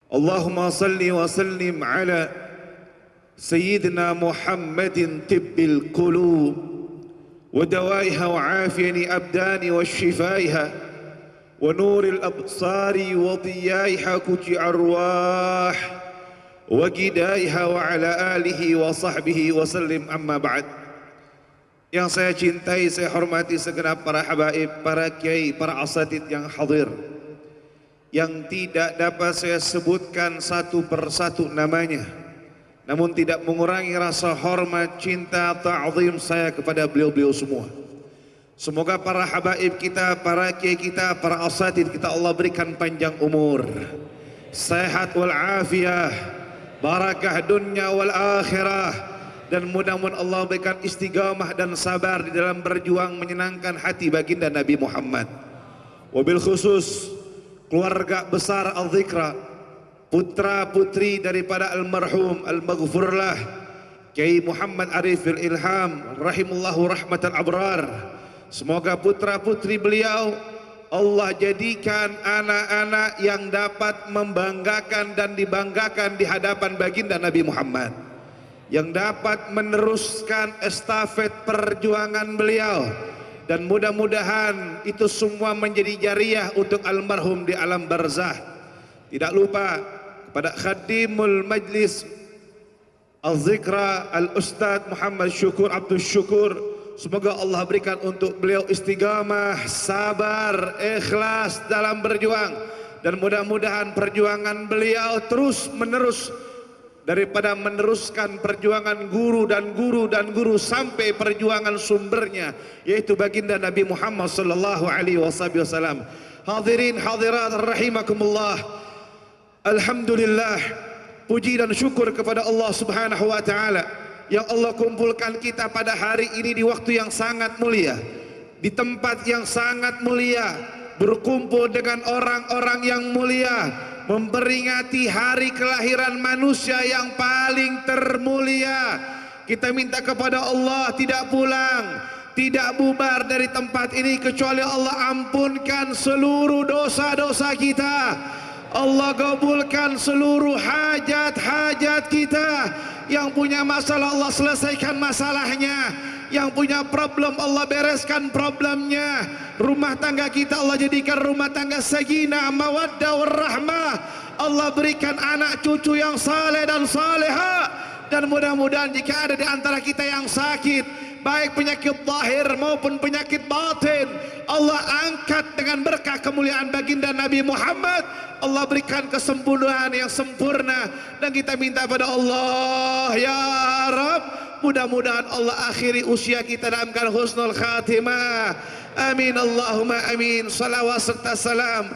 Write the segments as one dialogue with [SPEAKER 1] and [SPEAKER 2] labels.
[SPEAKER 1] اللهم صل وسلم على سيدنا محمد طب القلوب ودوائها وعافية الأبدان وشفائها ونور الأبصار وضيائها كج أرواح وجدائها وعلى آله وصحبه وسلم. أما بعد. Yang saya cintai, saya hormati segenap para habaib, para kiai, para asatid yang hadir, yang tidak dapat saya sebutkan satu persatu namanya, namun tidak mengurangi rasa hormat, cinta, ta'zim saya kepada beliau-beliau semua. Semoga para habaib kita, para kiai kita, para asatid kita Allah berikan panjang umur, sehat wal afiyah, barakah dunia wal akhirah, dan mudah-mudahan Allah berikan istiqamah dan sabar di dalam berjuang menyenangkan hati baginda Nabi Muhammad. Wabil khusus keluarga besar Al-Zikra, putra putri daripada almarhum al-maghfurlah Kiai Muhammad Arif Ilham rahimullahu rahmatal abrar. Semoga putra putri beliau Allah jadikan anak-anak yang dapat membanggakan dan dibanggakan di hadapan baginda Nabi Muhammad, yang dapat meneruskan estafet perjuangan beliau, dan mudah-mudahan itu semua menjadi jariah untuk almarhum di alam barzah. Tidak lupa kepada khadimul majlis Al-Zikra Al-Ustadz Muhammad Syukur Abdul Syukur, semoga Allah berikan untuk beliau istiqamah, sabar, ikhlas dalam berjuang, dan mudah-mudahan perjuangan beliau terus menerus, daripada meneruskan perjuangan guru dan guru dan guru sampai perjuangan sumbernya, yaitu baginda Nabi Muhammad sallallahu alaihi wasallam. Hadirin hadirat rahimakumullah, alhamdulillah, puji dan syukur kepada Allah Subhanahu wa taala yang Allah kumpulkan kita pada hari ini di waktu yang sangat mulia, di tempat yang sangat mulia, berkumpul dengan orang-orang yang mulia, memperingati hari kelahiran manusia yang paling termulia. Kita minta kepada Allah tidak pulang, tidak bubar dari tempat ini kecuali Allah ampunkan seluruh dosa-dosa kita, Allah kabulkan seluruh hajat-hajat kita. Yang punya masalah Allah selesaikan masalahnya, yang punya problem Allah bereskan problemnya. Rumah tangga kita Allah jadikan rumah tangga sakinah, mawaddah warahmah. Allah berikan anak cucu yang saleh dan saleha, dan mudah-mudahan jika ada di antara kita yang sakit, baik penyakit zahir maupun penyakit batin, Allah angkat dengan berkah kemuliaan baginda Nabi Muhammad. Allah berikan kesembuhan yang sempurna, dan kita minta pada Allah, ya Rabb, mudah-mudahan Allah akhiri usia kita dalam keadaan husnul khatimah. Amin Allahumma amin. Salawat serta salam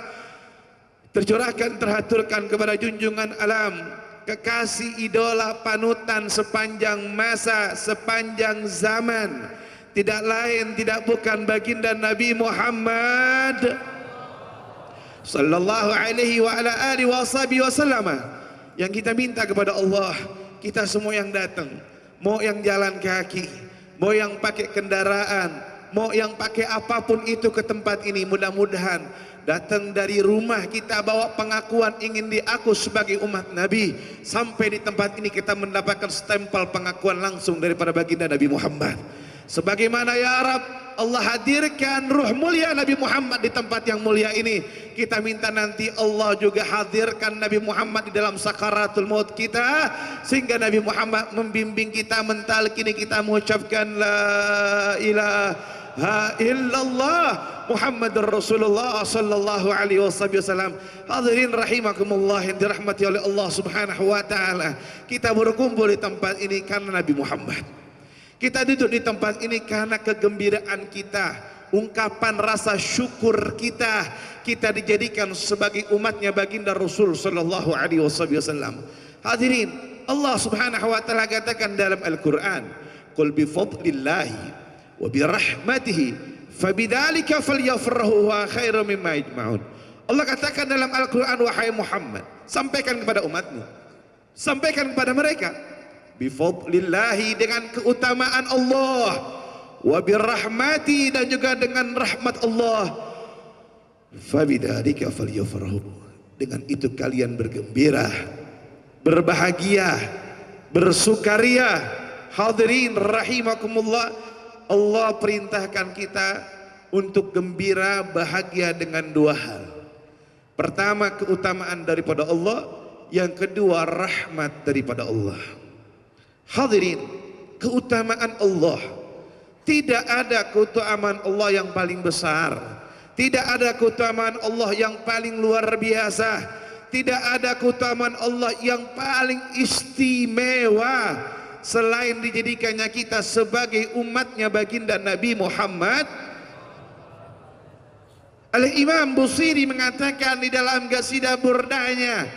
[SPEAKER 1] tercurahkan, terhaturkan kepada junjungan alam, kekasih, idola, panutan sepanjang masa, sepanjang zaman, tidak lain tidak bukan baginda Nabi Muhammad sallallahu alaihi wa ala alihi wasallam. Yang kita minta kepada Allah, kita semua yang datang, mau yang jalan kaki, mau yang pakai kendaraan, mau yang pakai apapun itu ke tempat ini, mudah-mudahan datang dari rumah kita bawa pengakuan ingin diaku sebagai umat Nabi, sampai di tempat ini kita mendapatkan stempel pengakuan langsung daripada baginda Nabi Muhammad. Sebagaimana ya Rab Allah hadirkan ruh mulia Nabi Muhammad di tempat yang mulia ini, kita minta nanti Allah juga hadirkan Nabi Muhammad di dalam sakaratul maut kita, sehingga Nabi Muhammad membimbing kita, mentalkini kita mengucapkan la ilaha illallah Muhammadur Rasulullah sallallahu alaihi wasallam. Hadirin rahimakumullah yang dirahmati oleh Allah Subhanahu wa taala, kita berkumpul di tempat ini karena Nabi Muhammad. Kita duduk di tempat ini karena kegembiraan kita, ungkapan rasa syukur kita, kita dijadikan sebagai umatnya baginda Rasul sallallahu alaihi wasallam. Hadirin, Allah Subhanahu wa taala katakan dalam Al-Qur'an, "Qul bi fadlillahi wa bi rahmatihi fabidzalika falyafrahu wa khairum mimma yajma'un." Allah katakan dalam Al-Qur'an, wahai Muhammad, sampaikan kepada umatmu, sampaikan kepada mereka, bifadlillahi, dengan keutamaan Allah, wa birahmati, dan juga dengan rahmat Allah, fabidzalika falyafrahu, Dengan itu kalian bergembira, berbahagia, bersukaria. Hadirin rahimakumullah, Allah perintahkan kita untuk gembira, bahagia dengan dua hal. Pertama, keutamaan daripada Allah. Yang kedua, rahmat daripada Allah. Hadirin, keutamaan Allah. Tidak ada keutamaan Allah yang paling besar. Tidak ada keutamaan Allah yang paling luar biasa. Tidak ada keutamaan Allah yang paling istimewa selain dijadikannya kita sebagai umatnya baginda Nabi Muhammad. Al-Imam Busiri mengatakan di dalam qasidah burdanya,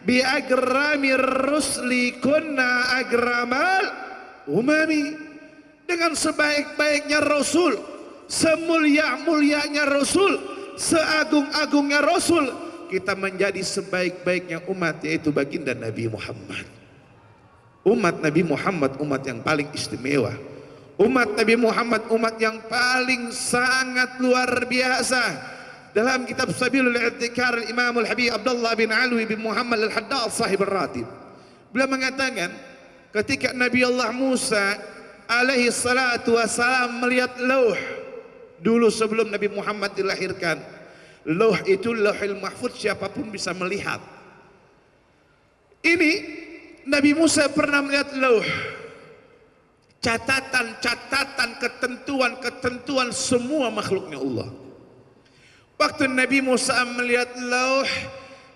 [SPEAKER 1] bi agramir rusli kunna agramal umami. Dengan sebaik-baiknya Rasul, semulia-mulianya Rasul, seagung-agungnya Rasul, kita menjadi sebaik-baiknya umat, yaitu baginda Nabi Muhammad. Umat Nabi Muhammad umat yang paling istimewa. Umat Nabi Muhammad umat yang paling sangat luar biasa. Dalam kitab Sabilul I'tikar, Imam Al-Habib Abdullah bin Alwi bin Muhammad Al-Haddad sahib Ar-Ratib, beliau mengatakan ketika Nabi Allah Musa alaihi salatu wassalam melihat lauh, dulu sebelum Nabi Muhammad dilahirkan, lauh itu Lauhul Mahfuz, siapapun bisa melihat. Ini Nabi Musa pernah melihat lauh, catatan-catatan, ketentuan-ketentuan semua makhluknya Allah. Waktu Nabi Musa melihat lauh,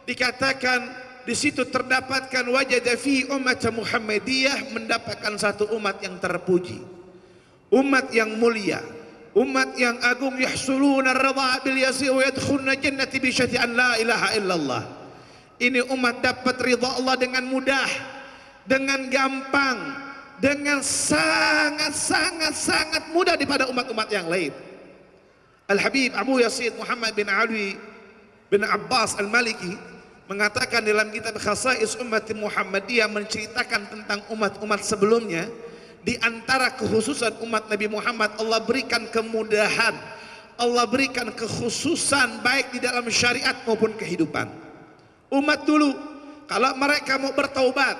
[SPEAKER 1] dikatakan di situ terdapatkan wajada fi ummat Muhammadiyah, mendapatkan satu umat yang terpuji, umat yang mulia, umat yang agung. Yahsuluna ar-ridha bil yasir wa yadkhuluna jannati bi syati an la ilaha illallah. Ini umat dapat ridha Allah dengan mudah, dengan gampang, dengan sangat mudah daripada umat-umat yang lain. Al-Habib Abu Yazid Muhammad bin Ali bin Abbas Al-Maliki mengatakan dalam kitab Khasais Ummat Muhammadiyah, menceritakan tentang umat-umat sebelumnya. Di antara kekhususan umat Nabi Muhammad, Allah berikan kemudahan, Allah berikan kekhususan baik di dalam syariat maupun kehidupan. Umat dulu kalau mereka mau bertaubat,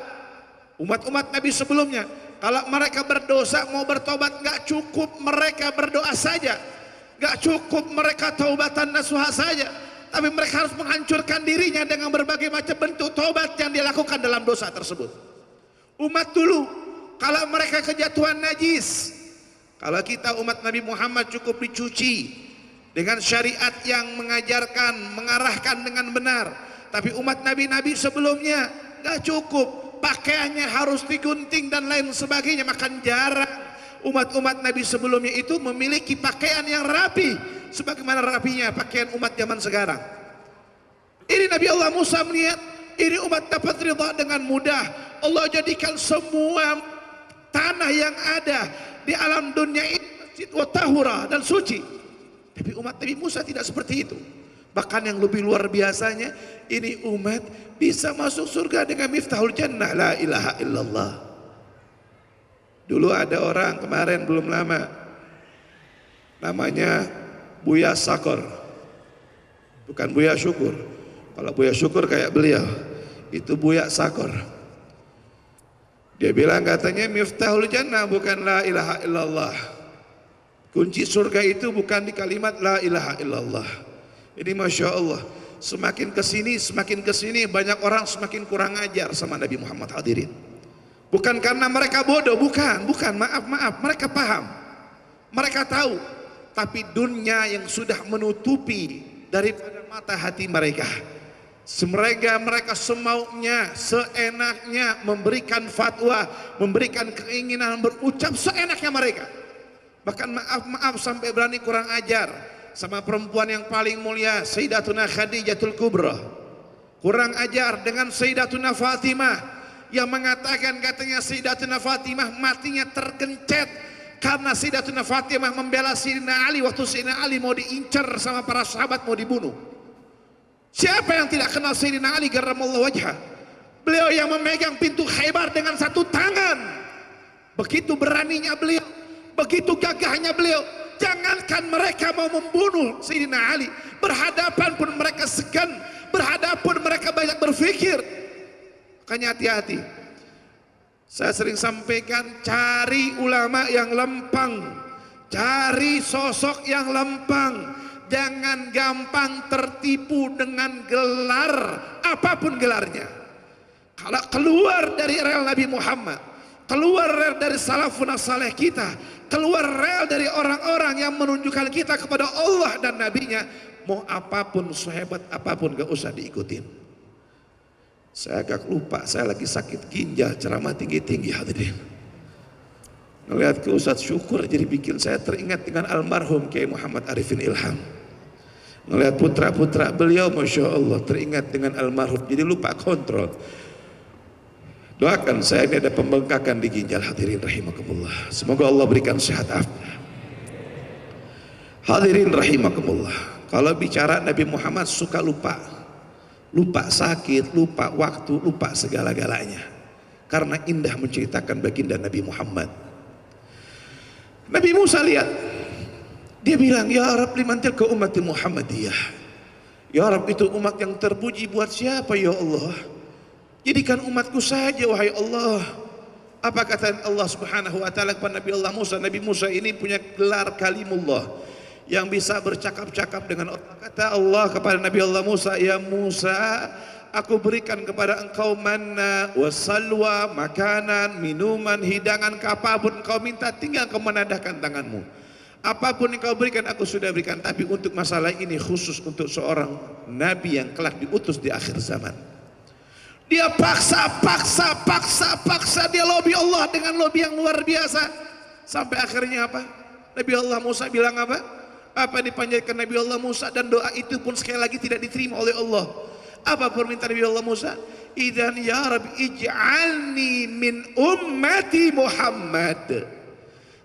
[SPEAKER 1] umat-umat Nabi sebelumnya kalau mereka berdosa mau bertobat, gak cukup mereka berdoa saja, gak cukup mereka taubatan nasuha saja, tapi mereka harus menghancurkan dirinya dengan berbagai macam bentuk taubat yang dilakukan dalam dosa tersebut. Umat dulu kalau mereka kejatuhan najis, kalau kita umat Nabi Muhammad cukup dicuci dengan syariat yang mengajarkan, mengarahkan dengan benar. Tapi umat Nabi-Nabi sebelumnya gak cukup, pakaiannya harus digunting dan lain sebagainya. Makan jarang umat-umat Nabi sebelumnya itu memiliki pakaian yang rapi sebagaimana rapinya pakaian umat zaman sekarang. Ini Nabi Allah Musa melihat ini umat dapat ridha dengan mudah. Allah jadikan semua tanah yang ada di alam dunia ini masjid wa tahura dan suci. Tapi umat Nabi Musa tidak seperti itu. Bahkan yang lebih luar biasanya, ini umat bisa masuk surga dengan miftahul jannah, la ilaha illallah. Dulu ada orang kemarin belum lama, namanya Buya Sakor, bukan Buya Syukur. Kalau Buya Syukur kayak beliau, itu Buya Sakor. Dia bilang katanya miftahul jannah bukan la ilaha illallah. Kunci surga itu bukan di kalimat la ilaha illallah. Ini Masya Allah, semakin kesini banyak orang semakin kurang ajar sama Nabi Muhammad. Hadirin, bukan karena mereka bodoh, bukan, maaf, mereka paham, mereka tahu, tapi dunia yang sudah menutupi daripada mata hati mereka. Mereka semaunya, seenaknya memberikan fatwa, memberikan keinginan, berucap seenaknya mereka. Bahkan maaf sampai berani kurang ajar sama perempuan yang paling mulia, Sayyidatuna Khadijatul Kubra. Kurang ajar dengan Sayyidatuna Fatimah yang mengatakan katanya Sayyidatuna Fatimah matinya tergencet karena Sayyidatuna Fatimah membela Sayyidina Ali waktu Sayyidina Ali mau diincar sama para sahabat, mau dibunuh. Siapa yang tidak kenal Sayyidina Ali karramallahu wajhah? Beliau yang memegang pintu Khaybar dengan satu tangan. Begitu beraninya beliau, begitu gagahnya beliau. Jangankan mereka mau membunuh Sayyidina Ali, berhadapan pun mereka segan. berhadapun mereka banyak berpikir. Makanya hati-hati. Saya sering sampaikan, cari ulama yang lempeng, cari sosok yang lempeng. Jangan gampang tertipu dengan gelar, apapun gelarnya. Kalau keluar dari rel Nabi Muhammad, keluar rel dari salafun saleh kita, keluar rel dari orang-orang yang menunjukkan kita kepada Allah dan Nabinya, mau apapun, sehebat apapun gak usah diikutin. Saya agak lupa, saya lagi sakit ginjal, ceramah tinggi-tinggi hadirin. Ngelihat ke Ustadz Syukur jadi bikin saya teringat dengan almarhum Kiai Muhammad Arifin Ilham. Ngelihat putra-putra beliau, Masya Allah, teringat dengan almarhum, jadi lupa kontrol. Doakan saya, ini ada pembengkakan di ginjal hadirin rahimakumullah. Semoga Allah berikan sehat afiat. Hadirin rahimakumullah. Kalau bicara Nabi Muhammad suka lupa. Lupa sakit, lupa waktu, lupa segala-galanya. Karena indah menceritakan baginda Nabi Muhammad. Nabi Musa lihat, dia bilang, ya Rab limantil ke umat Muhammadiyah. Ya Rab, itu umat yang terpuji buat siapa ya Allah? Jadikan umatku saja wahai Allah. Apa kata Allah Subhanahu wa taala kepada Nabi Allah Musa? Nabi Musa ini punya gelar kalimullah, yang bisa bercakap-cakap dengan Allah. Kata Allah kepada Nabi Allah Musa, ya Musa, aku berikan kepada engkau manna wasalwa, makanan, minuman, hidangan, apapun engkau minta, tinggal kau menadahkan tanganmu. Apapun yang kau berikan aku sudah berikan. Tapi untuk masalah ini khusus untuk seorang Nabi yang kelak diutus di akhir zaman. Dia paksa dia lobby Allah dengan lobby yang luar biasa. Sampai akhirnya apa? Nabi Allah Musa bilang apa? Apa dipanjatkan Nabi Allah Musa, dan doa itu pun sekali lagi tidak diterima oleh Allah. Apa permintaan Nabi Allah Musa? Idzan ya Rabbi ij'alni min ummati Muhammad.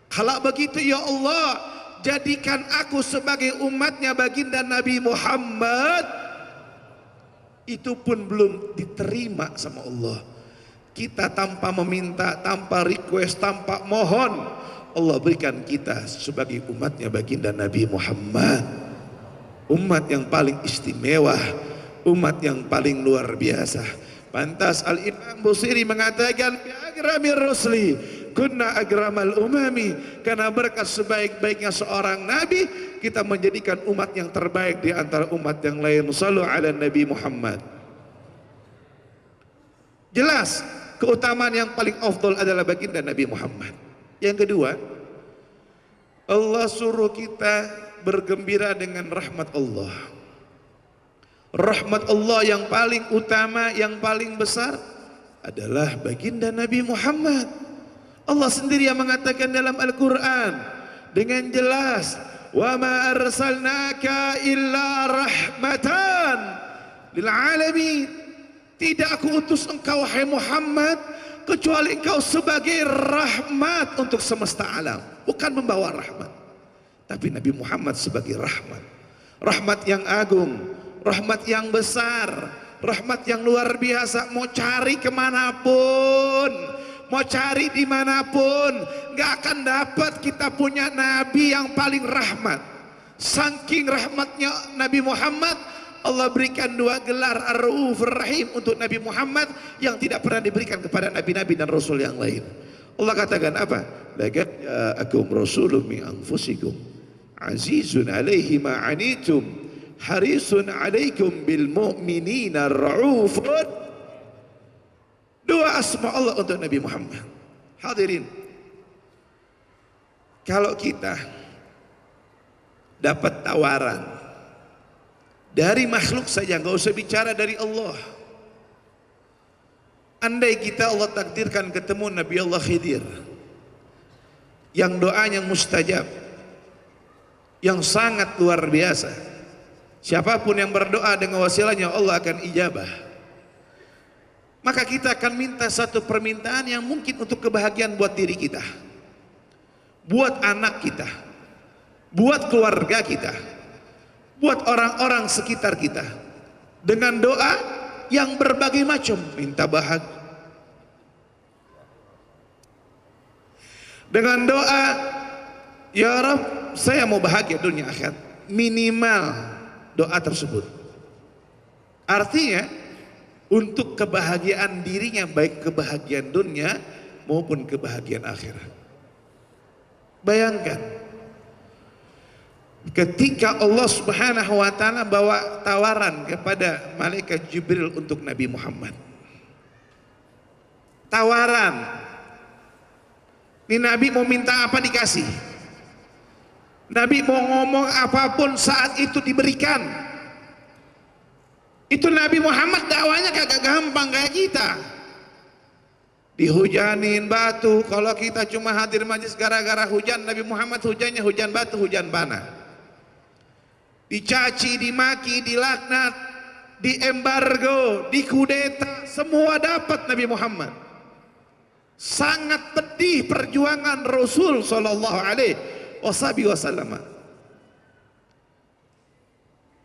[SPEAKER 1] Kalau begitu ya Allah, jadikan aku sebagai umatnya baginda Nabi Muhammad. Itu pun belum diterima sama Allah. Kita tanpa meminta, tanpa request, tanpa mohon, Allah berikan kita sebagai umatnya baginda Nabi Muhammad. Umat yang paling istimewa, umat yang paling luar biasa. Pantas Al-Imam Busiri mengatakan, Agramir Rusli kunna agramal umami. Karena berkat sebaik-baiknya seorang Nabi, kita menjadikan umat yang terbaik di antara umat yang lain. Shallu ala Nabi Muhammad. Jelas keutamaan yang paling afdal adalah baginda Nabi Muhammad. Yang kedua, Allah suruh kita bergembira dengan rahmat Allah. Rahmat Allah yang paling utama, yang paling besar adalah baginda Nabi Muhammad. Allah sendiri yang mengatakan dalam Al-Quran dengan jelas, wa ma arsalnaka illa rahmatan lil alamin. Tidak aku utus engkau wahai Muhammad kecuali engkau sebagai rahmat untuk semesta alam. Bukan membawa rahmat, tapi Nabi Muhammad sebagai rahmat. Rahmat yang agung, rahmat yang besar, rahmat yang luar biasa. Mau cari kemanapun, mau cari dimanapun, gak akan dapat kita punya Nabi yang paling rahmat. Saking rahmatnya Nabi Muhammad, Allah berikan dua gelar Ar-Rauf Ar-Rahim untuk Nabi Muhammad yang tidak pernah diberikan kepada nabi-nabi dan rasul yang lain. Allah katakan apa? Laqad ja'akum rasulun min anfusikum azizun 'alaihi ma 'anitum harisun 'alaikum bil mu'minina raufun. Dua asma Allah untuk Nabi Muhammad. Hadirin, kalau kita dapat tawaran dari makhluk saja, nggak usah bicara dari Allah. Andai kita Allah takdirkan ketemu Nabi Allah Khidir yang doanya mustajab, yang sangat luar biasa. Siapapun yang berdoa dengan wasilahnya Allah akan ijabah. Maka kita akan minta satu permintaan yang mungkin untuk kebahagiaan buat diri kita, buat anak kita, buat keluarga kita, buat orang-orang sekitar kita, dengan doa yang berbagai macam. Minta bahagia dengan doa, ya Rabb saya mau bahagia dunia akhirat. Minimal doa tersebut. Artinya untuk kebahagiaan dirinya, baik kebahagiaan dunia maupun kebahagiaan akhirat. Bayangkan ketika Allah Subhanahu wa taala bawa tawaran kepada malaikat Jibril untuk Nabi Muhammad. Tawaran. Ini Nabi mau minta apa dikasih. Nabi mau ngomong apapun saat itu diberikan. Itu Nabi Muhammad dakwanya kagak gampang kayak kita. Dihujanin batu, kalau kita cuma hadir majlis gara-gara hujan, Nabi Muhammad hujannya hujan batu, hujan panah. Dicaci, dimaki, dilaknat, diembargo, dikudeta, semua dapat Nabi Muhammad. Sangat pedih perjuangan Rasul sallallahu alaihi wasallam.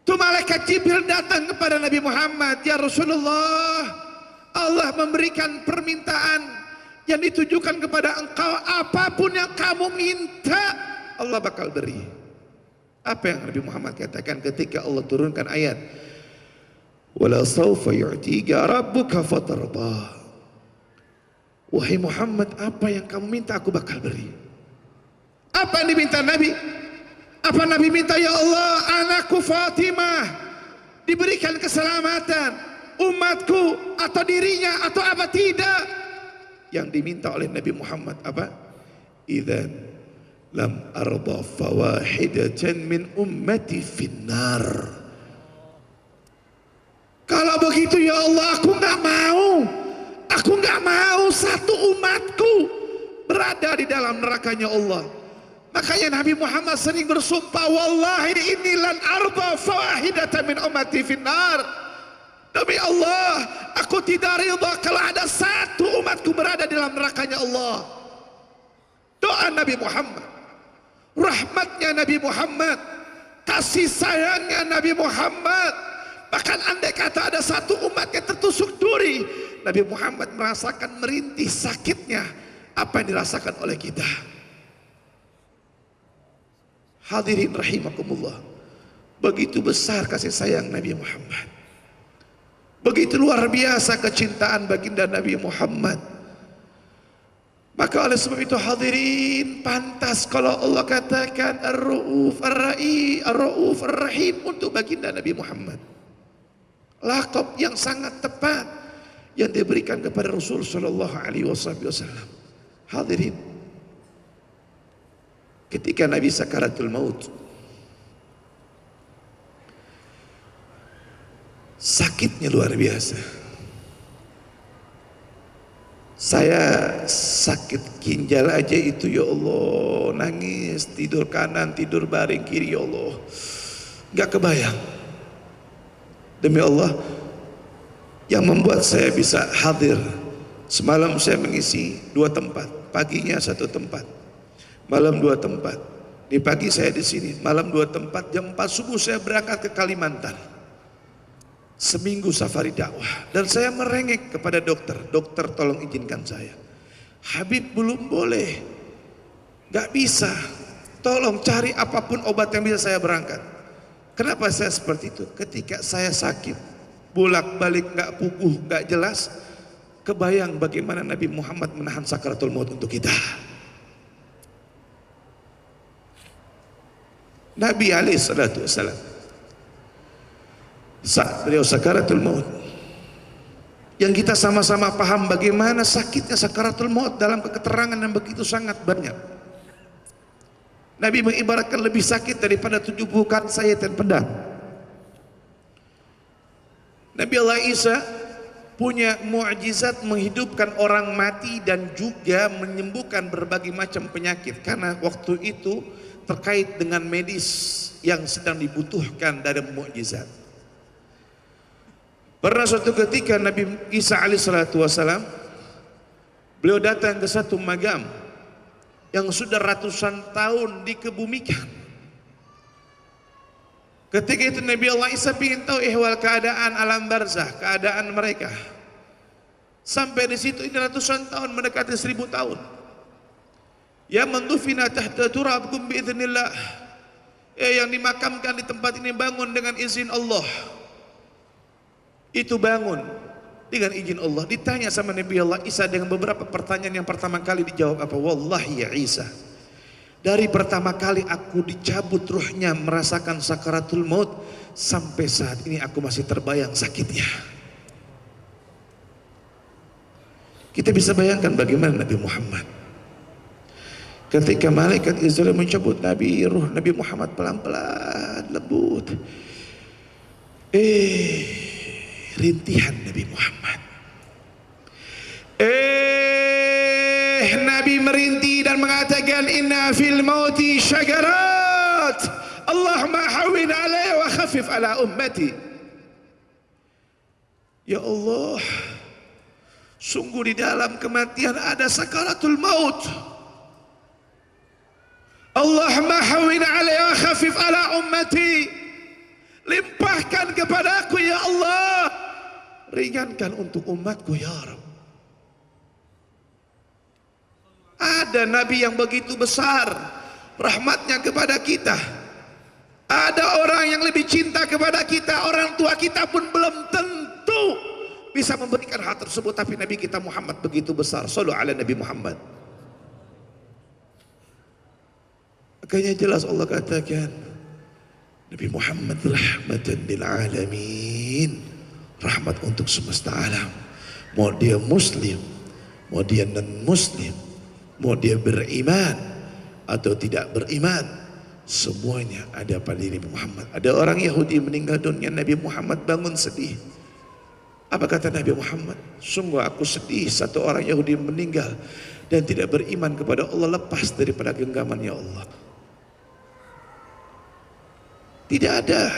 [SPEAKER 1] Itu malaikat Jibril datang kepada Nabi Muhammad, ya Rasulullah, Allah memberikan permintaan yang ditujukan kepada engkau, apapun yang kamu minta Allah bakal beri. Apa yang Nabi Muhammad katakan ketika Allah turunkan ayat wala sawfa yu'tika rabbuka fatarda. Wahai Muhammad, apa yang kamu minta aku bakal beri. Apa yang diminta Nabi? Apa Nabi minta, ya Allah, anakku Fatimah diberikan keselamatan, umatku atau dirinya atau apa? Tidak. Yang diminta oleh Nabi Muhammad apa? Idzan lam arda fawahidatan min ummati finnar. Kalau begitu ya Allah, aku nggak mau satu umatku berada di dalam nerakanya Allah. Makanya Nabi Muhammad sering bersumpah, wallahi inni lan arda fawahidatan min ummati finnar. Demi Allah, aku tidak ridha kalau ada satu umatku berada di dalam nerakanya Allah. Doa Nabi Muhammad, rahmatnya Nabi Muhammad, kasih sayangnya Nabi Muhammad. Bahkan andai kata ada satu umat yang tertusuk duri, Nabi Muhammad merasakan merintih sakitnya apa yang dirasakan oleh kita. Hadirin rahimakumullah, begitu besar kasih sayang Nabi Muhammad, begitu luar biasa kecintaan baginda Nabi Muhammad. Maka oleh sebab itu hadirin, pantas kalau Allah katakan Ar-Ra'uf Ar-Ra'uf Ar-Rahim untuk baginda Nabi Muhammad. Laqab yang sangat tepat yang diberikan kepada Rasul sallallahu alaihi wasallam. Hadirin, ketika Nabi sakaratul maut, sakitnya luar biasa. Saya sakit ginjal aja itu ya Allah, nangis, tidur kanan, tidur baring kiri ya Allah, gak kebayang. Demi Allah, yang membuat saya bisa hadir semalam, saya mengisi 2 tempat, paginya 1 tempat, malam 2 tempat. Di pagi saya di sini, malam 2 tempat. Jam 4 subuh saya berangkat ke Kalimantan. Seminggu safari dakwah. Dan saya merengek kepada dokter, dokter tolong izinkan saya. Habib belum boleh, gak bisa. Tolong cari apapun obat yang bisa saya berangkat. Kenapa saya seperti itu? Ketika saya sakit, bolak-balik gak puguh, gak jelas, kebayang bagaimana Nabi Muhammad menahan sakaratul maut untuk kita. Nabi alaihi salatu wassalam, saat beliau sakaratul maut, yang kita sama-sama paham bagaimana sakitnya sakaratul maut dalam keterangan yang begitu sangat banyak. Nabi mengibaratkan lebih sakit daripada 7 bukan sayatan pedang. Nabi Allah Isa punya mukjizat menghidupkan orang mati dan juga menyembuhkan berbagai macam penyakit, karena waktu itu terkait dengan medis yang sedang dibutuhkan dari mukjizat. Pernah suatu ketika Nabi Isa alaihissalatu wassalam, beliau datang ke satu magam yang sudah ratusan tahun dikebumikan. Ketika itu Nabi Allah Isa ingin tahu ihwal keadaan alam barzah, keadaan mereka. Sampai di situ ini ratusan tahun, mendekati 1000 tahun. Ya man dufina tahta turabkum biiznillah. Yang dimakamkan di tempat ini bangun dengan izin Allah. itu bangun dengan izin Allah, ditanya sama Nabi Allah Isa dengan beberapa pertanyaan. Yang pertama kali dijawab apa? Wallahi ya Isa, dari pertama kali aku dicabut ruhnya, merasakan sakaratul maut, sampai saat ini aku masih terbayang sakitnya. Kita bisa bayangkan bagaimana Nabi Muhammad ketika malaikat Israel mencabut ruh Nabi Muhammad pelan-pelan, lembut. Rintihan Nabi Muhammad. Nabi merintih dan mengatakan, inna fil mauti syagarat, Allahumma hawwin alaihi wa khaffif ala ummati. Ya Allah, sungguh di dalam kematian ada sakaratul maut. Allahumma hawwin alaihi wa khaffif ala ummati. Limpahkan kepadaku ya Allah, ringankan untuk umatku ya Rabb. Ada Nabi yang begitu besar rahmatnya kepada kita. Ada orang yang lebih cinta kepada kita. Orang tua kita pun belum tentu bisa memberikan hal tersebut, tapi Nabi kita Muhammad begitu besar. Shallu ala Nabi Muhammad. Makanya jelas Allah katakan, Nabi Muhammad rahmatan lil alamin, rahmat untuk semesta alam. Mau dia muslim, mau dia non muslim, mau dia beriman atau tidak beriman, semuanya ada pada Nabi Muhammad. Ada orang Yahudi meninggal dunia, Nabi Muhammad bangun sedih. Apa kata Nabi Muhammad? Sungguh aku sedih, satu orang Yahudi meninggal dan tidak beriman kepada Allah, lepas daripada genggaman ya Allah. Tidak ada.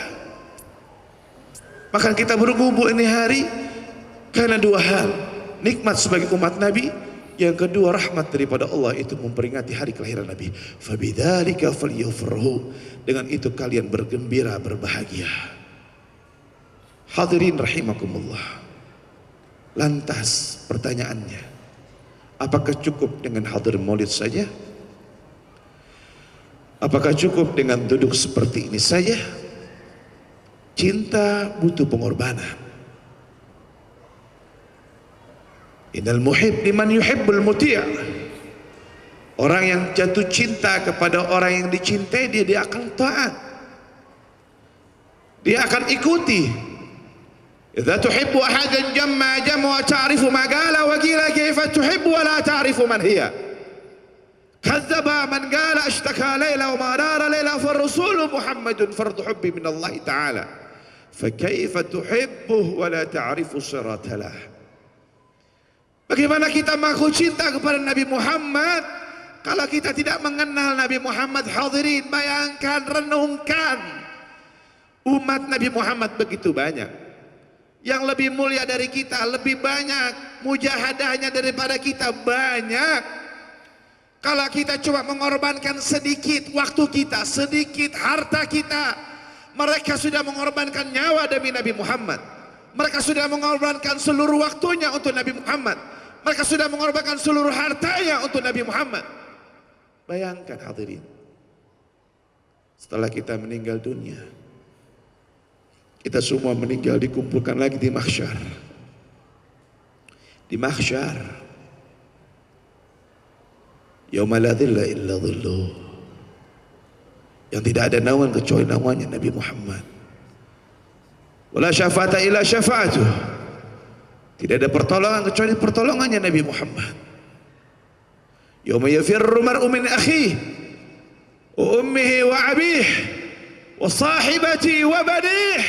[SPEAKER 1] Maka kita berkumpul ini hari karena dua hal: nikmat sebagai umat Nabi, yang kedua rahmat daripada Allah, itu memperingati hari kelahiran Nabi. Fabidzalika falyafrahu, dengan itu kalian bergembira, berbahagia. Hadirin rahimakumullah. Lantas pertanyaannya, apakah cukup dengan hadir maulid saja? Apakah cukup dengan duduk seperti ini saja? Cinta butuh pengorbanan. Innal muhib liman yuhibbul muti'. Orang yang jatuh cinta kepada orang yang dicintai, dia akan taat. Dia akan ikuti. Idza tuhibbu ahadan jamma wa ta'rifu ma qala wa qila kayfa tuhibbu wa la ta'rifu man hiya. Kadzdzaba man qala ashtaka laila wa marara laila farrasulu Muhammadun fardu hubbi min Allah Ta'ala. Fa kaifa tuhibbuhu wa la ta'rifu siratalah. Bagaimana kita mengaku cinta kepada Nabi Muhammad kalau kita tidak mengenal Nabi Muhammad? Hadirin, bayangkan, renungkan. Umat Nabi Muhammad begitu banyak. Yang lebih mulia dari kita lebih banyak, mujahadahnya daripada kita banyak. Kalau kita cuma mengorbankan sedikit waktu kita, sedikit harta kita, mereka sudah mengorbankan nyawa demi Nabi Muhammad. Mereka sudah mengorbankan seluruh waktunya untuk Nabi Muhammad. Mereka sudah mengorbankan seluruh hartanya untuk Nabi Muhammad. Bayangkan hadirin, setelah kita meninggal dunia, kita semua meninggal, dikumpulkan lagi di mahsyar. Di mahsyar, yauma la dhilla illa dhilluh, yang tidak ada naungan kecuali naungannya Nabi Muhammad. Wala syafa'ata illa syafa'atuh, tidak ada pertolongan kecuali pertolongannya Nabi Muhammad. Yauma yafirru mar'u min akhihi wa ummihi wa abihi wa sahibati wa banihi.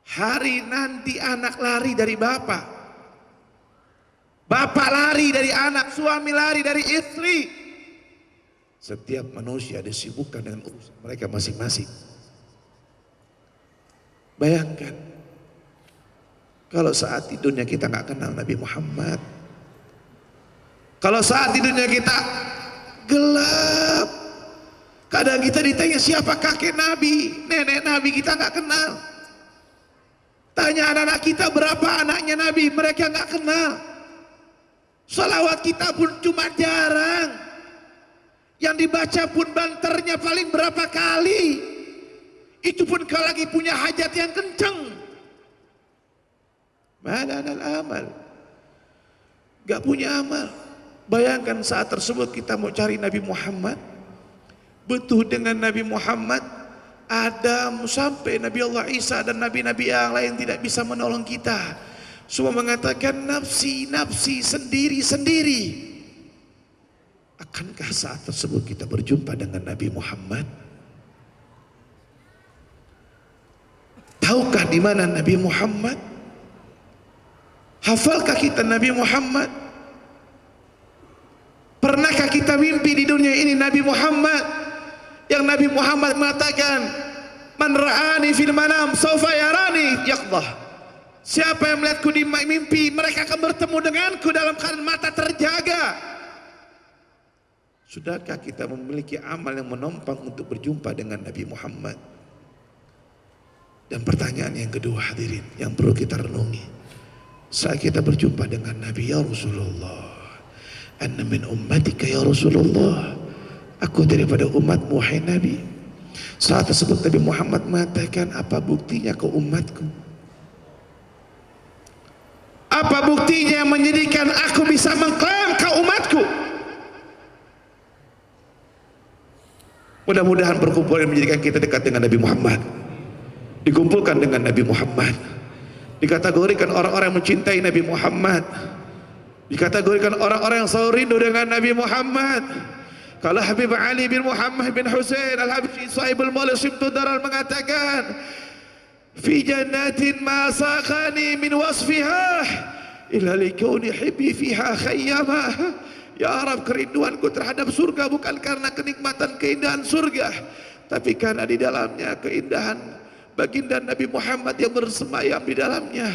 [SPEAKER 1] Hari nanti anak lari dari bapak, bapak lari dari anak, suami lari dari istri. Setiap manusia disibukkan dengan urusan mereka masing-masing. Bayangkan kalau saat tidurnya kita nggak kenal Nabi Muhammad, kalau saat tidurnya kita gelap, kadang kita ditanya siapa kakek Nabi, nenek Nabi, kita nggak kenal. Tanya anak-anak kita berapa anaknya Nabi, mereka nggak kenal. Salawat kita pun cuma jarang. Yang dibaca pun banternya paling berapa kali. Itu pun kalau lagi punya hajat yang kenceng. Mana amal? Gak punya amal. Bayangkan saat tersebut kita mau cari Nabi Muhammad, butuh dengan Nabi Muhammad, Adam sampai Nabi Allah Isa dan nabi-nabi yang lain tidak bisa menolong kita. Semua mengatakan nafsi, nafsi, sendiri-sendiri. Akankah saat tersebut kita berjumpa dengan Nabi Muhammad? Tahukah di mana Nabi Muhammad? Hafalkah kita Nabi Muhammad? Pernahkah kita mimpi di dunia ini Nabi Muhammad? Yang Nabi Muhammad mengatakan, man ra'ani fil manam sawfa yarani yaqdah. Siapa yang melihatku di mimpi, mereka akan bertemu denganku dalam keadaan mata terjaga. Sudahkah kita memiliki amal yang menopang untuk berjumpa dengan Nabi Muhammad? Dan pertanyaan yang kedua hadirin yang perlu kita renungi, saat kita berjumpa dengan Nabi, ya Rasulullah, anna min ummatika ya Rasulullah, aku daripada umatmu wahai Nabi. Saat tersebut Nabi Muhammad mengatakan, apa buktinya kau umatku? Apa buktinya yang menjadikan aku bisa mengklaim kau umatku? Mudah-mudahan perkumpulan menjadikan kita dekat dengan Nabi Muhammad, dikumpulkan dengan Nabi Muhammad, dikategorikan orang-orang yang mencintai Nabi Muhammad, dikategorikan orang-orang yang selalu rindu dengan Nabi Muhammad. Kalau Habib Ali bin Muhammad bin Husain Al-Habsyi sahibul Maulid Syibtu Daral mengatakan, fi jannatin ma saqani min wasfiha illa likauni hibbi fiha khayyama. Ya Arab, kerinduanku terhadap surga bukan karena kenikmatan keindahan surga, tapi karena di dalamnya keindahan baginda Nabi Muhammad yang bersemayam di dalamnya.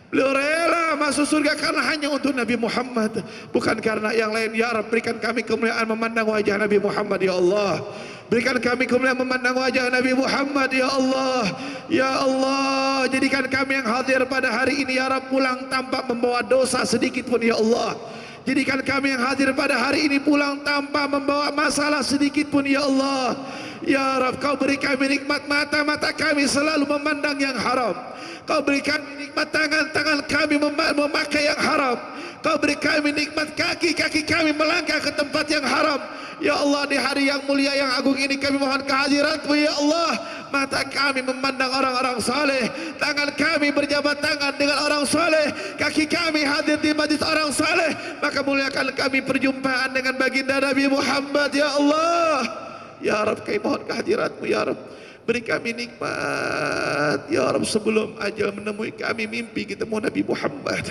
[SPEAKER 1] Beliau rela masuk surga karena hanya untuk Nabi Muhammad, bukan karena yang lain. Ya Rabb, berikan kami kemuliaan memandang wajah Nabi Muhammad ya Allah. Berikan kami kemuliaan memandang wajah Nabi Muhammad ya Allah. Ya Allah, jadikan kami yang hadir pada hari ini ya Rabb pulang tanpa membawa dosa sedikit pun ya Allah. Jadikan kami yang hadir pada hari ini pulang tanpa membawa masalah sedikit pun ya Allah. Ya Rabb, kau beri kami nikmat mata, mata kami selalu memandang yang haram. Kau beri kami nikmat tangan, tangan kami memakai yang haram. Kau beri kami nikmat kaki, kaki kami melangkah ke tempat yang haram. Ya Allah, di hari yang mulia yang agung ini kami mohon kehadirat-Mu ya Allah. Mata kami memandang orang-orang saleh, tangan kami berjabat tangan dengan orang saleh, kaki kami hadir di majlis orang saleh. Maka muliakan kami perjumpaan dengan baginda Nabi Muhammad ya Allah. Ya Rabb, kami mohon kehadirat-Mu ya Rabb. Beri kami nikmat ya Rabb, sebelum ajal menemui kami mimpi ketemu Nabi Muhammad,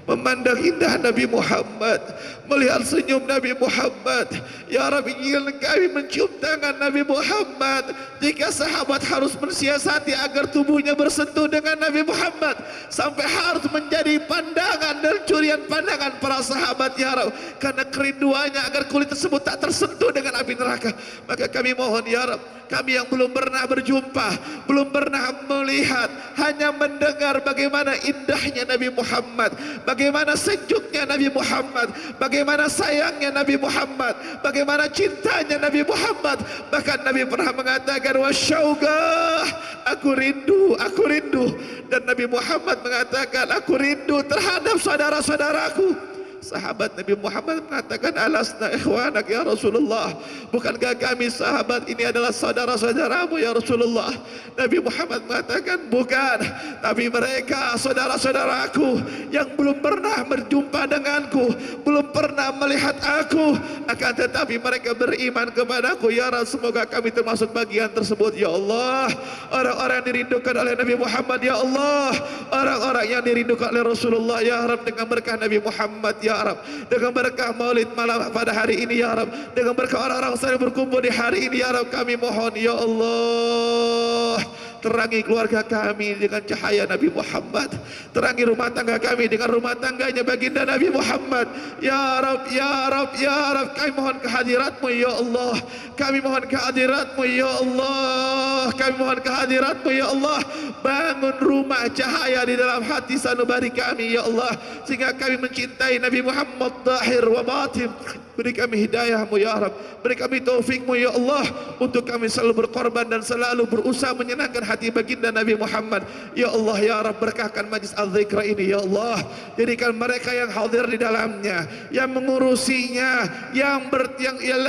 [SPEAKER 1] memandang indah Nabi Muhammad, melihat senyum Nabi Muhammad. Ya Rabb, ingin kami mencium tangan Nabi Muhammad. Jika sahabat harus mensiasati agar tubuhnya bersentuh dengan Nabi Muhammad, sampai harus menjadi pandangan dan curian pandangan para sahabat ya Rabb, karena kerinduannya agar kulit tersebut tak tersentuh dengan api neraka. Maka kami mohon ya Rabb, kami yang belum pernah berjumpa, belum pernah melihat, hanya mendengar bagaimana indahnya Nabi Muhammad, bagaimana sejuknya Nabi Muhammad, bagaimana sayangnya Nabi Muhammad, bagaimana cintanya Nabi Muhammad. Bahkan Nabi pernah mengatakan wasyauqah, aku rindu, aku rindu. Dan Nabi Muhammad mengatakan aku rindu terhadap saudara-saudaraku. Sahabat Nabi Muhammad mengatakan alasna ikhwanak ya Rasulullah, bukankah kami sahabat ini adalah saudara-saudaramu ya Rasulullah? Nabi Muhammad mengatakan bukan, tapi mereka saudara-saudaraku yang belum pernah berjumpa denganku, belum pernah melihat aku, akan tetapi mereka beriman kepadaku ya Rasul. Semoga kami termasuk bagian tersebut ya Allah. Orang-orang yang dirindukan oleh Nabi Muhammad ya Allah, orang-orang yang dirindukan oleh Rasulullah ya Rabb, dengan berkah Nabi Muhammad ya Rabb, dengan berkah maulid malam pada hari ini ya Rabb, dengan berkah orang-orang saleh berkumpul di hari ini ya Rabb, kami mohon ya Allah, terangi keluarga kami dengan cahaya Nabi Muhammad, terangi rumah tangga kami dengan rumah tangganya baginda Nabi Muhammad ya Rabb, ya Rabb, ya Rabb. Kami mohon kehadirat-Mu ya Allah, kami mohon kehadirat-Mu ya Allah, kami mohon kehadirat-Mu ya Allah. Bangun rumah cahaya di dalam hati sanubari kami ya Allah, sehingga kami mencintai Nabi Muhammad zahir wa batin, beri kami hidayahmu ya Rab, beri kami taufikmu ya Allah, untuk kami selalu berkorban dan selalu berusaha menyenangkan hati baginda Nabi Muhammad. Ya Allah ya Rab, berkahkan majlis al-zikra ini ya Allah, jadikan mereka yang hadir di dalamnya, yang mengurusinya, yang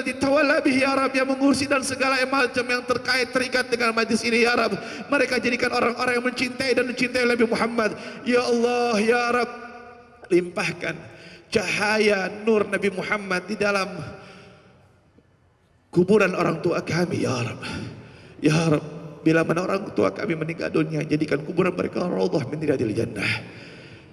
[SPEAKER 1] ditawalla bihi ya Rab, yang mengurusi dan segala macam yang terkait terikat dengan majlis ini ya Rab, mereka jadikan orang-orang yang mencintai dan mencintai Nabi Muhammad. Ya Allah ya Rab, limpahkan cahaya nur Nabi Muhammad di dalam kuburan orang tua kami ya Rab. Ya Rab, bila mana orang tua kami meninggal dunia, jadikan kuburan mereka raudhah min riyadil jannah,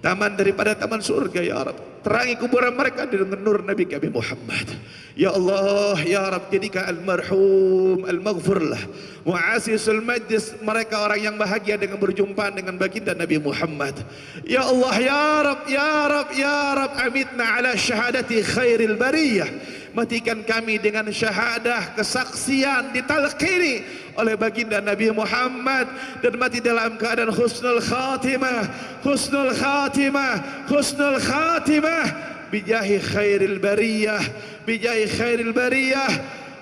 [SPEAKER 1] taman daripada taman surga ya Rab. Terangi kuburan mereka dengan nur Nabi kami Muhammad. Ya Allah ya Rab, jadikan almarhum al-maghfur lah, mu'asisul majlis, mereka orang yang bahagia dengan berjumpa dengan baginda Nabi Muhammad. Ya Allah ya Rab, ya Rab, ya Rab, amitna ala syahadati khairil bariyah, matikan kami dengan syahadah kesaksian ditalqini oleh baginda Nabi Muhammad, dan mati dalam keadaan husnul khatimah, husnul khatimah, husnul khatimah, bijahi khairil bariyah, bijahi khairil bariyah,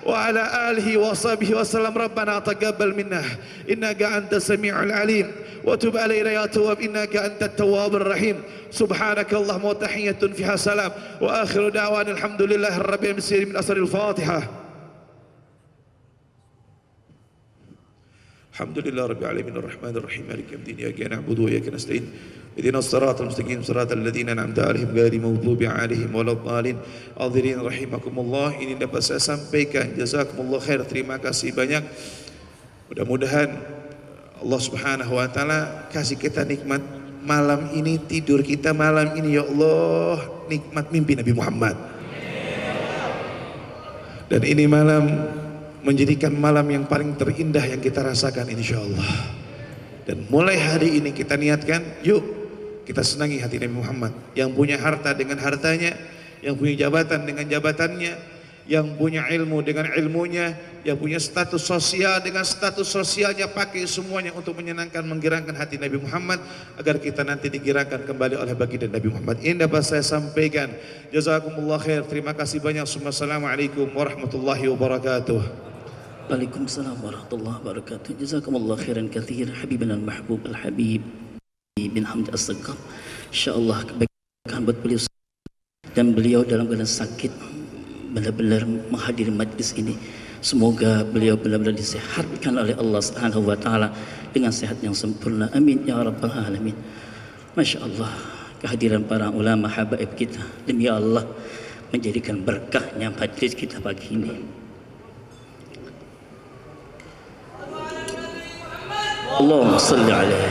[SPEAKER 1] wa ala alihi wa sahbihi wa sallam. Rabbana taqabbal minna innaka antas samiul alim wa tub alaina ya tawwab innaka antat tawwabur rahim. Subhanakallahumma wa tahiyyatun fiha salam wa akhiru da'wana alhamdulillahi rabbil alamin. Min asril Fatihah. Alhamdulillah rabbil alamin arrahmanir rahim maliki yaumiddin iyyaka na'budu wa iyyaka nasta'in ihdinas siratal mustaqim siratal ladzina an'amta 'alaihim ghairil maghdubi 'alaihim waladdallin. Hadirin rahimakumullah, ini dapat saya sampaikan. Jazakumullah khair, terima kasih banyak. Mudah-mudahan Allah Subhanahu wa taala kasih kita nikmat malam ini, tidur kita malam ini ya Allah, nikmat mimpi Nabi Muhammad. Dan ini malam menjadikan malam yang paling terindah yang kita rasakan insyaallah. Dan mulai hari ini kita niatkan, yuk kita senangi hati Nabi Muhammad. Yang punya harta dengan hartanya, yang punya jabatan dengan jabatannya, yang punya ilmu dengan ilmunya, yang punya status sosial dengan status sosialnya, pakai semuanya untuk menyenangkan, menggerakkan hati Nabi Muhammad, agar kita nanti digerakkan kembali oleh baginda Nabi Muhammad. Ini dapat saya sampaikan. Jazakumullah khair, terima kasih banyak. Assalamualaikum warahmatullahi wabarakatuh.
[SPEAKER 2] Waalaikumsalam warahmatullahi wabarakatuh. Jazakumullah khairan katsir Habibana al-mahbub al-habib bin Hamd as-Saqqaf. Insyaallah kebaikan buat beliau, dan beliau dalam keadaan sakit benar-benar menghadiri majlis ini. Semoga beliau benar-benar disehatkan oleh Allah Subhanahu wa taala dengan sehat yang sempurna. Amin ya rabbal alamin. Masya Allah, kehadiran para ulama habaib kita demi Allah menjadikan berkahnya majlis kita pagi ini. Allahumma salli alaihi.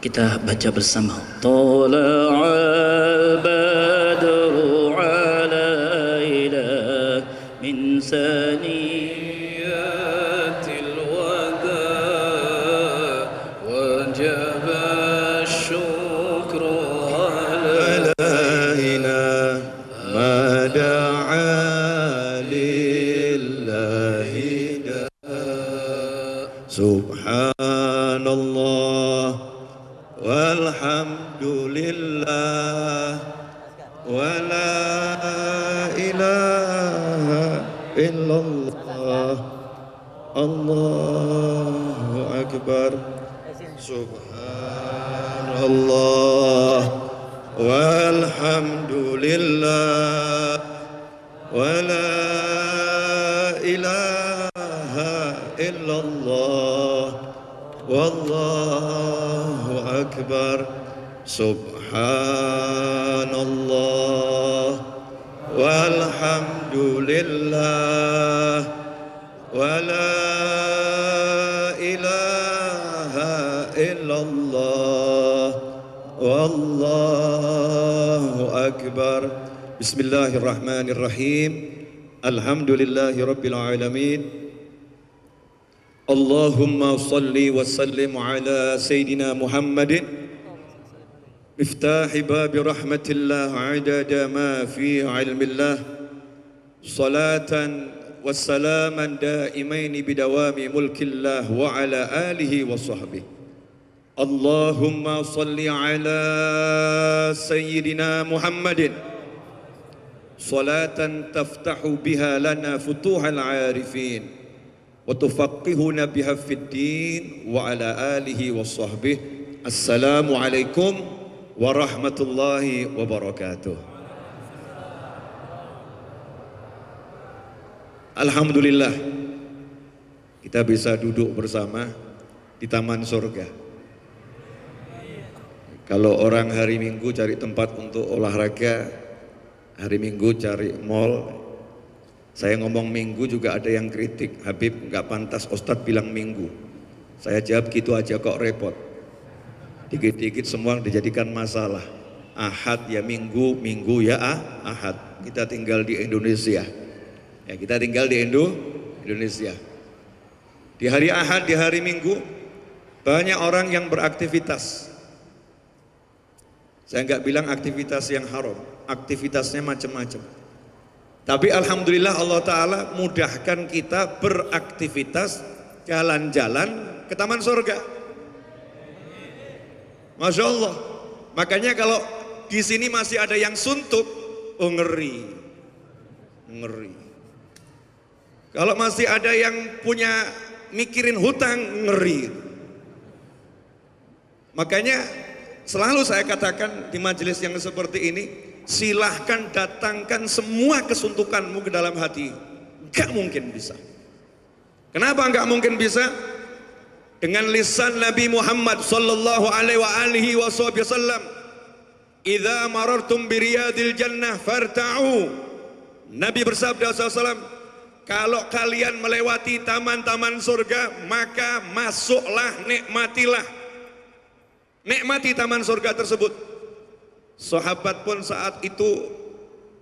[SPEAKER 2] Kita baca bersama. Tala'al badru alaina min saniyatil wada wajaba syukru alaina ma da'a lillahi Subhanallah walhamdulillah wa la ilaha illallah Allahu akbar. Subhanallah walhamdulillah wa la ilaha illallah wallahu akbar. Subhanallah walhamdulillah wa la ilaha illallah wallahu akbar. Bismillahirrahmanirrahim. Alhamdulillahi rabbil alamin. Allahumma salli wa sallim ala Sayyidina Muhammadin miftahi babi rahmatillah adada ma fi ilmillah salatan wa salaman daimaini bidawami mulkillah wa ala alihi wa sahbihi. Allahumma salli ala Sayyidina Muhammadin
[SPEAKER 3] salatan taftahu biha lana futuhal arifin wa tufaqqihuna biha fid din wa ala alihi wa sahbihi. Assalamu alaikum warahmatullahi wabarakatuh. Alhamdulillah kita bisa duduk bersama di taman surga. Kalau orang hari Minggu cari tempat untuk olahraga, hari Minggu cari mall. Saya ngomong Minggu juga ada yang kritik, Habib nggak pantas Ustadz bilang Minggu. Saya jawab gitu aja kok repot. Dikit-dikit semua dijadikan masalah. Ahad ya Minggu, Minggu ya Ahad. Kita tinggal di Indonesia. Ya, kita tinggal di Indonesia. Di hari Ahad, di hari Minggu, banyak orang yang beraktivitas. Saya nggak bilang aktivitas yang haram, aktivitasnya macam-macam. Tapi alhamdulillah Allah Ta'ala mudahkan kita beraktivitas, jalan-jalan ke taman surga. Masya Allah. Makanya kalau di sini masih ada yang suntuk, oh ngeri. Kalau masih ada yang punya mikirin hutang, ngeri. Makanya selalu saya katakan di majelis yang seperti ini, silahkan datangkan semua kesuntukanmu ke dalam hati. Gak mungkin bisa. Kenapa gak mungkin bisa? Dengan lisan Nabi Muhammad sallallahu alaihi wasallam, "Idza marartum bi riyadil jannah farta'u." Nabi bersabda sallallahu, kalau kalian melewati taman-taman surga, maka masuklah, nikmatilah. Nikmati taman surga tersebut. Sahabat pun saat itu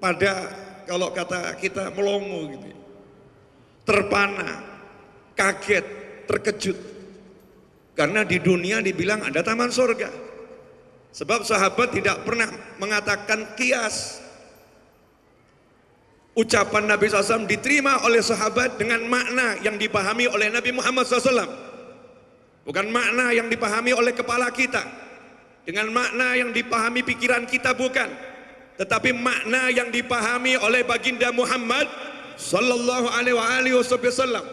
[SPEAKER 3] pada, kalau kata kita, melongo gitu. Terpana, kaget, terkejut. Karena di dunia dibilang ada taman surga. Sebab sahabat tidak pernah mengatakan kias. Ucapan Nabi SAW diterima oleh sahabat dengan makna yang dipahami oleh Nabi Muhammad SAW. Bukan makna yang dipahami oleh kepala kita, dengan makna yang dipahami pikiran kita, bukan. Tetapi makna yang dipahami oleh baginda Muhammad sallallahu alaihi wasallam.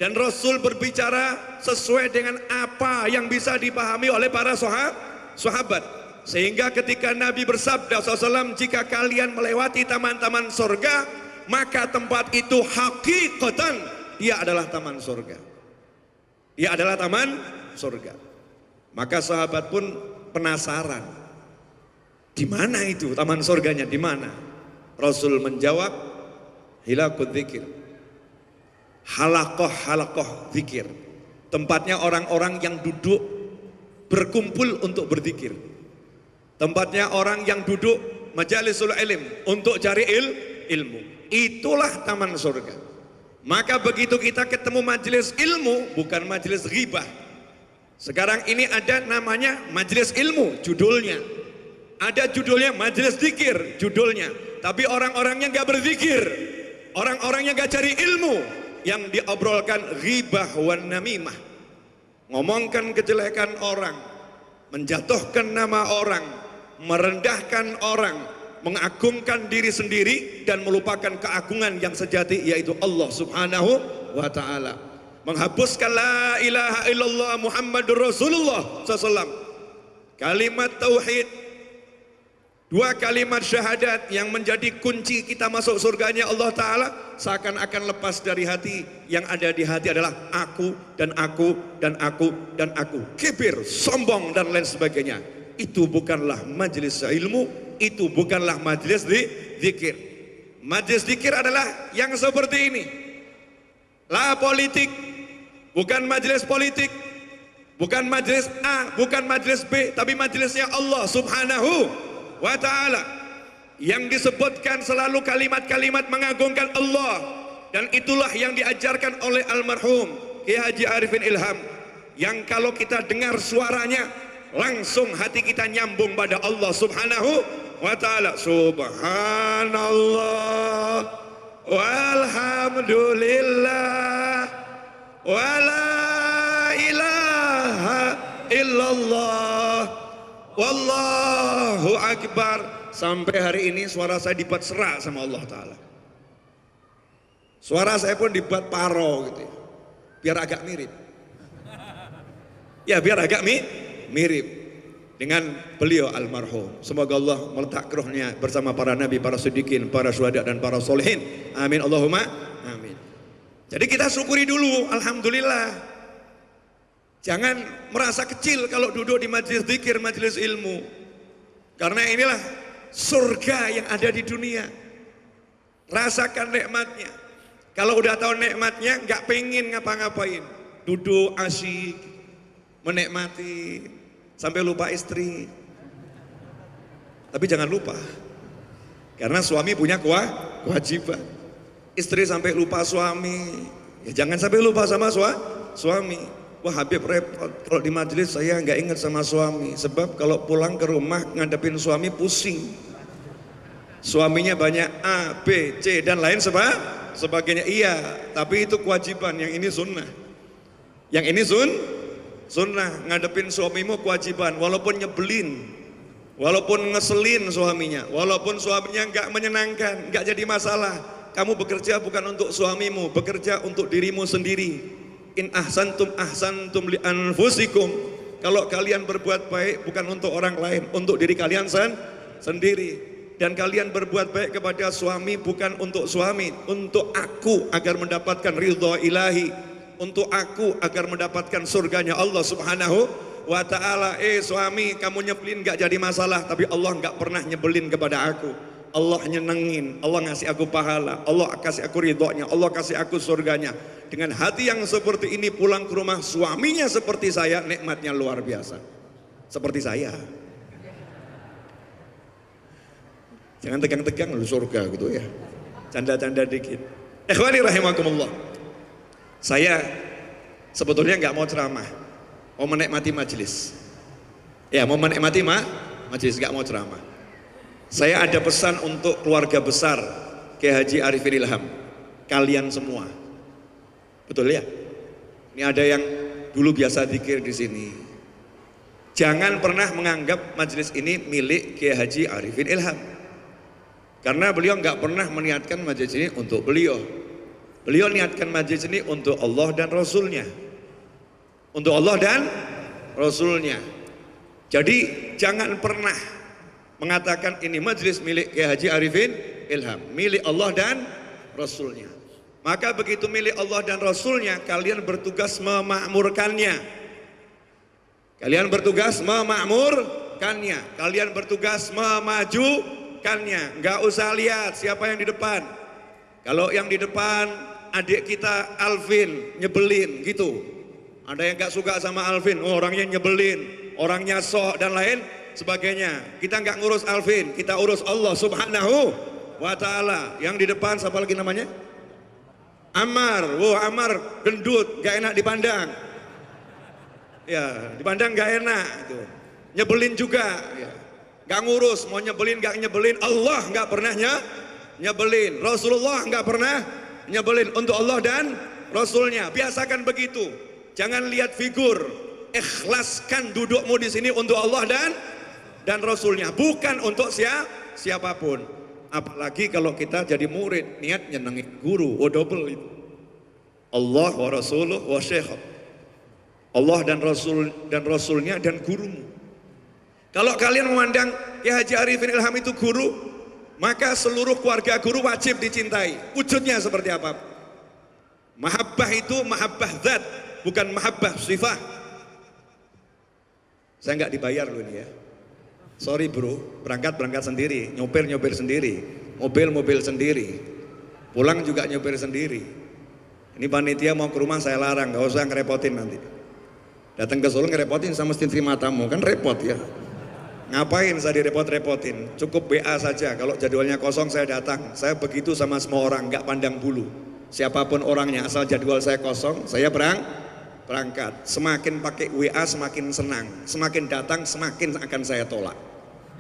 [SPEAKER 3] Dan Rasul berbicara sesuai dengan apa yang bisa dipahami oleh para sahabat. Sehingga ketika Nabi bersabda SAW, jika kalian melewati taman-taman surga, maka tempat itu hakikatan dia adalah taman surga. Dia adalah taman surga. Maka sahabat pun penasaran, di mana itu taman surganya, di mana? Rasul menjawab, hilaqud dzikir. Halakoh dzikir. Tempatnya orang-orang yang duduk berkumpul untuk berzikir. Tempatnya orang yang duduk majalisul ilm untuk cari ilmu. Itulah taman surga. Maka begitu kita ketemu majelis ilmu, bukan majelis ghibah. Sekarang ini ada namanya majelis ilmu, judulnya. Ada judulnya majelis zikir, judulnya. Tapi orang-orangnya gak berzikir. Orang-orangnya gak cari ilmu. Yang diobrolkan ghibah wan namimah. Ngomongkan kejelekan orang, menjatuhkan nama orang, merendahkan orang, mengagungkan diri sendiri dan melupakan keagungan yang sejati, yaitu Allah Subhanahu wa Ta'ala. Menghapuskan la ilaha illallah Muhammadur Rasulullah SAW. Kalimat tauhid, dua kalimat syahadat yang menjadi kunci kita masuk surganya Allah Ta'ala, seakan-akan lepas dari hati. Yang ada di hati adalah aku dan aku dan aku dan aku, kibir, sombong dan lain sebagainya. Itu bukanlah majelis ilmu, itu bukanlah majelis zikir. Majelis zikir adalah yang seperti ini. La politik, bukan majelis politik, bukan majelis A, bukan majelis B, tapi majelisnya Allah Subhanahu wa Ta'ala. Yang disebutkan selalu kalimat-kalimat mengagungkan Allah. Dan itulah yang diajarkan oleh almarhum Kiai Haji Arifin Ilham, yang kalau kita dengar suaranya langsung hati kita nyambung pada Allah Subhanahu wa Ta'ala. Subhanallah walhamdulillah wala ilaha illallah wallahu akbar sampai hari ini suara saya dibuat serak sama Allah Ta'ala. Suara saya pun dibuat paro gitu ya, biar agak mirip. Ya biar agak mirip dengan beliau almarhum. Semoga Allah meletak rohnya bersama para nabi, para siddiqin, para syuhada dan para solehin. Amin Allahumma amin. Jadi kita syukuri dulu, alhamdulillah. Jangan merasa kecil kalau duduk di majelis zikir, majelis ilmu. Karena inilah surga yang ada di dunia. Rasakan nikmatnya. Kalau udah tahu nikmatnya, nggak pengen ngapa-ngapain. Duduk asyik, menikmati, sampai lupa istri. Tapi jangan lupa, karena suami punya kewajiban. Istri sampai lupa suami, ya jangan sampai lupa sama suami. Wah Habib repot, kalau di majelis saya nggak ingat sama suami. Sebab kalau pulang ke rumah ngadepin suami pusing. Suaminya banyak A, B, C dan lain sebagainya. Iya, tapi itu kewajiban, yang ini sunnah. Yang ini sunnah, ngadepin suamimu kewajiban. Walaupun nyebelin, walaupun ngeselin suaminya, walaupun suaminya nggak menyenangkan, nggak jadi masalah. Kamu bekerja bukan untuk suamimu, bekerja untuk dirimu sendiri. In ahsantum ahsantum li anfusikum. Kalau kalian berbuat baik bukan untuk orang lain, untuk diri kalian sendiri. Dan kalian berbuat baik kepada suami bukan untuk suami, untuk aku agar mendapatkan ridha ilahi, untuk aku agar mendapatkan surganya Allah Subhanahu wa ta'ala. Suami, kamu nyebelin gak jadi masalah, tapi Allah gak pernah nyebelin kepada aku. Allah nyenengin, Allah ngasih aku pahala, Allah kasih aku ridhonya, Allah kasih aku surganya. Dengan hati yang seperti ini pulang ke rumah, suaminya seperti saya, nikmatnya luar biasa. Seperti saya. Jangan tegang-tegang lu surga gitu ya. Canda-canda dikit. Ikhwani rahimakumullah. Saya sebetulnya nggak mau ceramah, mau menikmati majelis. Ya, mau menikmati majelis, nggak mau ceramah. Saya ada pesan untuk keluarga besar Kiai Haji Arifin Ilham, kalian semua. Betul ya? Ini ada yang dulu biasa zikir di sini. Jangan pernah menganggap majelis ini milik Kiai Haji Arifin Ilham. Karena beliau nggak pernah meniatkan majelis ini untuk beliau. Beliau niatkan majelis ini untuk Allah dan Rasulnya. Untuk Allah dan Rasulnya. Jadi jangan pernah mengatakan ini majelis milik Kiai Haji Arifin Ilham, milik Allah dan Rasulnya. Maka begitu milik Allah dan Rasulnya, kalian bertugas memakmurkannya. Kalian bertugas memakmurkannya. Kalian bertugas memajukannya. Nggak usah lihat siapa yang di depan. Kalau yang di depan adik kita Alvin nyebelin gitu. Ada yang nggak suka sama Alvin, oh, orangnya nyebelin, orangnya sok dan lain sebagainya. Kita nggak ngurus Alvin, kita urus Allah Subhanahu wa ta'ala. Yang di depan siapa lagi namanya? Ammar. Wah, Ammar gendut, gak enak dipandang. Ya, dipandang gak enak gitu. Nyebelin juga ya. Gak ngurus, mau nyebelin gak nyebelin. Allah gak pernah nyebelin. Rasulullah gak pernah nyebelin. Untuk Allah dan Rasulnya. Biasakan begitu. Jangan lihat figur. Ikhlaskan dudukmu di sini untuk Allah dan Rasulnya, bukan untuk siapapun. Apalagi kalau kita jadi murid, niat nyenengin guru, oh double itu. Allah wa Rasuluh wa Syekh. Allah dan Rasulnya dan gurumu. Kalau kalian memandang Kiai Haji Arifin Ilham itu guru, maka seluruh keluarga guru wajib dicintai. Wujudnya seperti apa? Mahabbah itu mahabbah zat, bukan mahabbah sifat. Saya nggak dibayar loh ini ya. Sorry bro, berangkat sendiri, nyopir sendiri, mobil sendiri, pulang juga nyopir sendiri. Ini panitia mau ke rumah saya larang, nggak usah ngerepotin nanti. Datang ke Solo ngerepotin sama mesti terima tamu, kan repot ya. Ngapain saya direpot-repotin? Cukup WA saja, kalau jadwalnya kosong saya datang. Saya begitu sama semua orang, nggak pandang bulu. Siapapun orangnya, asal jadwal saya kosong, saya berangkat. Semakin pakai WA semakin senang, semakin datang semakin akan saya tolak.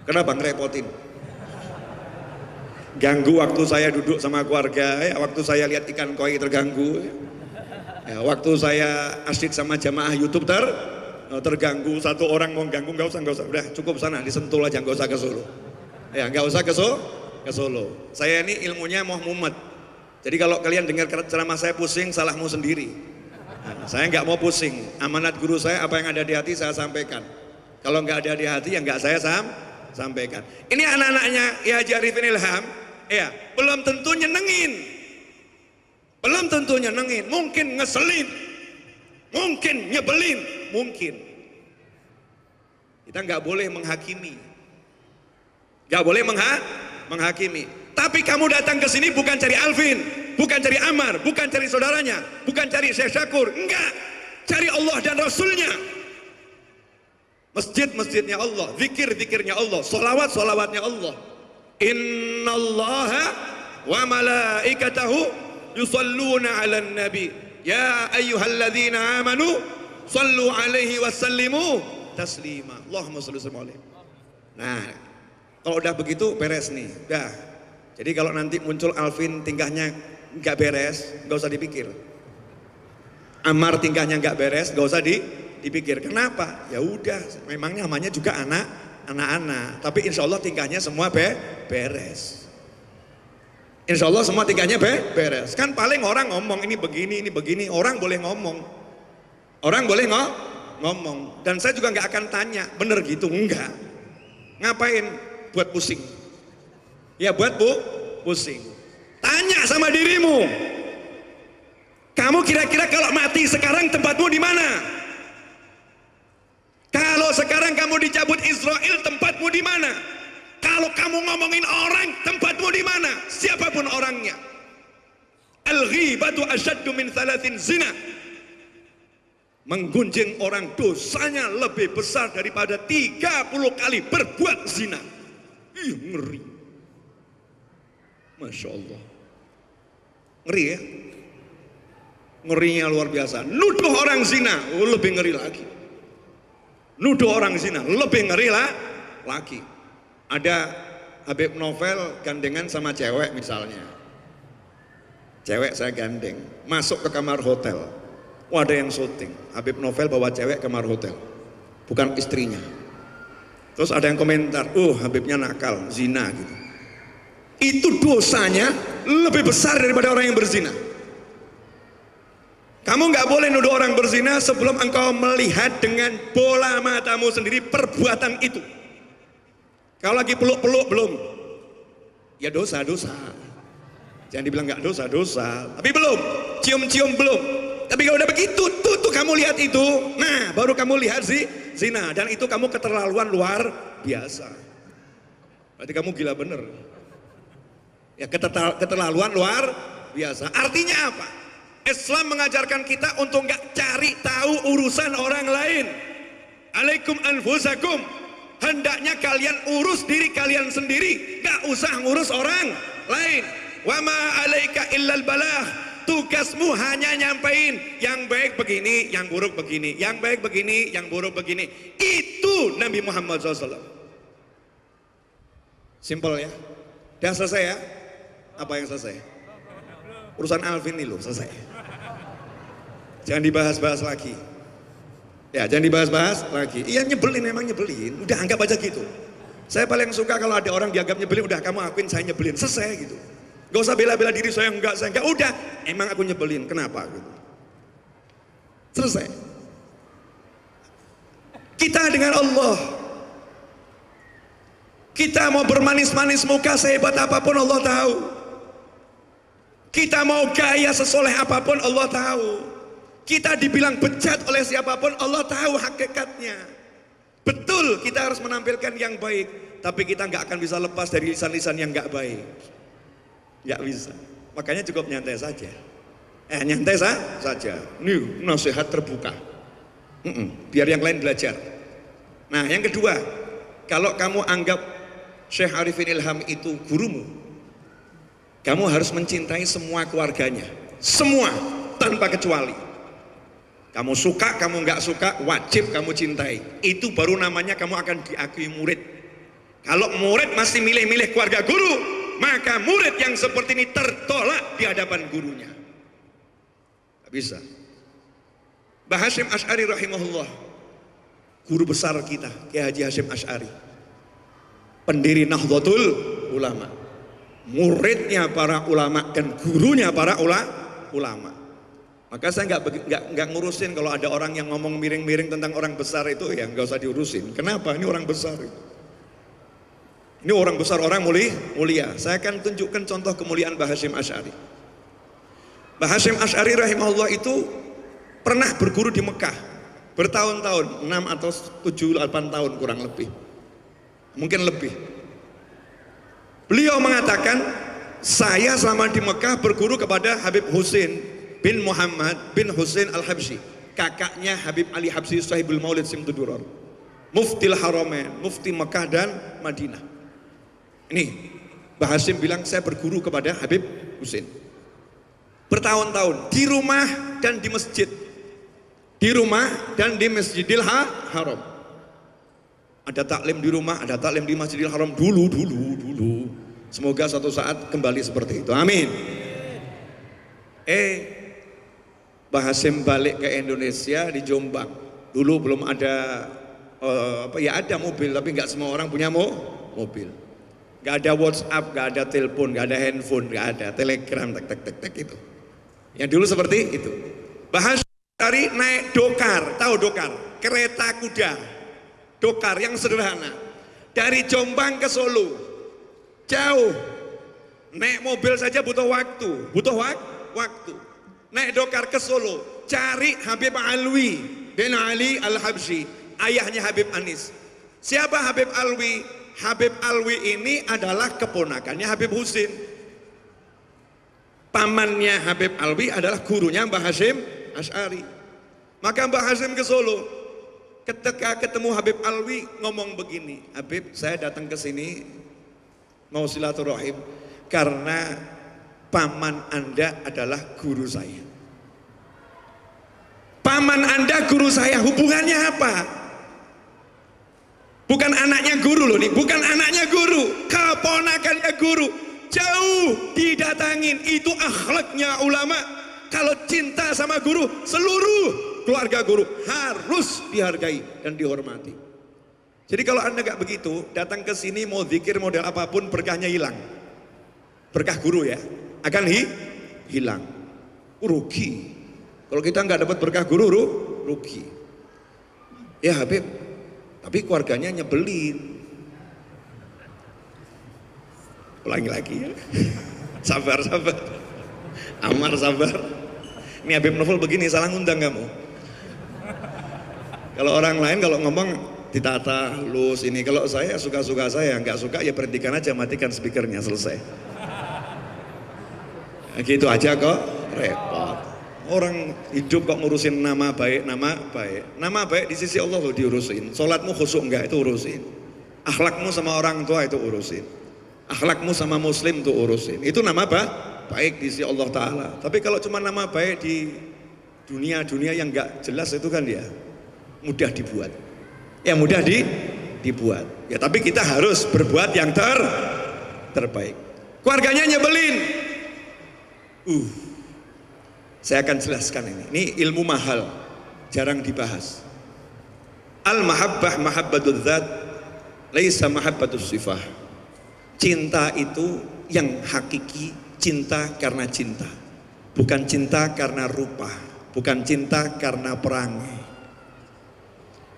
[SPEAKER 3] Kenapa ngerepotin? Ganggu waktu saya duduk sama keluarga, waktu saya lihat ikan koi terganggu, waktu saya asyik sama jamaah YouTube terganggu. Satu orang mau ganggu, nggak usah, udah cukup sana di Sentul aja, nggak usah ke Solo. Ya, nggak usah ke Solo. Saya ini ilmunya mau mumet. Jadi kalau kalian dengar ceramah saya pusing, salahmu sendiri. Nah, saya nggak mau pusing. Amanat guru saya, apa yang ada di hati saya sampaikan. Kalau nggak ada di hati, ya nggak saya sampaikan. Ini anak-anaknya ya Haji Arifin Ilham, ya belum tentu nyenengin, mungkin ngeselin, mungkin nyebelin, mungkin. Kita nggak boleh menghakimi, nggak boleh menghakimi. Tapi kamu datang ke sini bukan cari Alvin, bukan cari Ammar, bukan cari saudaranya, bukan cari Syekh Syakur, enggak, cari Allah dan Rasulnya. Masjid-masjidnya Allah, zikir-zikirnya Allah, solawat-solawatnya Allah. Innallaha wa malaikatahu yusalluna 'alan nabi. Ya ayyuhalladzina amanu sallu 'alaihi wa sallimu taslima. Allahumma shalli alaihi. Nah, kalau udah begitu beres nih. Dah. Jadi kalau nanti muncul Alvin tingkahnya nggak beres, nggak usah dipikir. Ammar tingkahnya nggak beres, nggak usah dipikir. Kenapa? Ya udah, memangnya namanya juga anak-anak. Tapi insya Allah tingkahnya semua beres. Insya Allah semua tingkahnya beres. Kan paling orang ngomong ini begini. Orang boleh ngomong. Orang boleh ngomong. Dan saya juga nggak akan tanya, bener gitu? Enggak. Ngapain? Buat pusing. Ya buat pusing. Tanya sama dirimu. Kamu kira-kira kalau mati sekarang tempatmu di mana? Kalau sekarang kamu dicabut Israel, tempatmu di mana? Kalau kamu ngomongin orang, tempatmu di mana? Siapapun orangnya. Al-ghibatu asyaddu min 3 zina. Menggunjing orang dosanya lebih besar daripada 30 kali berbuat zina. Ih, ngeri. Masya Allah. Ngeri ya? Ngerinya luar biasa. Nuduh orang zina, lebih ngeri lagi. Nuduh orang zina, lebih ngeri lagi. Ada Habib Novel gandengan sama cewek misalnya. Cewek saya gandeng, masuk ke kamar hotel. Wah, ada yang syuting. Habib Novel bawa cewek ke kamar hotel, bukan istrinya. Terus ada yang komentar, Habibnya nakal, zina gitu. Itu dosanya lebih besar daripada orang yang berzina. Kamu nggak boleh nuduh orang berzina sebelum engkau melihat dengan bola matamu sendiri perbuatan itu. Kalau lagi peluk-peluk belum, ya dosa-dosa. Jangan dibilang nggak dosa-dosa, tapi belum, cium-cium belum. Tapi kalau udah begitu, tuh kamu lihat itu, nah baru kamu lihat zina, dan itu kamu keterlaluan luar biasa. Berarti kamu gila bener. Ya keterlaluan luar biasa. Artinya apa? Islam mengajarkan kita untuk nggak cari tahu urusan orang lain. Alaikum anfusakum. Hendaknya kalian urus diri kalian sendiri, nggak usah ngurus orang lain. Wa ma alaika illal balah. Tugasmu hanya nyampein yang baik begini, yang buruk begini, yang baik begini, yang buruk begini. Itu Nabi Muhammad SAW. Simple ya. Udah selesai ya? Apa yang selesai? Urusan Alvin ini loh selesai. Jangan dibahas-bahas lagi. Ya, jangan dibahas-bahas lagi. Iya nyebelin, memang nyebelin. Udah anggap aja gitu. Saya paling suka kalau ada orang dianggap nyebelin, udah kamu akuin saya nyebelin, selesai gitu. Gak usah bela-bela diri, saya enggak. Udah, emang aku nyebelin, kenapa gitu. Selesai. Kita dengan Allah. Kita mau bermanis-manis muka sehebat apapun Allah tahu. Kita mau gaya sesoleh apapun Allah tahu. Kita dibilang bejat oleh siapapun Allah tahu hakikatnya. Betul kita harus menampilkan yang baik, tapi kita nggak akan bisa lepas dari lisan-lisan yang nggak baik. Nggak bisa. Makanya cukup nyantai saja. Nyantai saja. Nih nasihat terbuka. Biar yang lain belajar. Nah yang kedua, kalau kamu anggap Syekh Arifin Ilham itu gurumu, kamu harus mencintai semua keluarganya, semua tanpa kecuali. Kamu suka, kamu nggak suka, wajib kamu cintai. Itu baru namanya kamu akan diakui murid. Kalau murid masih milih-milih keluarga guru, maka murid yang seperti ini tertolak di hadapan gurunya. Gak bisa. Mbah Hasyim Asy'ari rahimahullah, guru besar kita, Kiai Haji Hasyim Asy'ari. pendiri Nahdlatul Ulama, muridnya para ulama dan gurunya para ulama. Maka saya nggak ngurusin kalau ada orang yang ngomong miring-miring tentang orang besar itu, ya nggak usah diurusin. Kenapa? Ini orang besar. Ini orang besar, orang mulia. Saya akan tunjukkan contoh kemuliaan Mbah Hasyim Asy'ari. Mbah Hasyim Asy'ari rahimahullah itu pernah berguru di Mekah bertahun-tahun, 6 atau 7, 8 tahun kurang lebih. Mungkin lebih. Beliau mengatakan, saya selama di Mekah berguru kepada Habib Husain bin Muhammad bin Husain Al-Habsyi, kakaknya Habib Ali Habsyi Sahibul Maulid Simtudurar, Muftil Haramain, Mufti Mekah dan Madinah. Ini Mbah Hasyim bilang, saya berguru kepada Habib Husain bertahun-tahun di rumah dan di masjid, di rumah dan di Masjidil Haram. Ada taklim di rumah, ada taklim di Masjidil Haram dulu. Semoga suatu saat kembali seperti itu. Amin. Mbah Hasyim balik ke Indonesia di Jombang. Dulu belum ada ada mobil, tapi nggak semua orang punya mobil. Nggak ada WhatsApp, nggak ada telepon, nggak ada handphone, nggak ada telegram, tek itu. Yang dulu seperti itu. Mbah Hasyim naik dokar, tahu dokar? Kereta kuda, dokar yang sederhana. Dari Jombang ke Solo, jauh. Naik mobil saja butuh waktu, waktu. Naik dokar ke Solo, cari Habib Alwi bin Ali Al-Habsyi, ayahnya Habib Anis. Siapa Habib Alwi? Habib Alwi ini adalah keponakannya Habib Husain. Pamannya Habib Alwi adalah gurunya Mbah Hasyim Asy'ari. Maka Mbah Hasyim ke Solo, ketika ketemu Habib Alwi ngomong begini, Habib, saya datang ke sini mau silaturahim karena paman Anda adalah guru saya. Paman Anda guru saya, hubungannya apa? Bukan anaknya guru loh nih, bukan anaknya guru, keponakannya guru. Jauh didatangin, itu akhlaknya ulama. Kalau cinta sama guru, seluruh keluarga guru harus dihargai dan dihormati. Jadi kalau Anda nggak begitu, datang ke sini mau zikir model apapun, berkahnya hilang. Berkah guru ya, akan hilang. Rugi. Kalau kita nggak dapat berkah guru, rugi. Ya Habib, tapi keluarganya nyebelin. Ulangi lagi ya. Sabar. Amar sabar. Ini Habib Novel begini, salah ngundang kamu. Kalau orang lain kalau ngomong ditata, lus ini. Kalau saya suka-suka saya, nggak suka ya berhentikan aja, matikan speakernya, selesai. Gitu aja kok, repot. Orang hidup kok ngurusin nama baik. Nama baik di sisi Allah loh diurusin. Sholatmu khusyuk enggak, itu urusin. Akhlakmu sama orang tua itu urusin. Akhlakmu sama muslim itu urusin. Itu nama baik di sisi Allah Ta'ala. Tapi kalau cuma nama baik di dunia yang enggak jelas itu kan ya mudah dibuat. Ya mudah dibuat. Ya tapi kita harus berbuat yang terbaik. Keluarganya nyebelin. Saya akan jelaskan ini. Ini ilmu mahal, jarang dibahas. Al-mahabbah mahabbatul dzat, laisa mahabbatus sifah. Cinta itu yang hakiki, cinta karena cinta. Bukan cinta karena rupa, bukan cinta karena perangai.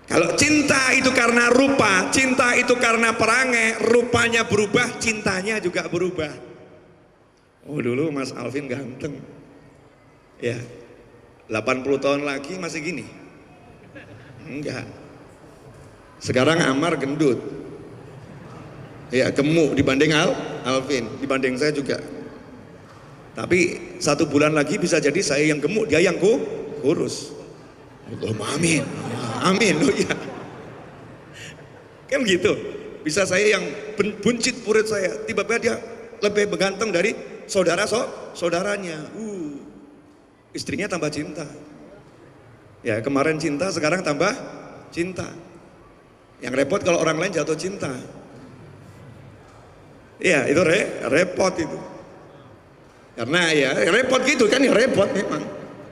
[SPEAKER 3] Kalau cinta itu karena rupa, cinta itu karena perangai, rupanya berubah, cintanya juga berubah. Oh dulu Mas Alvin ganteng. Ya, 80 tahun lagi masih gini? Enggak. Sekarang Amar gendut. Ya, gemuk dibanding Alvin, dibanding saya juga. Tapi 1 bulan lagi bisa jadi saya yang gemuk, dia yang kurus. Allahumma amin. Amin loh ya. Kan gitu. Bisa saya yang buncit purit saya, tiba-tiba dia lebih ganteng dari saudaranya. Istrinya tambah cinta. Ya kemarin cinta, sekarang tambah cinta. Yang repot kalau orang lain jatuh cinta. Ya itu repot itu. Karena ya repot gitu kan, ya repot memang.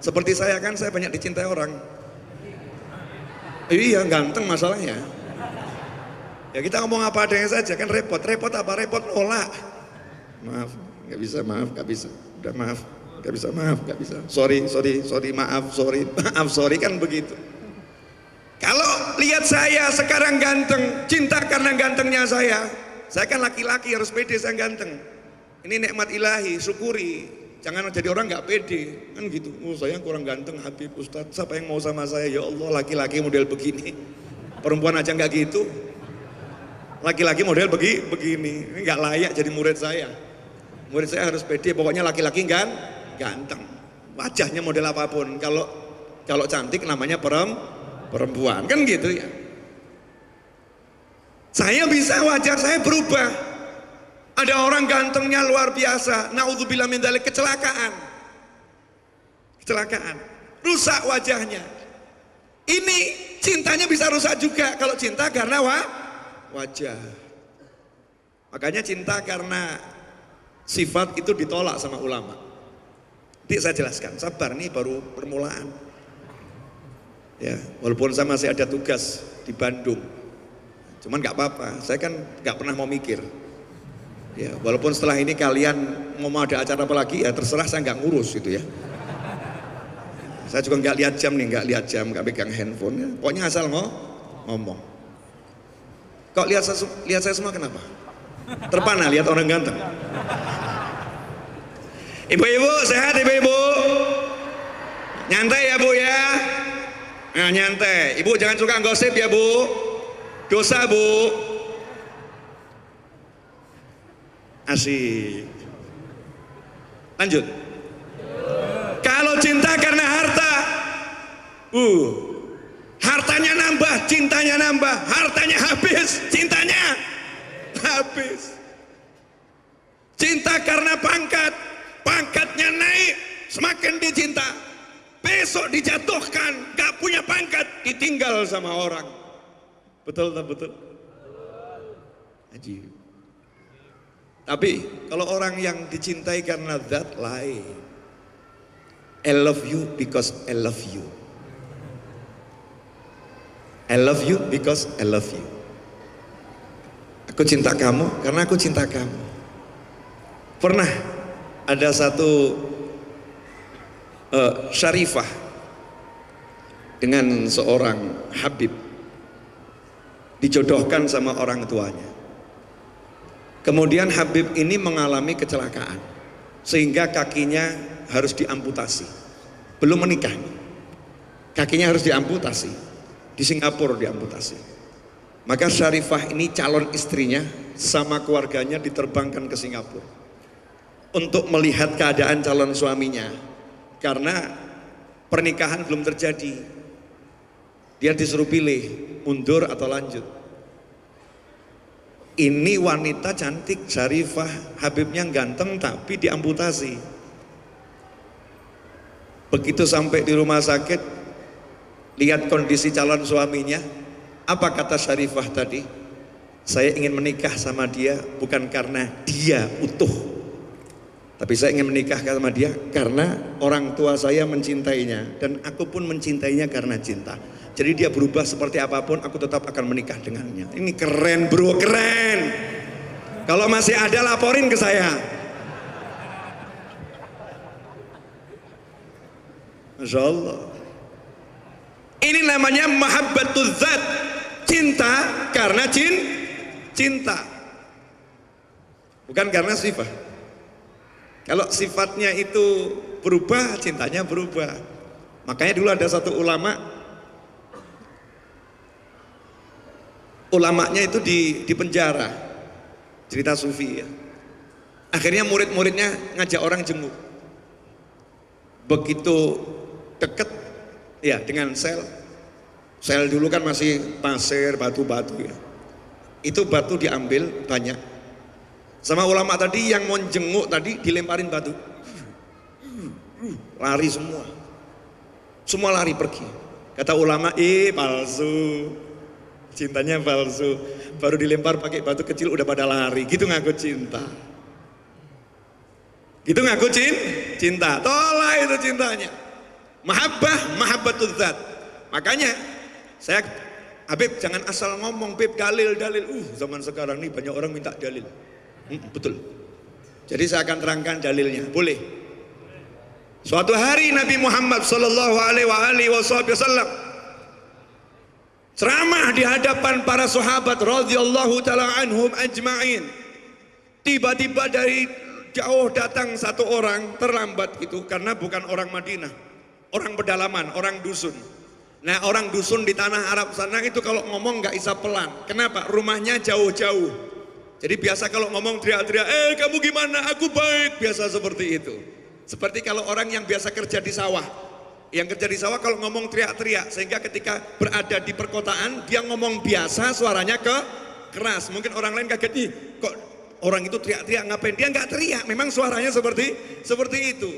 [SPEAKER 3] Seperti saya kan, saya banyak dicintai orang. Iya ganteng masalahnya. Ya kita ngomong apa adanya saja kan repot. Repot apa? Repot nolak. Maaf, nggak bisa, maaf, nggak bisa. Udah maaf, nggak bisa, maaf, nggak bisa. Sorry, maaf, sorry kan begitu. Kalau lihat saya sekarang ganteng, cinta karena gantengnya saya. Saya kan laki-laki harus pede saya ganteng. Ini nikmat ilahi, syukuri. Jangan jadi orang nggak pede, kan gitu. Oh saya kurang ganteng, Habib Ustadz. Siapa yang mau sama saya? Ya Allah, laki-laki model begini. Perempuan aja nggak gitu. Laki-laki model begini, ini nggak layak jadi murid saya. Murid saya harus pede, pokoknya laki-laki ganteng. Wajahnya model apapun, kalau cantik namanya perempuan, kan gitu ya. Saya bisa wajah saya berubah. Ada orang gantengnya luar biasa, naudzubillah min dzalik, kecelakaan, rusak wajahnya. Ini cintanya bisa rusak juga kalau cinta karena wajah. Makanya cinta karena sifat itu ditolak sama ulama. Nanti saya jelaskan, sabar nih baru permulaan. Ya, walaupun saya masih ada tugas di Bandung. Cuman nggak apa-apa, saya kan nggak pernah mau mikir. Ya, walaupun setelah ini kalian mau ada acara apa lagi ya terserah, saya nggak ngurus itu ya. Saya juga nggak lihat jam nih, nggak pegang handphone ya. Pokoknya asal ngomong. Kok lihat saya semua kenapa? Terpana lihat orang ganteng. Ibu-ibu sehat ibu-ibu? Nyantai ya bu ya? Nah nyantai. Ibu jangan suka gosip ya bu. Dosa bu. Asik. Lanjut. Kalau cinta karena harta, hartanya nambah, cintanya nambah, hartanya habis, cintanya habis. Cinta karena pangkat, pangkatnya naik, semakin dicinta. Besok dijatuhkan, gak punya pangkat, ditinggal sama orang. Betul tak betul? Ajib. Tapi kalau orang yang dicintai karena that lain. I love you because I love you. I love you because I love you. Aku cinta kamu karena aku cinta kamu. Pernah ada satu syarifah dengan seorang Habib dijodohkan sama orang tuanya. Kemudian Habib ini mengalami kecelakaan sehingga kakinya harus diamputasi. Belum menikah, kakinya harus diamputasi. Di Singapura diamputasi. Maka syarifah ini calon istrinya sama keluarganya diterbangkan ke Singapura untuk melihat keadaan calon suaminya karena pernikahan belum terjadi. Dia disuruh pilih mundur atau lanjut. Ini wanita cantik, syarifah, Habibnya ganteng tapi diamputasi. Begitu sampai di rumah sakit, lihat kondisi calon suaminya, apa kata syarifah tadi? Saya ingin menikah sama dia bukan karena dia utuh, tapi saya ingin menikah sama dia karena orang tua saya mencintainya dan aku pun mencintainya karena cinta. Jadi dia berubah seperti apapun, aku tetap akan menikah dengannya. Ini keren bro, keren. Kalau masih ada laporin ke saya. Masya Allah. Ini namanya mahabbatul zat, cinta karena cinta, bukan karena sifat. Kalau sifatnya itu berubah, cintanya berubah. Makanya dulu ada satu ulamanya itu di penjara, cerita sufi ya. Akhirnya murid-muridnya ngajak orang jenguk. Begitu deket ya dengan sel dulu kan masih pasir, batu-batu ya. Itu batu diambil banyak. Sama ulama tadi yang mau jenguk tadi dilemparin batu. Lari semua. Semua lari pergi. Kata ulama, palsu. Cintanya palsu. Baru dilempar pakai batu kecil udah pada lari. Gitu ngaku cinta. Gitu ngaku cinta. Tolak itu cintanya. Mahabbatul zat. Makanya saya Habib jangan asal ngomong, Bib, dalil. Zaman sekarang nih banyak orang minta dalil. Betul. Jadi saya akan terangkan dalilnya. Boleh. Suatu hari Nabi Muhammad sallallahu alaihi wasallam ceramah di hadapan para sahabat radhiyallahu taala anhum ajma'in. Tiba-tiba dari jauh datang satu orang, terlambat gitu, karena bukan orang Madinah, orang pedalaman, orang dusun. Nah, orang dusun di tanah Arab sana itu kalau ngomong nggak bisa pelan. Kenapa? Rumahnya jauh-jauh. Jadi biasa kalau ngomong teriak-teriak, kamu gimana? Aku baik. Biasa seperti itu. Seperti kalau orang yang biasa kerja di sawah. Yang kerja di sawah kalau ngomong teriak-teriak, sehingga ketika berada di perkotaan dia ngomong biasa, suaranya keras. Mungkin orang lain kaget, nih kok orang itu teriak-teriak, ngapain? Dia nggak teriak, memang suaranya seperti itu.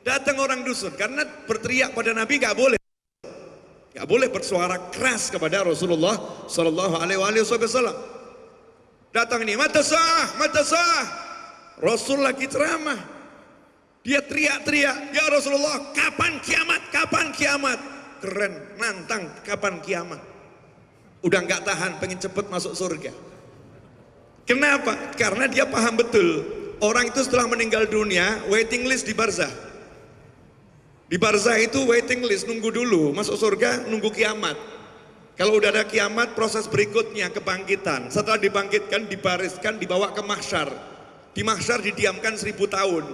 [SPEAKER 3] Datang orang dusun, karena berteriak pada Nabi nggak boleh. Nggak boleh bersuara keras kepada Rasulullah Sallallahu Alaihi Wasallam. Datang ini, mata sah. Rasul lagi ceramah. Dia teriak-teriak, ya Rasulullah, kapan kiamat? Keren, nantang kapan kiamat. Udah nggak tahan, pengen cepet masuk surga. Kenapa? Karena dia paham betul, orang itu setelah meninggal dunia, waiting list di barzah. Di barzah itu waiting list, nunggu dulu, masuk surga, nunggu kiamat. Kalau udah ada kiamat, proses berikutnya kebangkitan. Setelah dibangkitkan, dibariskan, dibawa ke mahsyar. Di mahsyar didiamkan 1000 tahun.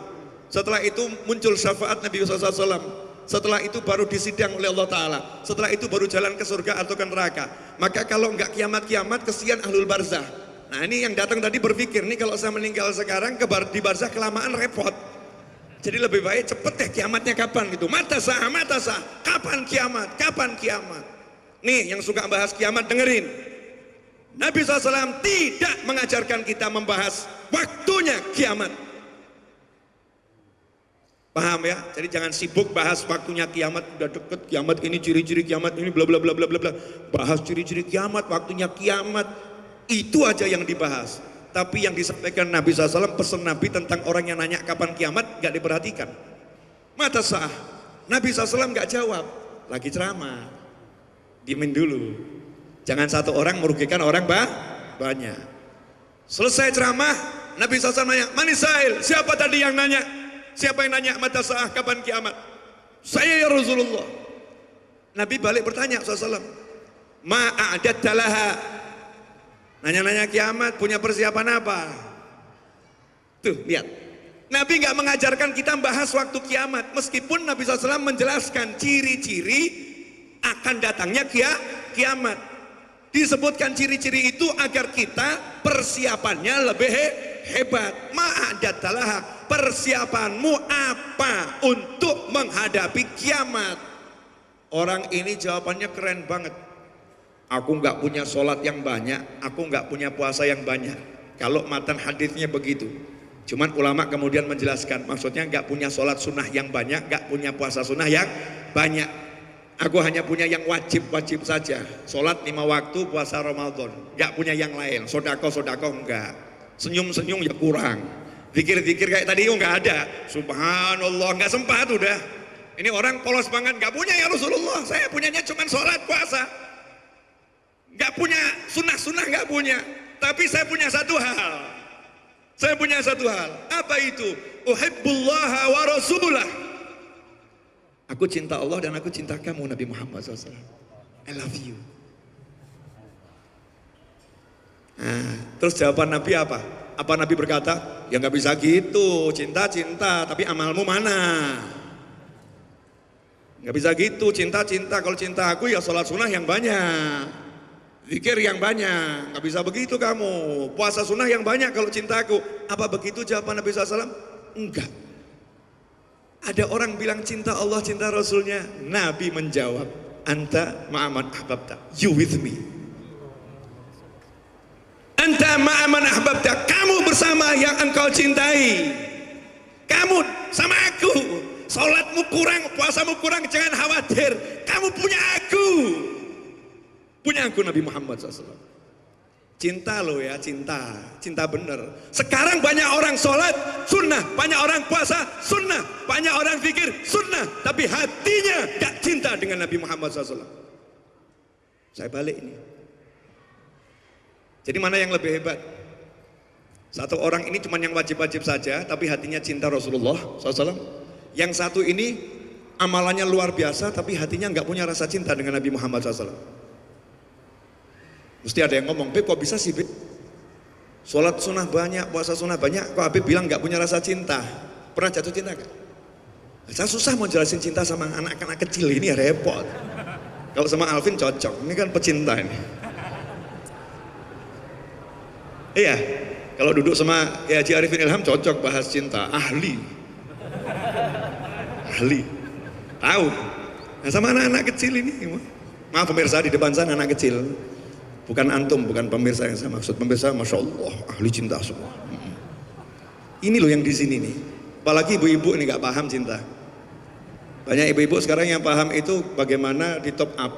[SPEAKER 3] Setelah itu muncul syafaat Nabi SAW. Setelah itu baru disidang oleh Allah Ta'ala. Setelah itu baru jalan ke surga atau ke neraka. Maka kalau enggak kiamat-kiamat, kesian ahlul barzah. Nah, ini yang datang tadi berpikir, nih kalau saya meninggal sekarang di barzah kelamaan repot. Jadi lebih baik cepet deh kiamatnya kapan gitu. Mata sah, kapan kiamat. Nih yang suka bahas kiamat dengerin. Nabi SAW tidak mengajarkan kita membahas waktunya kiamat. Paham ya? Jadi jangan sibuk bahas waktunya kiamat, udah deket kiamat ini, ciri-ciri kiamat ini, bla bla bla bla bla. Bahas ciri-ciri kiamat, waktunya kiamat. Itu aja yang dibahas. Tapi yang disampaikan Nabi SAW, pesan Nabi tentang orang yang nanya kapan kiamat gak diperhatikan. Mata sah, Nabi SAW gak jawab, lagi ceramah. Diemin dulu, jangan satu orang merugikan orang banyak. Selesai ceramah, Nabi SAW nanya, Manisail, siapa tadi yang nanya? Siapa yang nanya mata sah kapan kiamat? Saya ya Rasulullah. Nabi balik bertanya SAW, Ma'a'adatta laha. Nanya-nanya kiamat, punya persiapan apa? Tuh, lihat. Nabi nggak mengajarkan kita bahas waktu kiamat. Meskipun Nabi SAW menjelaskan ciri-ciri akan datangnya kiamat. Disebutkan ciri-ciri itu agar kita persiapannya lebih hebat. Ma'adatalah, persiapanmu apa untuk menghadapi kiamat? Orang ini jawabannya keren banget. Aku nggak punya sholat yang banyak, aku nggak punya puasa yang banyak. Kalau matan hadisnya begitu. Cuman ulama kemudian menjelaskan, maksudnya nggak punya sholat sunnah yang banyak, nggak punya puasa sunnah yang banyak. Aku hanya punya yang wajib saja. Sholat 5 waktu, puasa Ramadan. Nggak punya yang lain. Sodako enggak. Senyum ya kurang. Zikir kayak tadi nggak ada. Subhanallah, nggak sempat udah. Ini orang polos banget, nggak punya ya Rasulullah. Saya punyanya cuma sholat, puasa. Gak punya sunnah gak punya. Tapi saya punya satu hal. Apa itu? Uhibbullaha wa rasulah. Aku cinta Allah dan aku cinta kamu Nabi Muhammad SAW. I love you. Nah, terus jawaban Nabi apa? Apa Nabi berkata? Ya gak bisa gitu. Cinta, tapi amalmu mana? Gak bisa gitu. Cinta. Kalau cinta aku ya sholat sunnah yang banyak. Zikir yang banyak, nggak bisa begitu kamu. Puasa sunnah yang banyak kalau cintaku. Apa begitu jawaban Nabi SAW? Enggak. Ada orang bilang cinta Allah, cinta Rasulnya. Nabi menjawab, Anta ma'aman ahbabta, you with me. Anta ma'aman ahbabta, kamu bersama yang engkau cintai. Kamu sama aku. Salatmu kurang, puasamu kurang, jangan khawatir. Kamu punya aku. Punya aku Nabi Muhammad SAW. Cinta loh ya, cinta bener. Sekarang banyak orang sholat sunnah, banyak orang puasa sunnah, banyak orang zikir sunnah, tapi hatinya gak cinta dengan Nabi Muhammad SAW. Saya balik ini. Jadi mana yang lebih hebat? Satu orang ini cuma yang wajib-wajib saja, tapi hatinya cinta Rasulullah SAW. Yang satu ini amalannya luar biasa, tapi hatinya nggak punya rasa cinta dengan Nabi Muhammad SAW. Mesti ada yang ngomong, Beb kok bisa sih Beb? Sholat sunnah banyak, puasa sunnah banyak, kok Habib bilang nggak punya rasa cinta? Pernah jatuh cinta gak? Saya susah mau jelasin cinta sama anak-anak kecil ini, repot. Kalau sama Alvin cocok, ini kan pecinta ini. Iya, kalau duduk sama Haji Arifin Ilham cocok bahas cinta, ahli. Tahu. Nah, sama anak-anak kecil ini, maaf pemirsa di depan sana anak kecil. Bukan antum, bukan pemirsa yang saya maksud. Pemirsa, masya Allah, ahli cinta semua. Ini loh yang di sini nih. Apalagi ibu-ibu ini nggak paham cinta. Banyak ibu-ibu sekarang yang paham itu bagaimana di top up.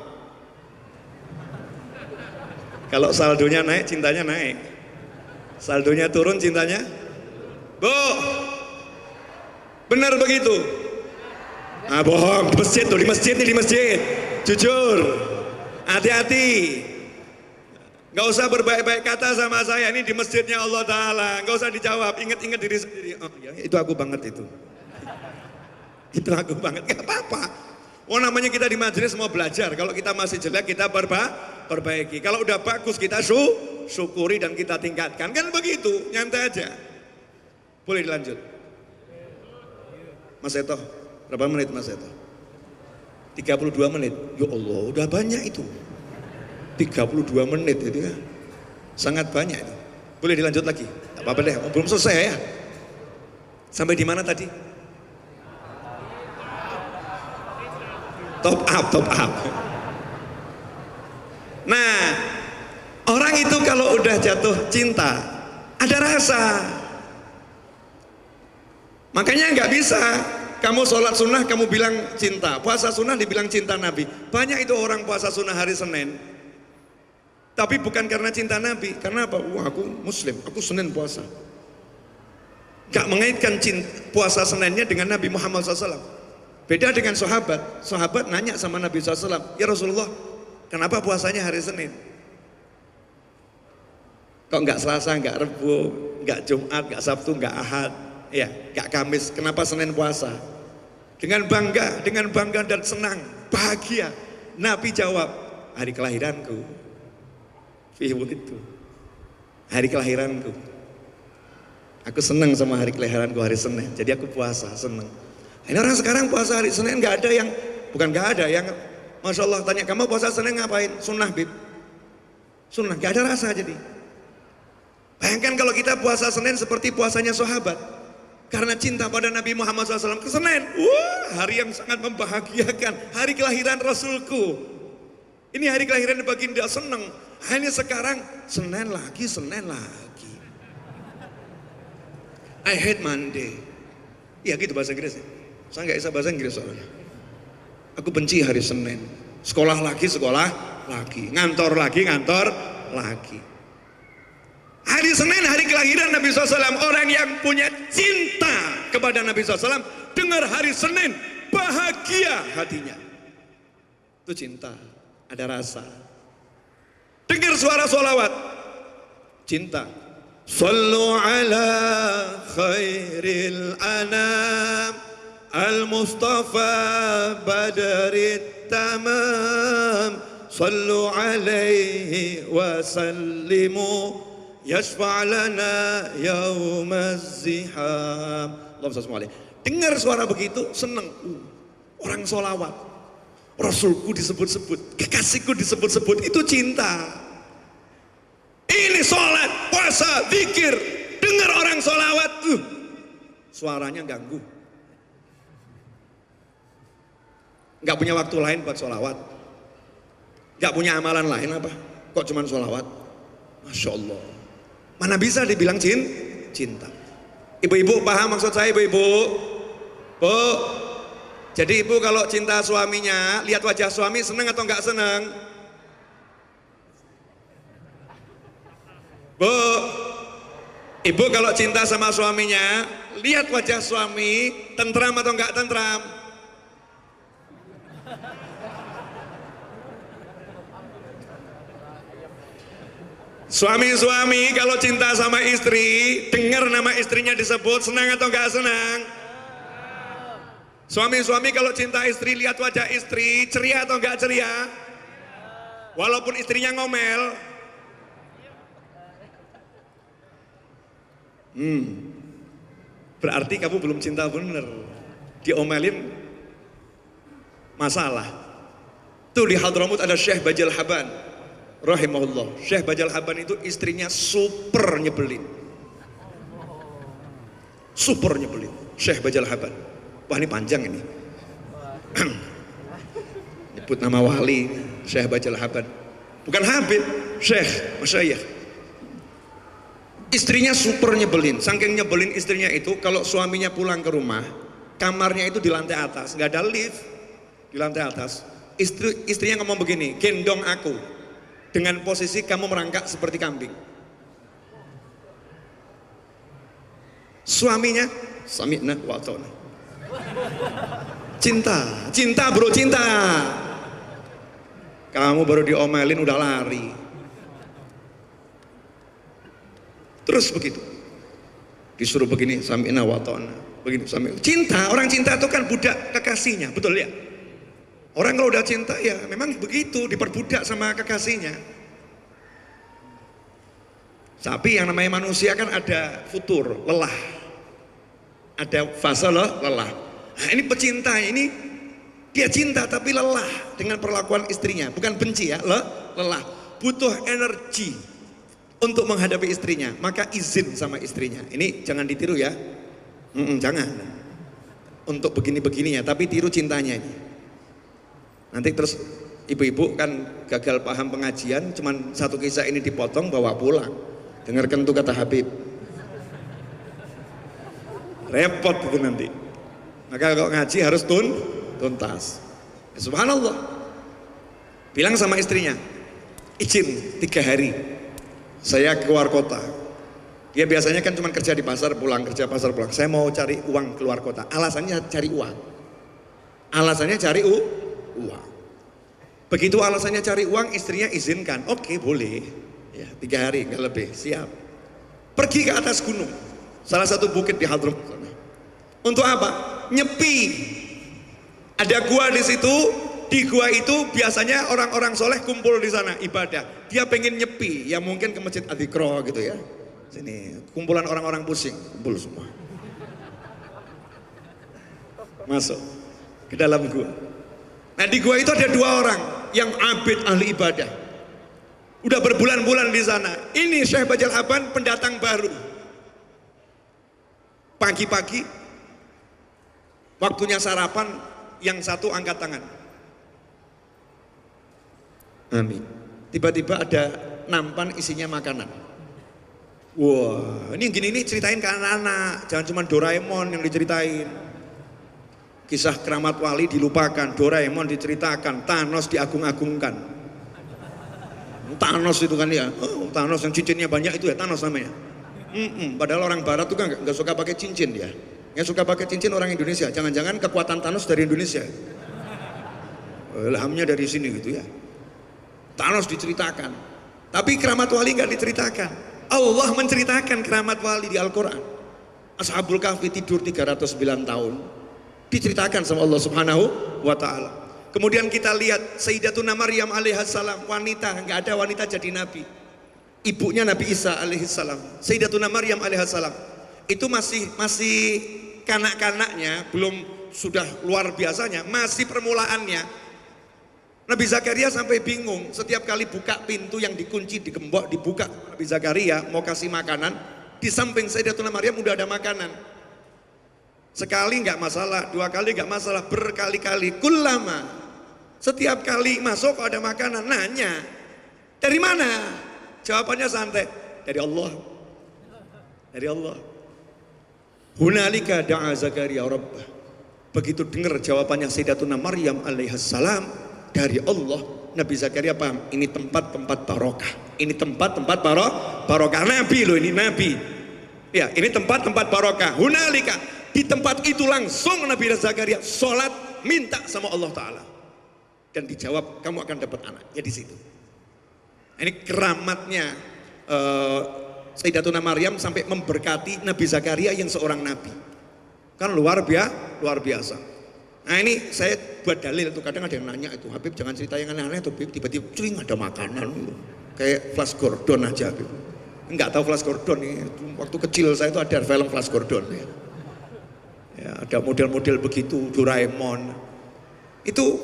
[SPEAKER 3] Kalau saldonya naik, cintanya naik. Saldonya turun, cintanya. Bu, benar begitu? Ah bohong, di masjid tuh, di masjid nih, di masjid. Jujur, hati-hati. Gak usah berbaik-baik kata sama saya, ini di masjidnya Allah Ta'ala. Gak usah dijawab, ingat-ingat diri sendiri. Oh ya, itu aku banget itu. Itu aku banget, gak apa-apa. Oh namanya kita di majelis mau belajar. Kalau kita masih jelek, kita perbaiki. Kalau udah bagus, kita syukuri dan kita tingkatkan. Kan begitu, nyantai aja. Boleh dilanjut. Mas Eto, berapa menit Mas Eto? 32 menit. Ya Allah, udah banyak itu. 32 menit itu ya. Sangat banyak itu. Boleh dilanjut lagi? Tak apa-apa deh, belum selesai ya. Sampai di mana tadi? Top up. Nah, orang itu kalau udah jatuh cinta, ada rasa. Makanya nggak bisa kamu sholat sunnah kamu bilang cinta, puasa sunnah dibilang cinta Nabi. Banyak itu orang puasa sunnah hari Senin. Tapi bukan karena cinta Nabi, karena apa? Wah aku muslim, aku Senin puasa. Gak mengaitkan puasa Seninnya dengan Nabi Muhammad SAW. Beda dengan sahabat. Sahabat nanya sama Nabi SAW, ya Rasulullah, kenapa puasanya hari Senin? Kok gak Selasa, gak Rebu, gak Jumat, gak Sabtu, gak Ahad, ya, gak Kamis, kenapa Senin puasa? Dengan bangga dan senang, bahagia. Nabi jawab, hari kelahiranku. Itu hari kelahiranku. Aku senang sama hari kelahiranku hari Senin. Jadi aku puasa, senang. Ini orang sekarang puasa hari Senin nggak ada yang, bukan nggak ada yang, masya Allah tanya kamu puasa Senin ngapain? Sunnah Bib. Sunnah, nggak ada rasa jadi. Bayangkan kalau kita puasa Senin seperti puasanya sahabat. Karena cinta pada Nabi Muhammad SAW ke Senin. Wah, hari yang sangat membahagiakan. Hari kelahiran Rasulku. Ini hari kelahiran baginda, senang. Hanya sekarang Senin lagi. I hate Monday. Ya gitu bahasa Inggris. Saya nggak bisa bahasa Inggris soalnya. Aku benci hari Senin. Sekolah lagi. Ngantor lagi. Hari Senin, hari kelahiran Nabi SAW. Orang yang punya cinta kepada Nabi SAW, dengar hari Senin, bahagia hatinya. Itu cinta, ada rasa. Dengar suara sholawat, cinta. Sallu ala khairil anam al-mustafa badrit tamam. Sallu alaihi wa sallimu yashfa' lana yawmaz ziham. Allahumma shalli alaihi. Dengar suara begitu, senang. Orang sholawat, Rasulku disebut-sebut, kekasihku disebut-sebut, itu cinta. Ini sholat, puasa, zikir. Dengar orang sholawat, suaranya ganggu. Gak punya waktu lain buat sholawat. Gak punya amalan lain apa? Kok cuman sholawat? Masya Allah. Mana bisa dibilang cinta. Ibu-ibu paham maksud saya ibu-ibu? Bu, jadi ibu kalau cinta suaminya, lihat wajah suami senang atau enggak senang? Bu, ibu kalau cinta sama suaminya, lihat wajah suami, tentram atau enggak tentram? Suami-suami kalau cinta sama istri, dengar nama istrinya disebut, senang atau enggak senang? Suami-suami kalau cinta istri, lihat wajah istri, ceria atau enggak ceria? Walaupun istrinya ngomel. Berarti kamu belum cinta bener. Diomelin masalah. Tuh di Hadramut ada Syekh Bajal Haban rahimahullah. Syekh Bajal Haban itu istrinya super nyebelin. Super nyebelin. Syekh Bajal Haban. Wah ini panjang ini. Nyebut nama wali Syekh Bajal Haban. Bukan Habib, Syekh, Masyayikh. Istrinya super nyebelin. Saking nyebelin istrinya itu, kalau suaminya pulang ke rumah, kamarnya itu di lantai atas, nggak ada lift di lantai atas. Istrinya ngomong begini, gendong aku dengan posisi kamu merangkak seperti kambing. Suaminya sami'na wa ata'na. Cinta bro, cinta. Kamu baru diomelin udah lari. Terus begitu. Disuruh begini, sami'na wa ata'na. Begini, cinta, orang cinta itu kan budak kekasihnya, betul ya? Orang kalau udah cinta ya memang begitu, diperbudak sama kekasihnya. Tapi yang namanya manusia kan ada futur, lelah. Ada fase lelah. Nah, ini pecinta, ini dia cinta tapi lelah dengan perlakuan istrinya. Bukan benci ya, lelah. Butuh energi untuk menghadapi istrinya. Maka izin sama istrinya. Ini jangan ditiru ya. Jangan. Untuk begini-begininya, tapi tiru cintanya ini. Nanti terus ibu-ibu kan gagal paham pengajian, cuman satu kisah ini dipotong bawa pulang. Dengarkan tuh kata Habib. Repot itu nanti. Maka kalau ngaji harus tuntas. Ya, subhanallah. Bilang sama istrinya, izin 3 hari saya keluar kota. Dia biasanya kan cuma kerja di pasar pulang, kerja pasar pulang. Saya mau cari uang keluar kota. Alasannya cari uang. Alasannya cari uang. Begitu alasannya cari uang, istrinya izinkan. Oke, boleh. Ya, 3 hari nggak lebih, siap. Pergi ke atas gunung, salah satu bukit di Hadramut. Untuk apa? Nyepi. Ada gua di situ. Di gua itu biasanya orang-orang soleh kumpul di sana ibadah. Dia pengen nyepi, ya mungkin ke masjid Adzikro gitu ya. Sini kumpulan orang-orang pusing, kumpul semua. Masuk ke dalam gua. Nah di gua itu ada 2 orang yang abid ahli ibadah. Udah berbulan-bulan di sana. Ini Syekh Bajal Haban pendatang baru. Pagi-pagi waktunya sarapan, yang satu angkat tangan. Amin. Tiba-tiba ada nampan isinya makanan. Wah, ini gini nih ceritain ke anak-anak, jangan cuma Doraemon yang diceritain. Kisah keramat wali dilupakan, Doraemon diceritakan, Thanos diagung-agungkan. Thanos itu kan ya, Thanos yang cincinnya banyak itu ya Thanos namanya. Padahal orang barat tuh kan nggak suka pakai cincin dia. Yang suka pakai cincin orang Indonesia. Jangan-jangan kekuatan Thanos dari Indonesia. Ilhamnya dari sini gitu ya. Thanos diceritakan, tapi keramat wali nggak diceritakan. Allah menceritakan keramat wali di Al-Quran. Ashabul Kahfi tidur 309 tahun. Diceritakan sama Allah Subhanahu wa ta'ala. Kemudian kita lihat Sayyidatuna Maryam alaihissalam, wanita, nggak ada wanita jadi nabi. Ibunya Nabi Isa alaihissalam. Sayyidatuna Maryam alaihissalam itu masih kanak-kanaknya, belum sudah luar biasanya, masih permulaannya. Nabi Zakaria sampai bingung, setiap kali buka pintu yang dikunci, digembok, dibuka. Nabi Zakaria mau kasih makanan, di samping Sayyidatuna Maryam udah ada makanan. Sekali nggak masalah, 2 kali nggak masalah, berkali-kali. Kullama, setiap kali masuk ada makanan, nanya, dari mana? Jawabannya santai, dari Allah. Dari Allah. Hunalika da'a Zakaria rabbah. Begitu dengar jawabannya Sayyidatuna Maryam alaihissalam dari Allah, Nabi Zakaria paham, ini tempat-tempat barokah. Ini tempat-tempat barokah. Nabi loh, ini Nabi. Ya, ini tempat-tempat barokah. Hunalika, di tempat itu langsung Nabi Zakaria sholat, minta sama Allah Ta'ala. Dan dijawab, kamu akan dapat anak. Ya di situ. Ini keramatnya eh, Sayyidatuna Maryam sampai memberkati Nabi Zakaria yang seorang nabi. Kan luar biasa. Nah ini saya buat dalil tuh, kadang ada yang nanya itu, Habib jangan cerita yang aneh-aneh tuh Habib, tiba-tiba curing ada makanan kayak Flash Gordon aja Habib. Enggak tahu Flash Gordon nih, waktu kecil saya itu ada film Flash Gordon ya. Ya, ada model-model begitu, Doraemon. Itu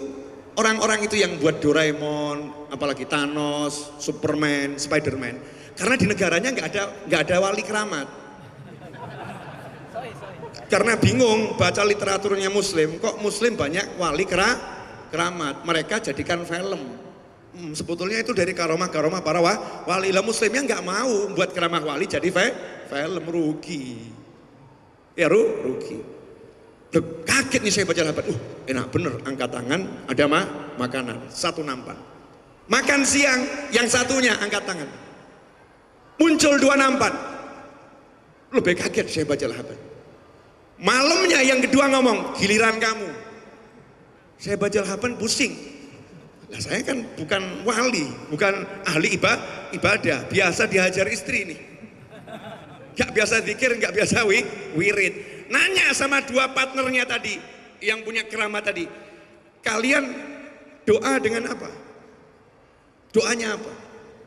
[SPEAKER 3] orang-orang itu yang buat Doraemon, apalagi Thanos, Superman, Spiderman. Karena di negaranya nggak ada wali keramat. Karena bingung baca literaturnya Muslim, kok Muslim banyak wali keramat. Mereka jadikan film. Sebetulnya itu dari karomah-karomah para wali. Lah Muslimnya nggak mau buat keramah wali jadi film, rugi. Ya rugi. Loh, kaget nih saya baca lapan. Enak bener, angkat tangan, ada makanan, satu nampan. Makan siang, yang satunya angkat tangan. Muncul dua nampan. Lebih kaget saya baca lapan. Malamnya yang kedua ngomong, giliran kamu. Saya baca lapan pusing. Nah saya kan bukan wali, bukan ahli ibadah, biasa dihajar istri nih. Gak biasa zikir, gak biasa wirid. Nanya sama dua partnernya tadi, yang punya keramat tadi, kalian doa dengan apa? Doanya apa?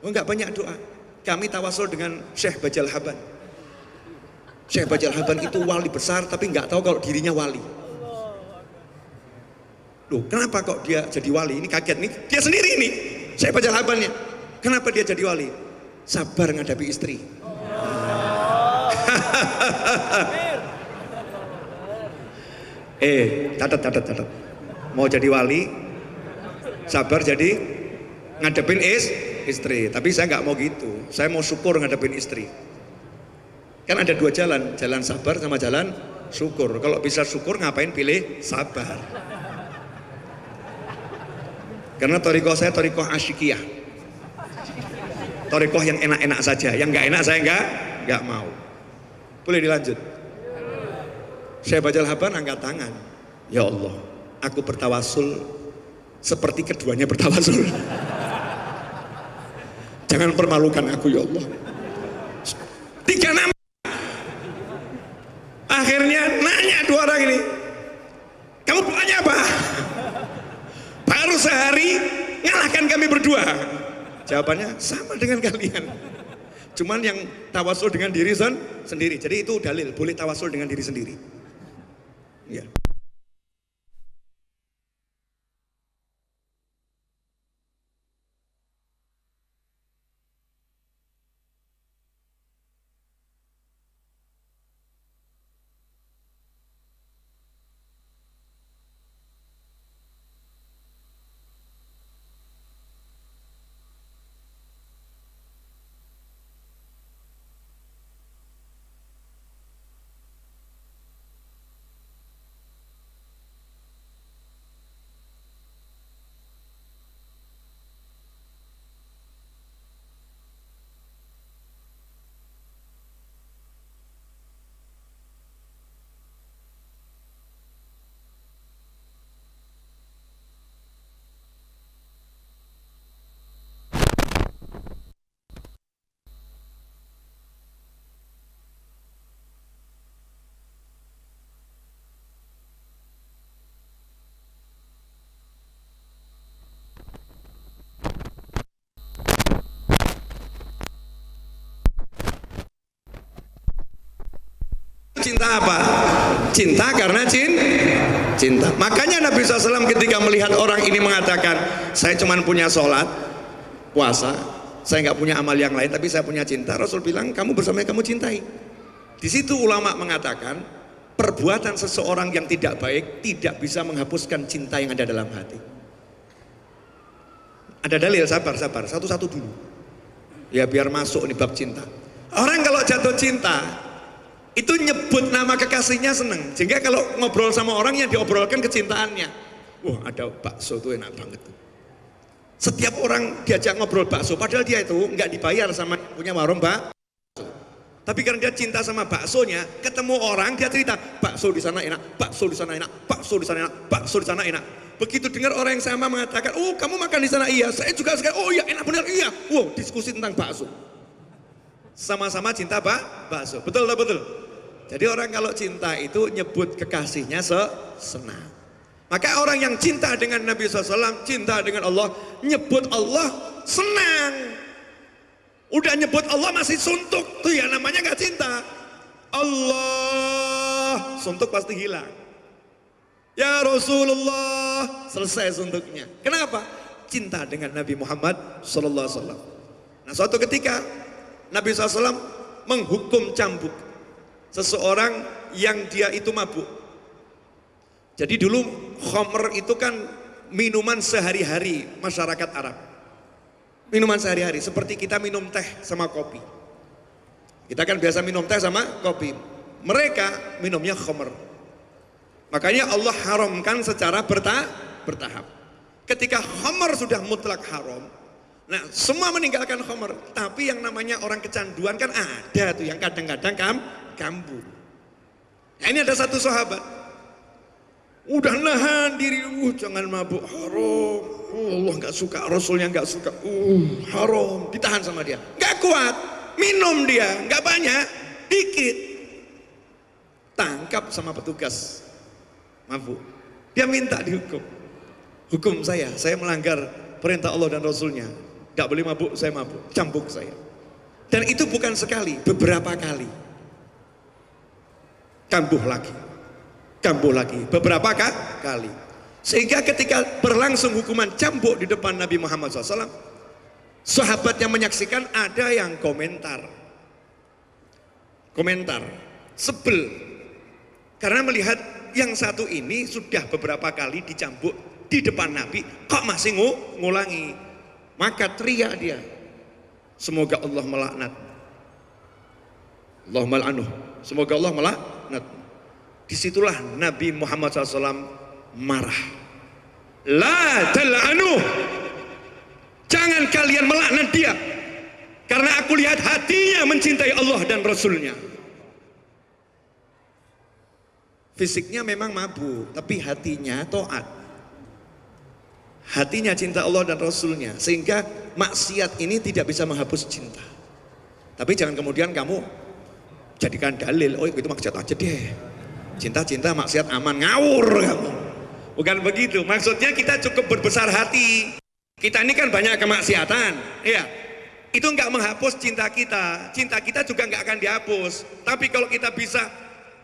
[SPEAKER 3] Oh enggak banyak doa. Kami tawasul dengan Syekh Bajal Haban. Syekh Bajal Haban itu wali besar tapi enggak tahu kalau dirinya wali. Loh, kenapa kok dia jadi wali? Ini kaget nih. Dia sendiri nih, Syekh Bajal Habannya. Kenapa dia jadi wali? Sabar menghadapi istri. Catat. Mau jadi wali, sabar jadi ngadepin istri. Tapi saya nggak mau gitu. Saya mau syukur ngadepin istri. Kan ada dua jalan, jalan sabar sama jalan syukur. Kalau bisa syukur ngapain pilih sabar? Karena thariqah saya thariqah asyikiyah. Thariqah yang enak-enak saja, yang nggak enak saya nggak mau. Boleh dilanjut? Syekh Bajal Haban angkat tangan. Ya Allah, aku bertawasul seperti keduanya bertawasul. Jangan permalukan aku ya Allah. 3 nama. Akhirnya nanya dua orang ini, kamu doanya apa? Baru sehari ngalahkan kami berdua. Jawabannya sama dengan kalian. Cuman yang tawasul dengan diri sendiri. Jadi itu dalil, boleh tawasul dengan diri sendiri. Ya. Cinta apa? Cinta karena cinta. Makanya Nabi SAW ketika melihat orang ini mengatakan, saya cuma punya sholat, puasa, saya nggak punya amal yang lain, tapi saya punya cinta. Rasul bilang, kamu bersama kamu cintai. Di situ ulama mengatakan, perbuatan seseorang yang tidak baik tidak bisa menghapuskan cinta yang ada dalam hati. Ada dalil, sabar, satu-satu dulu. Ya biar masuk nih bab cinta. Orang kalau jatuh cinta, itu nyebut nama kekasihnya seneng. Sehingga kalau ngobrol sama orang yang diobrolkan kecintaannya. Wah ada bakso tuh enak banget tuh. Setiap orang diajak ngobrol bakso, padahal dia itu nggak dibayar sama punya warung bakso. Tapi karena dia cinta sama baksonya, ketemu orang dia cerita, bakso di sana enak, bakso di sana enak, bakso di sana enak, bakso di sana enak. Begitu dengar orang yang sama mengatakan, oh kamu makan di sana, iya, saya juga sekarang, oh iya enak benar, iya. Wow, diskusi tentang bakso. Sama-sama cinta bakso. Betul tak betul? Jadi orang kalau cinta itu nyebut kekasihnya senang. Maka orang yang cinta dengan Nabi SAW, cinta dengan Allah, nyebut Allah senang. Udah nyebut Allah masih suntuk, tuh ya namanya gak cinta. Allah, suntuk pasti hilang. Ya Rasulullah, selesai suntuknya. Kenapa? Cinta dengan Nabi Muhammad SAW. Nah suatu ketika Nabi SAW menghukum cambuk seseorang yang dia itu mabuk. Jadi dulu khamr itu kan minuman sehari-hari masyarakat Arab. Minuman sehari-hari seperti kita minum teh sama kopi. Kita kan biasa minum teh sama kopi. Mereka minumnya khamr. Makanya Allah haramkan secara bertahap. Ketika khamr sudah mutlak haram, nah semua meninggalkan khamr. Tapi yang namanya orang kecanduan kan ada tuh yang kadang-kadang kambuh. Nah, ini ada satu sahabat udah nahan diri, jangan mabuk, haram, Allah nggak suka, Rasulnya nggak suka, haram, ditahan sama dia, nggak kuat, minum dia, nggak banyak, dikit, tangkap sama petugas, mabuk, dia minta dihukum, hukum saya melanggar perintah Allah dan Rasulnya, nggak boleh mabuk, saya mabuk, cambuk saya, dan itu bukan sekali, beberapa kali, kambuh lagi beberapa kali, sehingga ketika berlangsung hukuman cambuk di depan Nabi Muhammad SAW, sahabat yang menyaksikan ada yang komentar sebel karena melihat yang satu ini sudah beberapa kali dicambuk di depan Nabi kok masih ngulangi, maka teriak dia, semoga Allah melaknat, Allahumma la'anuh, semoga Allah melaknat. Disitulah Nabi Muhammad SAW marah. La tal'anuh, jangan kalian melaknat dia, karena aku lihat hatinya mencintai Allah dan Rasulnya. Fisiknya memang mabuk, tapi hatinya taat. Hatinya cinta Allah dan Rasulnya, sehingga maksiat ini tidak bisa menghapus cinta. Tapi jangan kemudian kamu jadikan dalil, oh itu maksiat aja deh, cinta-cinta maksiat aman, ngawur kamu. Bukan begitu, maksudnya kita cukup berbesar hati. Kita ini kan banyak kemaksiatan, ya. Itu nggak menghapus cinta kita juga nggak akan dihapus. Tapi kalau kita bisa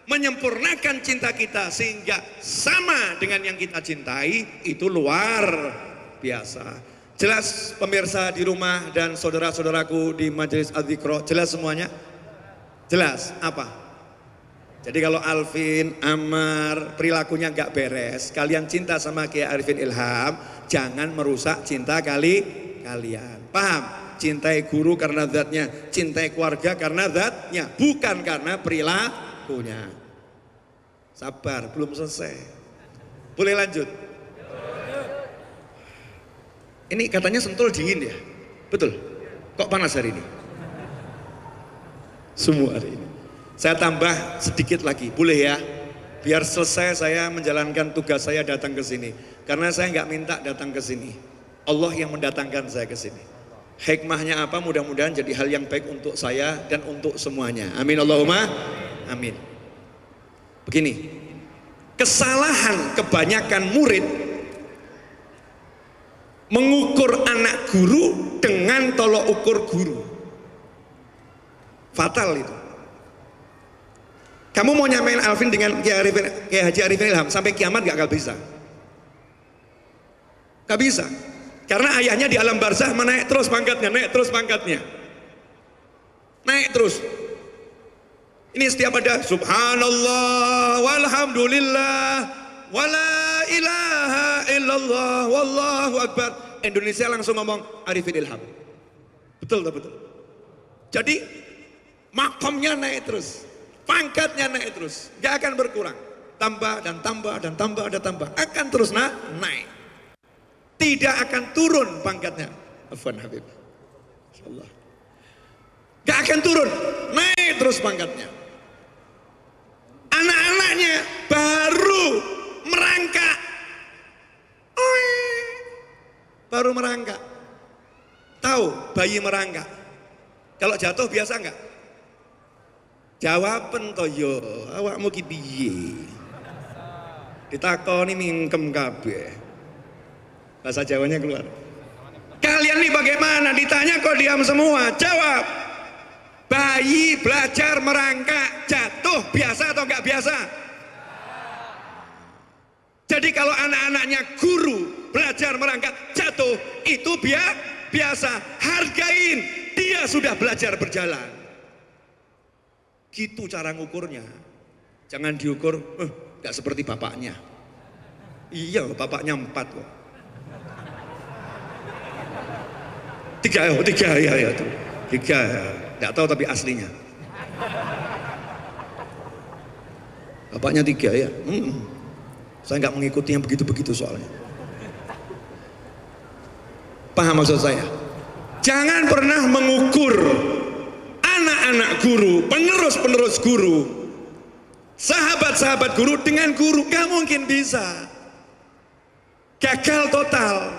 [SPEAKER 3] menyempurnakan cinta kita sehingga sama dengan yang kita cintai, itu luar biasa. Jelas pemirsa di rumah dan saudara-saudaraku di Majelis Adzikro, jelas semuanya? Jelas apa? Jadi kalau Alvin, Amar, perilakunya nggak beres, kalian cinta sama Kiai Arifin Ilham, jangan merusak cinta kalian. Paham? Cintai guru karena zatnya, cintai keluarga karena zatnya, bukan karena perilakunya. Sabar, belum selesai. Boleh lanjut? Ini katanya Sentul dingin ya? Betul? Kok panas hari ini? Semua hari ini. Saya tambah sedikit lagi, boleh ya? Biar selesai saya menjalankan tugas saya datang ke sini. Karena saya nggak minta datang ke sini. Allah yang mendatangkan saya ke sini. Hikmahnya apa? Mudah-mudahan jadi hal yang baik untuk saya dan untuk semuanya. Amin Allahumma amin. Begini, kesalahan kebanyakan murid mengukur anak guru dengan tolok ukur guru. Fatal itu. Kamu mau nyamain Alvin dengan Kiai Haji Arifin Ilham sampai kiamat gak bisa. Gak bisa. Karena ayahnya di alam barzah naik terus pangkatnya, naik terus pangkatnya. Naik terus. Ini setiap ada subhanallah walhamdulillah wala ilaha illallah wallahu akbar, Indonesia langsung ngomong Arifin Ilham. Betul tak betul? Jadi makomnya naik terus, pangkatnya naik terus, gak akan berkurang, tambah dan tambah dan tambah dan tambah, akan terus naik, tidak akan turun pangkatnya. Afwan Habib, insyaallah gak akan turun, naik terus pangkatnya. Anak-anaknya baru merangkak, baru merangkak. Tahu bayi merangkak? Kalau jatuh biasa enggak? Jawaben to yo, awakmu ki piye? Ditakoni mingkem kabeh. Bahasa Jawanya keluar. Kalian nih bagaimana? Ditanya kok diam semua. Jawab. Bayi belajar merangkak, jatuh biasa atau enggak biasa? Jadi kalau anak-anaknya guru belajar merangkak, jatuh, itu biasa. Hargain, dia sudah belajar berjalan. Gitu cara ngukurnya. Jangan diukur, enggak seperti bapaknya. Iya, bapaknya 4 kok. 3 ya tuh. 3, enggak tahu tapi aslinya. Bapaknya 3 ya. Saya enggak mengikuti yang begitu-begitu soalnya. Paham maksud saya? Jangan pernah mengukur anak-anak guru, penerus-penerus guru, sahabat-sahabat guru dengan guru. Gak mungkin bisa. Gagal total.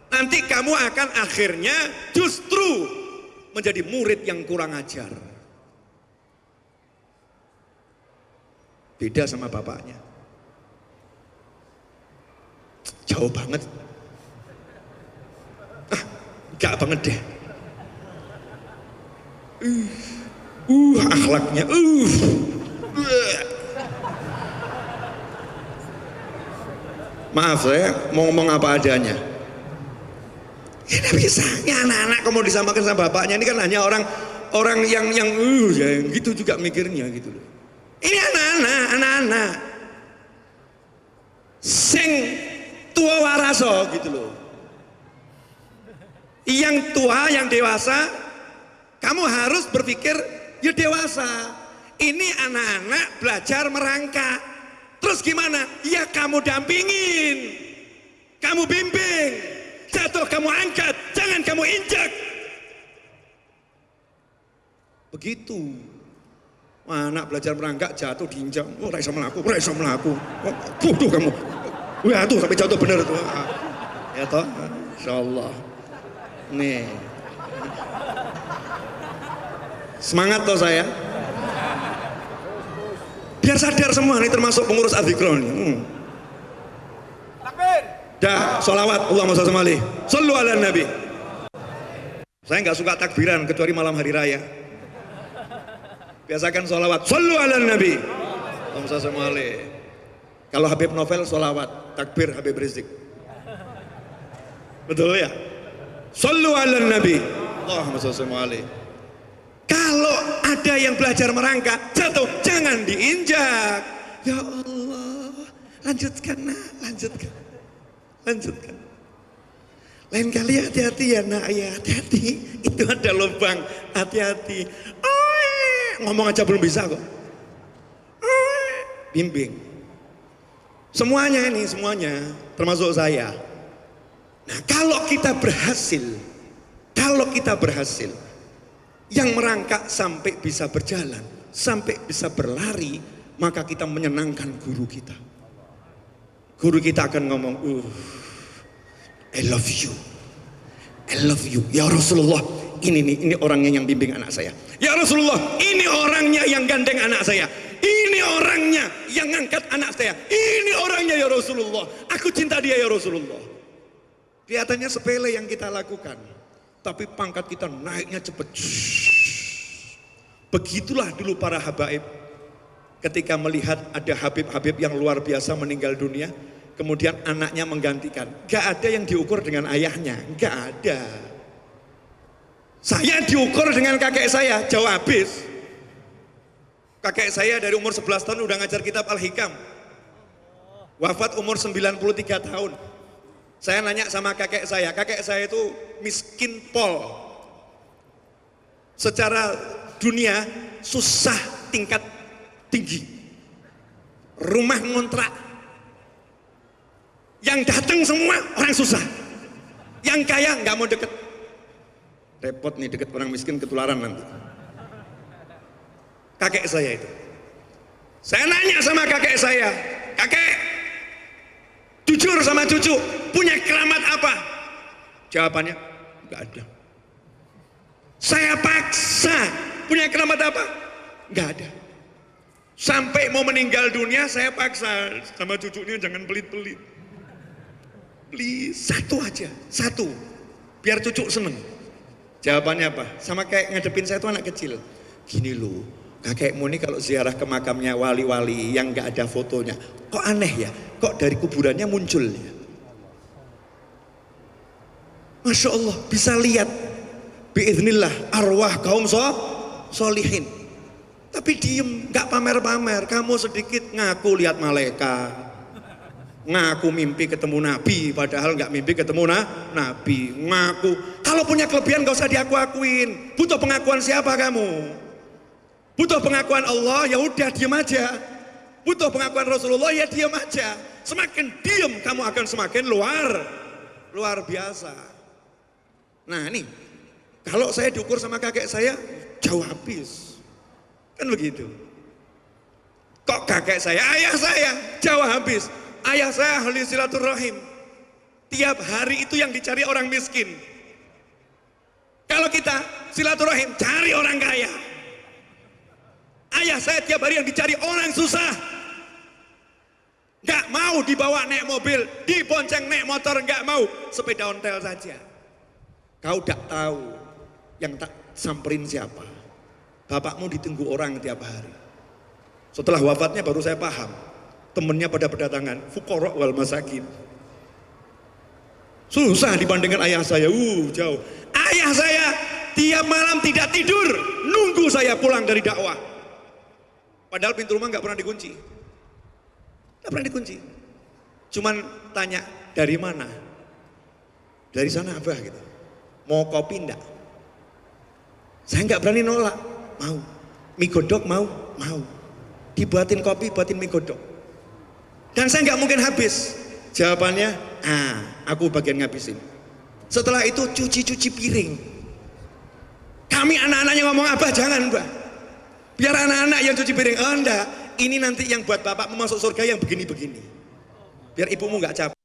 [SPEAKER 3] Nanti kamu akan akhirnya justru menjadi murid yang kurang ajar. Beda sama bapaknya. Jauh banget. Gak banget deh. Akhlaknya. Maaf saya mau ngomong apa adanya. Ini bisanya anak-anak kamu disamakan sama bapaknya, ini kan hanya orang yang gitu juga mikirnya gitu loh. Ini anak-anak sing tua waraso gitu loh. Yang tua, yang dewasa, kamu harus berpikir ya dewasa. Ini anak-anak belajar merangkak. Terus gimana? Ya kamu dampingin, kamu bimbing, jatuh kamu angkat, jangan kamu injak. Begitu. Anak belajar merangkak jatuh diinjak, raiso melaku. Bodoh kamu. Wah tuh sampai jatuh bener tuh. Ya toh, insyaallah. Nih. Semangat toh saya. Biar sadar semua nih termasuk pengurus Adzikron.
[SPEAKER 4] Takbir.
[SPEAKER 3] Dah, sholawat Allahumma shalli alaihi. Shallu ala nabi. Saya nggak suka takbiran kecuali malam hari raya. Biasakan sholawat. Shallu ala nabi. Allahumma shalli alaihi. Kalau Habib Novel sholawat, takbir Habib Rizik. Betul ya? Shallu ala nabi. Allahumma shalli alaihi. Kalau ada yang belajar merangkak, jatuh, jangan diinjak. Ya Allah, lanjutkan nak, lanjutkan. Lain kali hati-hati ya nak, ya hati-hati. Itu ada lubang, hati-hati. Ngomong aja belum bisa kok. Bimbing. Semuanya ini, termasuk saya. Nah kalau kita berhasil, yang merangkak sampai bisa berjalan, sampai bisa berlari, maka kita menyenangkan guru kita. Guru kita akan ngomong, I love you, ya Rasulullah. Ini orangnya yang bimbing anak saya. Ya Rasulullah, ini orangnya yang gandeng anak saya. Ini orangnya yang ngangkat anak saya. Ini orangnya ya Rasulullah. Aku cinta dia ya Rasulullah. Kelihatannya sepele yang kita lakukan, tapi pangkat kita naiknya cepat. Begitulah dulu para habaib ketika melihat ada habib-habib yang luar biasa meninggal dunia, kemudian anaknya menggantikan. Gak ada yang diukur dengan ayahnya, gak ada. Saya diukur dengan kakek saya, jauh habis. Kakek saya dari umur 11 tahun udah ngajar kitab Al-Hikam. Wafat umur 93 tahun. Saya nanya sama kakek saya itu miskin pol. Secara dunia susah tingkat tinggi. Rumah ngontrak. Yang datang semua orang susah. Yang kaya nggak mau deket. Repot nih deket orang miskin ketularan nanti. Kakek saya itu. Saya nanya sama kakek saya, kakek, jujur sama cucu, punya keramat apa? Jawabannya, nggak ada. Saya paksa. Punya keramat apa? Nggak ada. Sampai mau meninggal dunia saya paksa sama cucunya jangan pelit-pelit. Please, satu aja, satu. Biar cucu seneng. Jawabannya apa? Sama kayak ngadepin saya tuh anak kecil. Gini loh, kakekmu ini kalau ziarah ke makamnya wali-wali yang nggak ada fotonya, kok aneh ya? Kok dari kuburannya muncul ya? Masya Allah, bisa lihat biiznillah arwah kaum solihin. Tapi diem, gak pamer-pamer. Kamu sedikit ngaku lihat malaikat, ngaku mimpi ketemu Nabi, padahal gak mimpi ketemu Nabi. Ngaku, kalau punya kelebihan gak usah diaku-akuin. Butuh pengakuan siapa kamu? Butuh pengakuan Allah, ya udah diem aja. Butuh pengakuan Rasulullah, ya diem aja. Semakin diem kamu akan semakin luar biasa. Nah nih, kalau saya diukur sama kakek saya, jauh habis. Kan begitu. Kok kakek saya, ayah saya, jauh habis. Ayah saya ahli silaturahim. Tiap hari itu yang dicari orang miskin. Kalau kita silaturahim, cari orang kaya. Ayah saya tiap hari yang dicari orang susah. Gak mau dibawa naik mobil, dibonceng naik motor, gak mau. Sepeda ontel saja. Kau tak tahu yang tak samperin siapa. Bapakmu ditunggu orang tiap hari. Setelah wafatnya baru saya paham. Temennya pada berdatangan, fuqara wal masakin. Susah dibandingkan ayah saya, jauh. Ayah saya tiap malam tidak tidur, nunggu saya pulang dari dakwah. Padahal pintu rumah gak pernah dikunci. Gak pernah dikunci. Cuman tanya, dari mana? Dari sana Abah gitu. Mau kopi enggak? Saya enggak berani nolak. Mau. Mie godok mau? Mau. Dibuatin kopi, buatin mie godok. Dan saya enggak mungkin habis. Jawabannya, aku bagian ngabisin. Setelah itu cuci-cuci piring. Kami anak-anaknya ngomong, Abah jangan Mbah. Biar anak-anak yang cuci piring. Oh enggak, ini nanti yang buat bapakmu masuk surga yang begini-begini. Biar ibumu enggak capek.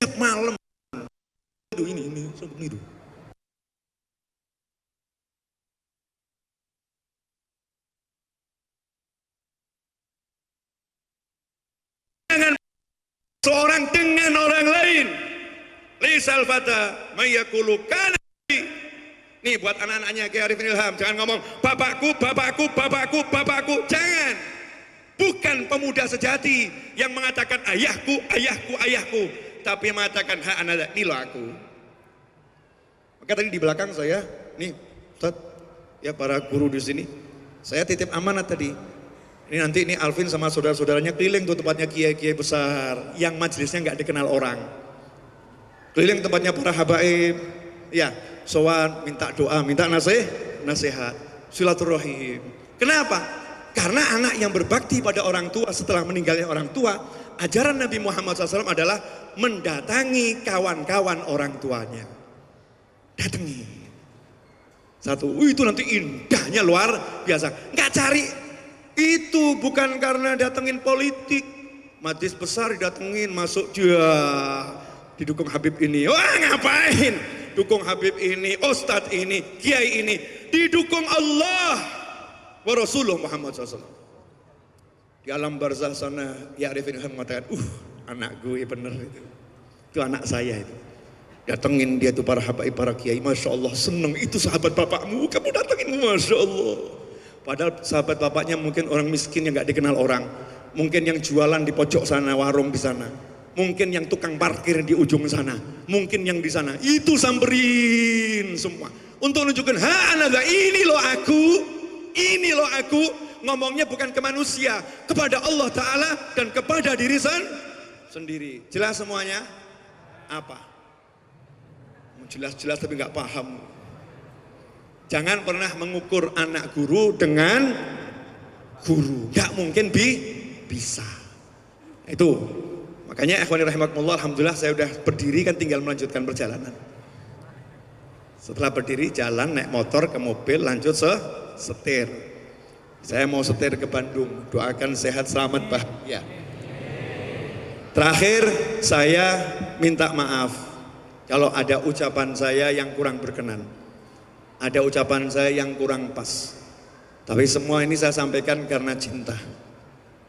[SPEAKER 3] Tiap malam. Ini, seperti itu. Dengan seorang dengan orang lain. Lisal fata mayakulu kana. Nih buat anak-anaknya Kiai Arifin Ilham, jangan ngomong bapakku, bapakku, bapakku, bapakku. Jangan. Bukan pemuda sejati yang mengatakan ayahku, ayahku, ayahku, tapi mengatakan ha anada, ini loh aku. Maka tadi di belakang saya, nih Ustaz, ya para guru di sini, saya titip amanat tadi. Ini nanti ini Alvin sama saudara-saudaranya keliling tuh tempatnya kiai-kiai besar yang majelisnya nggak dikenal orang. Keliling tempatnya para habaib, ya, sowan, minta doa, minta nasihat, silaturahim. Kenapa? Karena anak yang berbakti pada orang tua setelah meninggalnya orang tua, ajaran Nabi Muhammad SAW adalah mendatangi kawan-kawan orang tuanya. Datangi. Satu, itu nanti indahnya luar biasa. Nggak cari. Itu bukan karena datengin politik. Majlis besar didatengin, masuk dia didukung Habib ini. Wah ngapain? Dukung Habib ini, Ustadz ini, Kiai ini. Didukung Allah wa Rasulullah Muhammad SAW. Di alam barzah sana, ya Arifin Ilham mengatakan, anak gue bener itu. Itu anak saya itu. Datengin dia tuh para habaib, para kiai. Masya Allah seneng, itu sahabat bapakmu. Kamu datengin, Masya Allah. Padahal sahabat bapaknya mungkin orang miskin yang gak dikenal orang. Mungkin yang jualan di pojok sana, warung di sana. Mungkin yang tukang parkir di ujung sana. Mungkin yang di sana. Itu samperin semua. Untuk menunjukkan, anada, ini loh aku. Ini loh aku. Ngomongnya bukan ke manusia. Kepada Allah Ta'ala dan kepada diri sendiri. Jelas semuanya? Apa? Jelas-jelas tapi gak paham. Jangan pernah mengukur anak guru dengan guru. Gak mungkin bisa. Itu. Makanya ikhwani rahimakumullah, alhamdulillah saya udah berdiri kan tinggal melanjutkan perjalanan. Setelah berdiri jalan naik motor ke mobil lanjut setir. Saya mau setir ke Bandung. Doakan sehat selamat bahagia. Terakhir saya minta maaf kalau ada ucapan saya yang kurang berkenan. ada ucapan saya yang kurang pas. Tapi semua ini saya sampaikan karena cinta.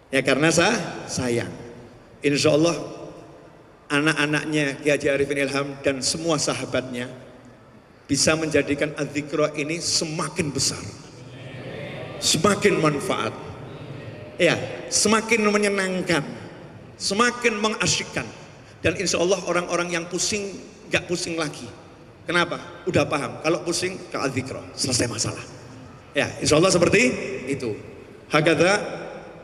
[SPEAKER 3] Ya karena saya sayang. Insya Allah anak-anaknya Kiai Haji Arifin Ilham dan semua sahabatnya bisa menjadikan adzikra ini semakin besar, semakin manfaat, ya, semakin menyenangkan, semakin mengasyikkan. Dan insya Allah orang-orang yang pusing gak pusing lagi. Kenapa? Udah paham. Kalau pusing ke adzikra, selesai masalah. Ya, insya Allah seperti itu. Hakadha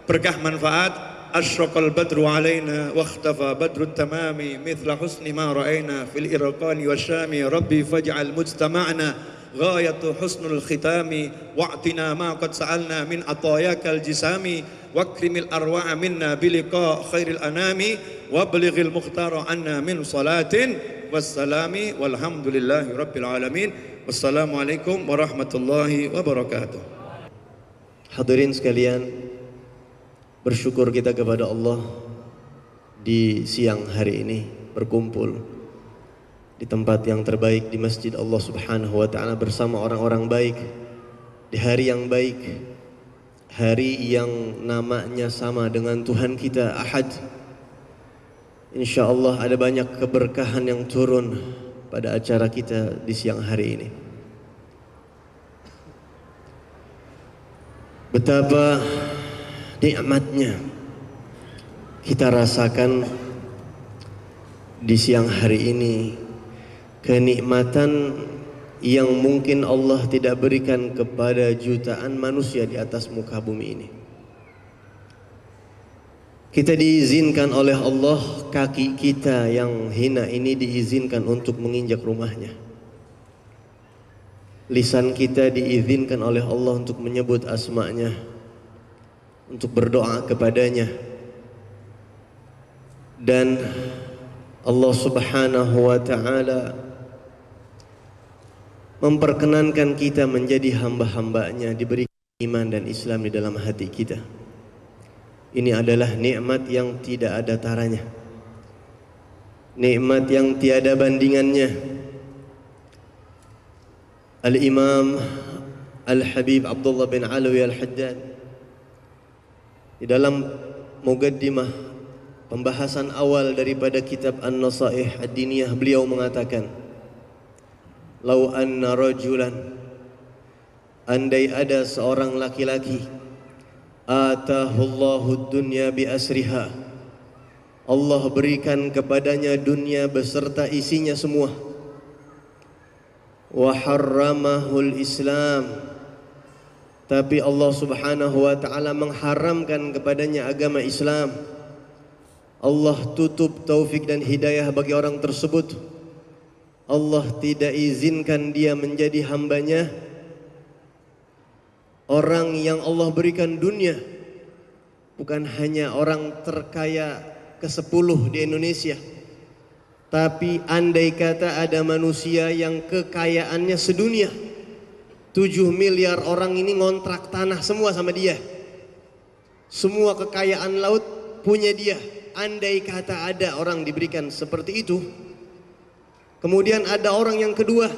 [SPEAKER 3] berkah manfaat. Asyraqal badru alaina wa ikhtafa badrut tamami mithla husni ma ra'ayna fil irqani wasyami rabbi faj'al mujtama'na ghayatu husnul khitami wa'tina ma qad sa'alna min atayakal jisami wakrimil arwa'a minna biliqa khairil anami wablighil mukhtara anna min salatin wassalami walhamdulillahi rabbil alamin. Wassalamualaikum warahmatullahi wabarakatuh.
[SPEAKER 4] Hadirin sekalian, bersyukur kita kepada Allah di siang hari ini berkumpul di tempat yang terbaik di Masjid Allah Subhanahu wa taala bersama orang-orang baik di hari yang baik, hari yang namanya sama dengan Tuhan kita Ahad. Insyaallah ada banyak keberkahan yang turun pada acara kita di siang hari ini. Betapa nikmatnya kita rasakan di siang hari ini, kenikmatan yang mungkin Allah tidak berikan kepada jutaan manusia di atas muka bumi ini. Kita diizinkan oleh Allah, kaki kita yang hina ini diizinkan untuk menginjak rumahnya. Lisan kita diizinkan oleh Allah untuk menyebut asma-Nya, untuk berdoa kepadanya. Dan Allah Subhanahu wa taala memperkenankan kita menjadi hamba-hambanya, diberi iman dan Islam di dalam hati kita. Ini adalah nikmat yang tidak ada taranya, nikmat yang tiada bandingannya. Al-Imam Al-Habib Abdullah bin Alawi Al-Haddad di dalam muqaddimah pembahasan awal daripada kitab An-Nasaih Ad-Diniyah, beliau mengatakan, "Lau anna rajulan, andai ada seorang laki-laki, atahullahu dunya bi asriha, Allah berikan kepadanya dunia beserta isinya semua, wa harramahul Islam, tapi Allah Subhanahu wa taala mengharamkan kepadanya agama Islam. Allah tutup taufik dan hidayah bagi orang tersebut. Allah tidak izinkan dia menjadi hambanya. Orang yang Allah berikan dunia bukan hanya orang terkaya ke-10 di Indonesia, tapi andai kata ada manusia yang kekayaannya sedunia, 7 miliar orang ini ngontrak tanah semua sama dia, semua kekayaan laut punya dia. Andai kata ada orang diberikan seperti itu, kemudian ada orang yang kedua,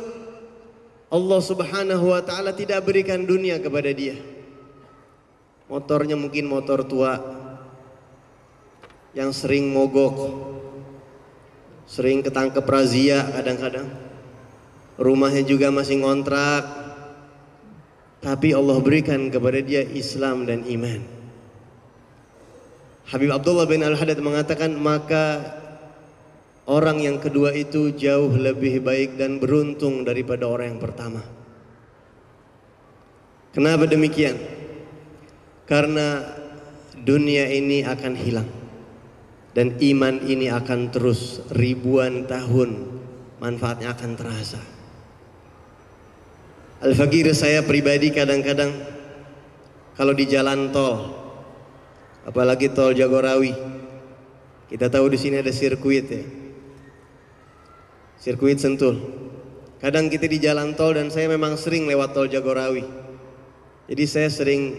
[SPEAKER 4] Allah Subhanahu wa taala tidak berikan dunia kepada dia. Motornya mungkin motor tua yang sering mogok, sering ketangkep razia kadang-kadang. Rumahnya juga masih ngontrak. Tapi Allah berikan kepada dia Islam dan iman. Habib Abdullah bin Al-Haddad mengatakan, maka orang yang kedua itu jauh lebih baik dan beruntung daripada orang yang pertama. Kenapa demikian? Karena dunia ini akan hilang dan iman ini akan terus ribuan tahun, manfaatnya akan terasa. Al-Fakir, saya pribadi kadang-kadang kalau di jalan tol, apalagi tol Jagorawi, kita tahu di sini ada sirkuit ya, sirkuit Sentul. Kadang kita di jalan tol, dan saya memang sering lewat tol Jagorawi. Jadi saya sering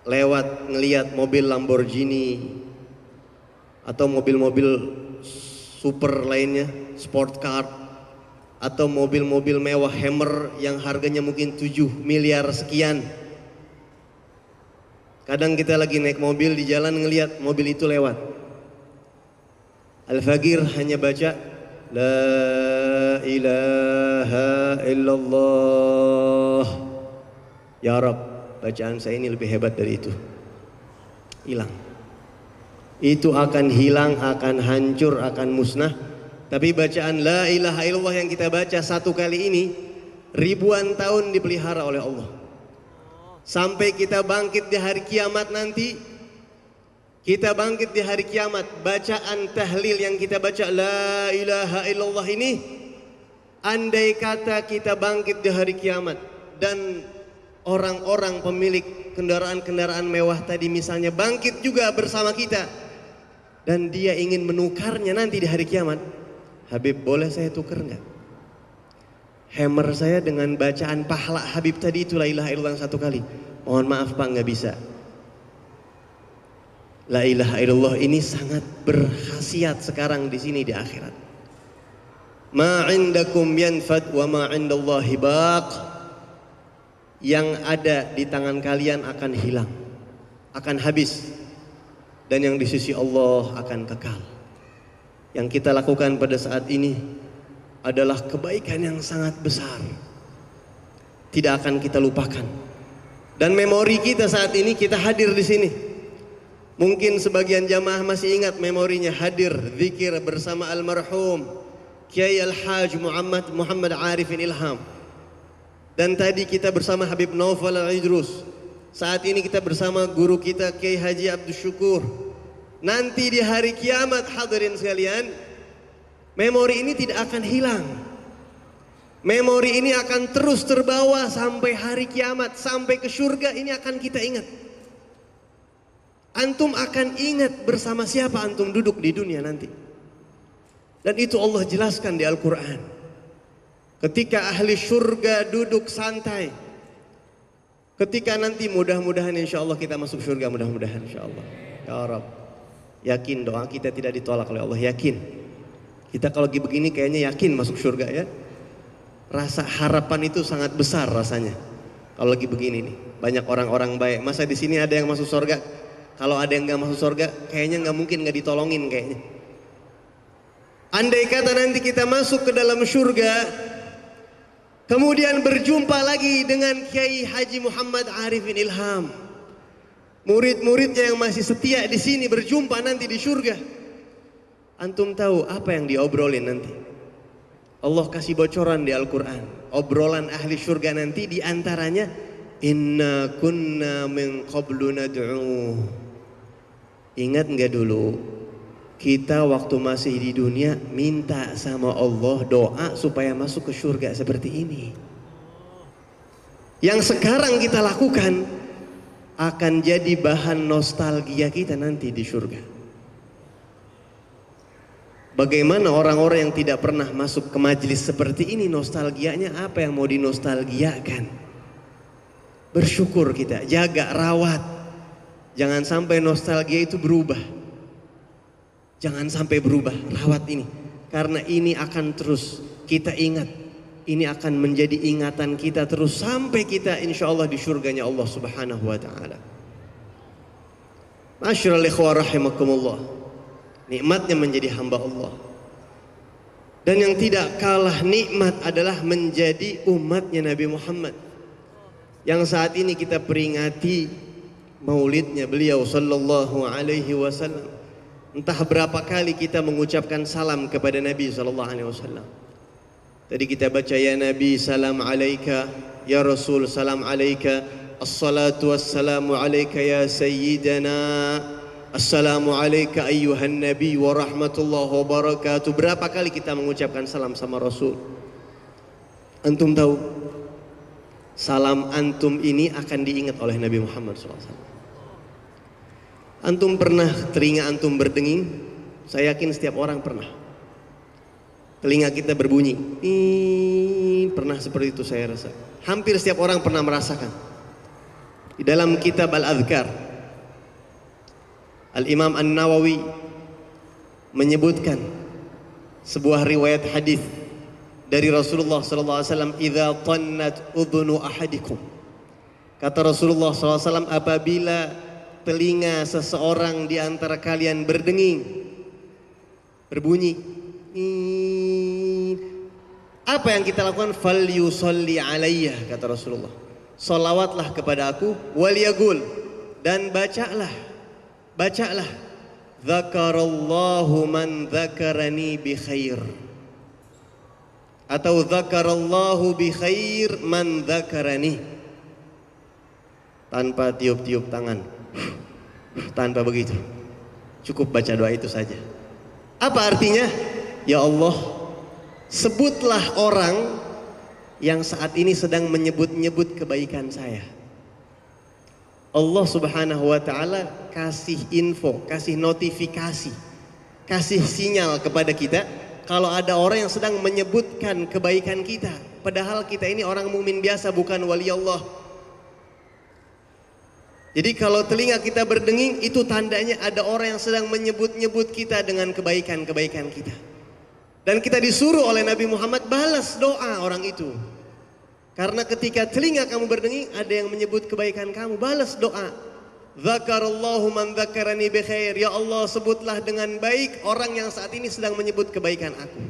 [SPEAKER 4] lewat ngelihat mobil Lamborghini atau mobil-mobil super lainnya, sport car, atau mobil-mobil mewah Hammer yang harganya mungkin 7 miliar sekian. Kadang kita lagi naik mobil di jalan ngelihat mobil itu lewat. Al-Faqir hanya baca La ilaha illallah. Ya Rab, bacaan saya ini lebih hebat dari itu. Hilang. Itu akan hilang, akan hancur, akan musnah. Tapi bacaan La ilaha illallah yang kita baca satu kali ini ribuan tahun dipelihara oleh Allah. Sampai kita bangkit di hari kiamat nanti, kita bangkit di hari kiamat, bacaan tahlil yang kita baca La ilaha illallah ini, andai kata kita bangkit di hari kiamat dan orang-orang pemilik kendaraan-kendaraan mewah tadi misalnya bangkit juga bersama kita dan dia ingin menukarnya nanti di hari kiamat, Habib boleh saya tukar enggak? Hammer saya dengan bacaan pahala Habib tadi itu La ilaha illallah satu kali. Mohon maaf Pak, nggak bisa. La ilaha illallah ini sangat berkhasiat sekarang di sini di akhirat. Ma indakum yanfad wa ma indallahi baq. Yang ada di tangan kalian akan hilang, akan habis, dan yang di sisi Allah akan kekal. Yang kita lakukan pada saat ini adalah kebaikan yang sangat besar, tidak akan kita lupakan. Dan memori kita saat ini, kita hadir di sini. Mungkin sebagian jamaah masih ingat memorinya hadir zikir bersama almarhum Kiai Al-Haj Muhammad Arifin Ilham. Dan tadi kita bersama Habib Naufal Al-Idrus. Saat ini kita bersama guru kita Kiai Haji Abdul Syukur. Nanti di hari kiamat hadirin sekalian, memori ini tidak akan hilang. Memori ini akan terus terbawa sampai hari kiamat, sampai ke surga ini akan kita ingat. Antum akan ingat bersama siapa antum duduk di dunia nanti. Dan itu Allah jelaskan di Al-Quran. Ketika ahli surga duduk santai. Ketika nanti mudah-mudahan insya Allah kita masuk surga, mudah-mudahan insya Allah. Ya Rabb, yakin doa kita tidak ditolak oleh Allah, yakin. Kita kalau lagi begini kayaknya yakin masuk surga ya. Rasa harapan itu sangat besar rasanya. Kalau lagi begini nih, banyak orang-orang baik. Masa di sini ada yang masuk surga? Kalau ada yang nggak masuk surga, kayaknya nggak mungkin nggak ditolongin kayaknya. Andai kata nanti kita masuk ke dalam surga, kemudian berjumpa lagi dengan Kiai Haji Muhammad Arifin Ilham, murid-muridnya yang masih setia di sini berjumpa nanti di surga. Antum tahu apa yang diobrolin nanti? Allah kasih bocoran di Al-Quran. Obrolan ahli surga nanti diantaranya Inna kunna min qablu nad'u. Ingat nggak dulu kita waktu masih di dunia minta sama Allah doa supaya masuk ke surga seperti ini. Yang sekarang kita lakukan akan jadi bahan nostalgia kita nanti di surga. Bagaimana orang-orang yang tidak pernah masuk ke majelis seperti ini, nostalgianya apa yang mau dinostalgiakan? Bersyukur kita, jaga, rawat. Jangan sampai nostalgia itu berubah. Jangan sampai berubah, rawat ini. Karena ini akan terus kita ingat. Ini akan menjadi ingatan kita terus sampai kita insya Allah di surganya Allah Subhanahu wa ta'ala. Masyarul ikhwah rahimakumullah. Nikmatnya menjadi hamba Allah. Dan yang tidak kalah nikmat adalah menjadi umatnya Nabi Muhammad. Yang saat ini kita peringati maulidnya beliau sallallahu alaihi wasallam. Entah berapa kali kita mengucapkan salam kepada Nabi sallallahu alaihi wasallam. Tadi kita baca ya Nabi salam alaika, ya Rasul salam alaika, assalatu wassalamu alaika ya sayyidana. Assalamualaikum ayyuhan nabi wa rahmatullahi wa barakatuh. Berapa kali kita mengucapkan salam sama Rasul? Antum tahu? Salam antum ini akan diingat oleh Nabi Muhammad SAW. Antum pernah telinga antum berdenging? Saya yakin setiap orang pernah. Telinga kita berbunyi. Pernah seperti itu saya rasa. Hampir setiap orang pernah merasakan. Di dalam kitab Al-Adhkar, Al-Imam An-Nawawi menyebutkan sebuah riwayat hadis dari Rasulullah SAW, idza tannat udhunu ahadikum. Kata Rasulullah SAW, apabila telinga seseorang di antara kalian berdenging, berbunyi, apa yang kita lakukan? Fal yusalli alayya, kata Rasulullah. Salawatlah kepada aku, wal yaqul, dan bacalah. Dzakarallahu man dzakarani bi khair. Atau dzakarallahu bi khair man dzakarani. Tanpa tiup-tiup tangan. Tanpa begitu. Cukup baca doa itu saja. Apa artinya? Ya Allah, sebutlah orang yang saat ini sedang menyebut-nyebut kebaikan saya. Allah Subhanahu wa ta'ala kasih info, kasih notifikasi, kasih sinyal kepada kita kalau ada orang yang sedang menyebutkan kebaikan kita, padahal kita ini orang mukmin biasa, bukan wali Allah. Jadi kalau telinga kita berdenging, itu tandanya ada orang yang sedang menyebut-nyebut kita dengan kebaikan-kebaikan kita. Dan kita disuruh oleh Nabi Muhammad balas doa orang itu. Karena ketika telinga kamu berdenging, ada yang menyebut kebaikan kamu, balas doa. Dzakarallahu man dzakarani bi khair. Ya Allah, sebutlah dengan baik orang yang saat ini sedang menyebut kebaikan aku.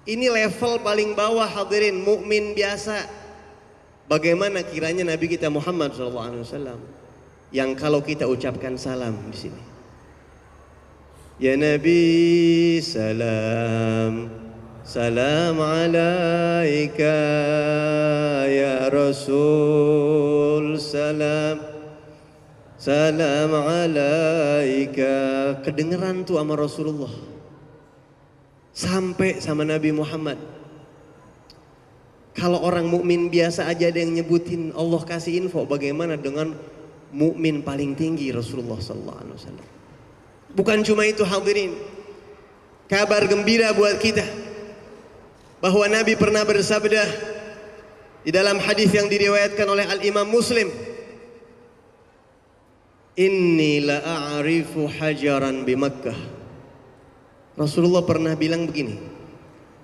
[SPEAKER 4] Ini level paling bawah, hadirin, mukmin biasa. Bagaimana kiranya Nabi kita Muhammad SAW, yang kalau kita ucapkan salam di sini, ya Nabi salam, salam alaika, ya Rasul salam, salam alaika. Kedengeran tuh sama Rasulullah, sampai sama Nabi Muhammad. Kalau orang mukmin biasa aja ada yang nyebutin, Allah kasih info, bagaimana dengan mukmin paling tinggi Rasulullah SAW. Bukan cuma itu, hadirin, kabar gembira buat kita bahwa Nabi pernah bersabda di dalam hadis yang diriwayatkan oleh Al-Imam Muslim, inni la a'rifu hajaran bi Makkah. Rasulullah pernah bilang begini,